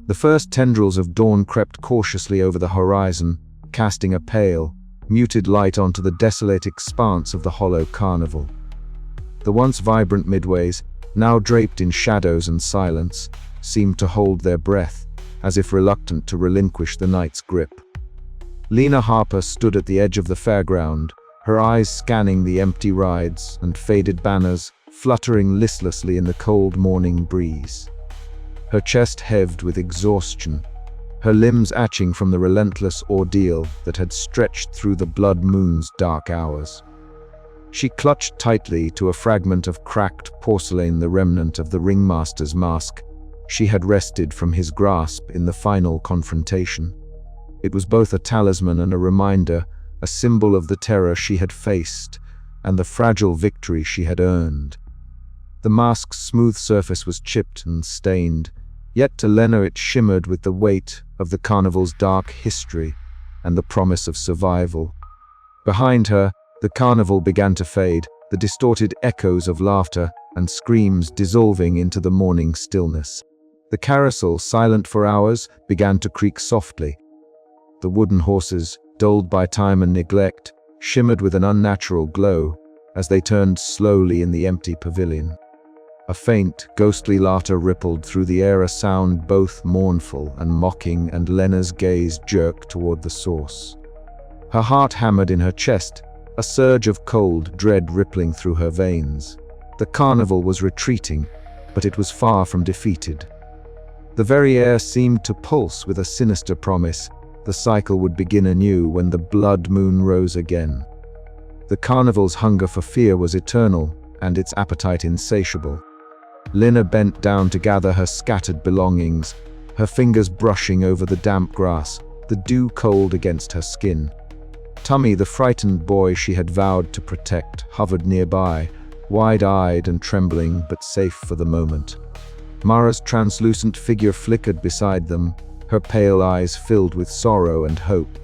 The first tendrils of dawn crept cautiously over the horizon, casting a pale, muted light onto the desolate expanse of the Hollow Carnival. The once vibrant midways, now draped in shadows and silence, seemed to hold their breath, as if reluctant to relinquish the night's grip. Lena Harper stood at the edge of the fairground, her eyes scanning the empty rides and faded banners fluttering listlessly in the cold morning breeze. Her chest heaved with exhaustion, her limbs aching from the relentless ordeal that had stretched through the blood moon's dark hours. She clutched tightly to a fragment of cracked porcelain, the remnant of the ringmaster's mask she had wrested from his grasp in the final confrontation. It was both a talisman and a reminder, a symbol of the terror she had faced and the fragile victory she had earned. The mask's smooth surface was chipped and stained, yet to Lena it shimmered with the weight of the carnival's dark history and the promise of survival. Behind her, the carnival began to fade, the distorted echoes of laughter and screams dissolving into the morning stillness. The carousel, silent for hours, began to creak softly. The wooden horses, dulled by time and neglect, shimmered with an unnatural glow as they turned slowly in the empty pavilion. A faint, ghostly laughter rippled through the air, a sound both mournful and mocking, and Lena's gaze jerked toward the source. Her heart hammered in her chest, a surge of cold dread rippling through her veins. The carnival was retreating, but it was far from defeated. The very air seemed to pulse with a sinister promise. The cycle would begin anew when the blood moon rose again. The carnival's hunger for fear was eternal, and its appetite insatiable. Lena bent down to gather her scattered belongings, her fingers brushing over the damp grass, the dew cold against her skin. Tommy, the frightened boy she had vowed to protect, hovered nearby, wide-eyed and trembling, but safe for the moment. Mara's translucent figure flickered beside them, her pale eyes filled with sorrow and hope.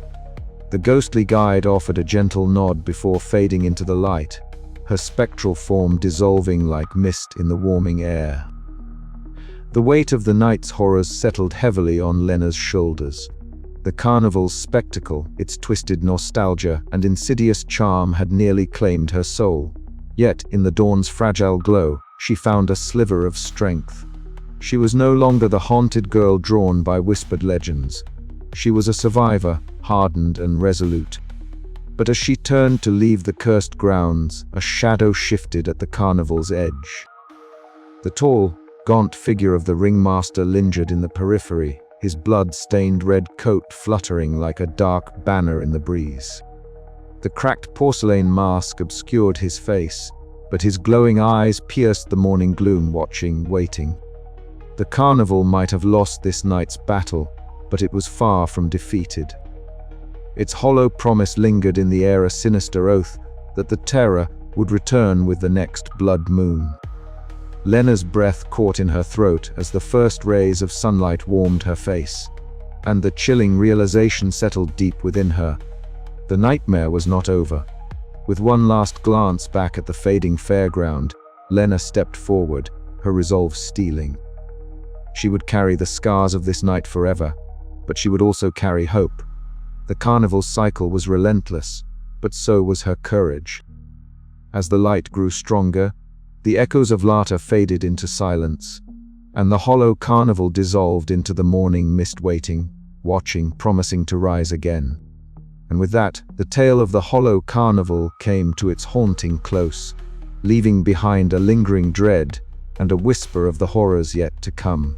The ghostly guide offered a gentle nod before fading into the light, her spectral form dissolving like mist in the warming air. The weight of the night's horrors settled heavily on Lena's shoulders. The carnival's spectacle, its twisted nostalgia and insidious charm had nearly claimed her soul. Yet, in the dawn's fragile glow, she found a sliver of strength. She was no longer the haunted girl drawn by whispered legends. She was a survivor, hardened and resolute. But as she turned to leave the cursed grounds, a shadow shifted at the carnival's edge. The tall, gaunt figure of the ringmaster lingered in the periphery, his blood-stained red coat fluttering like a dark banner in the breeze. The cracked porcelain mask obscured his face, but his glowing eyes pierced the morning gloom, watching, waiting. The carnival might have lost this night's battle, but it was far from defeated. Its hollow promise lingered in the air, a sinister oath that the terror would return with the next blood moon. Lena's breath caught in her throat as the first rays of sunlight warmed her face, and the chilling realization settled deep within her The nightmare was not over. With one last glance back at the fading fairground, Lena stepped forward, her resolve steeling. She would carry the scars of this night forever, but she would also carry hope. The carnival's cycle was relentless, but so was her courage. As the light grew stronger, the echoes of laughter faded into silence, and the hollow carnival dissolved into the morning mist, waiting, watching, promising to rise again. And with that, the tale of the Hollow Carnival came to its haunting close, leaving behind a lingering dread and a whisper of the horrors yet to come.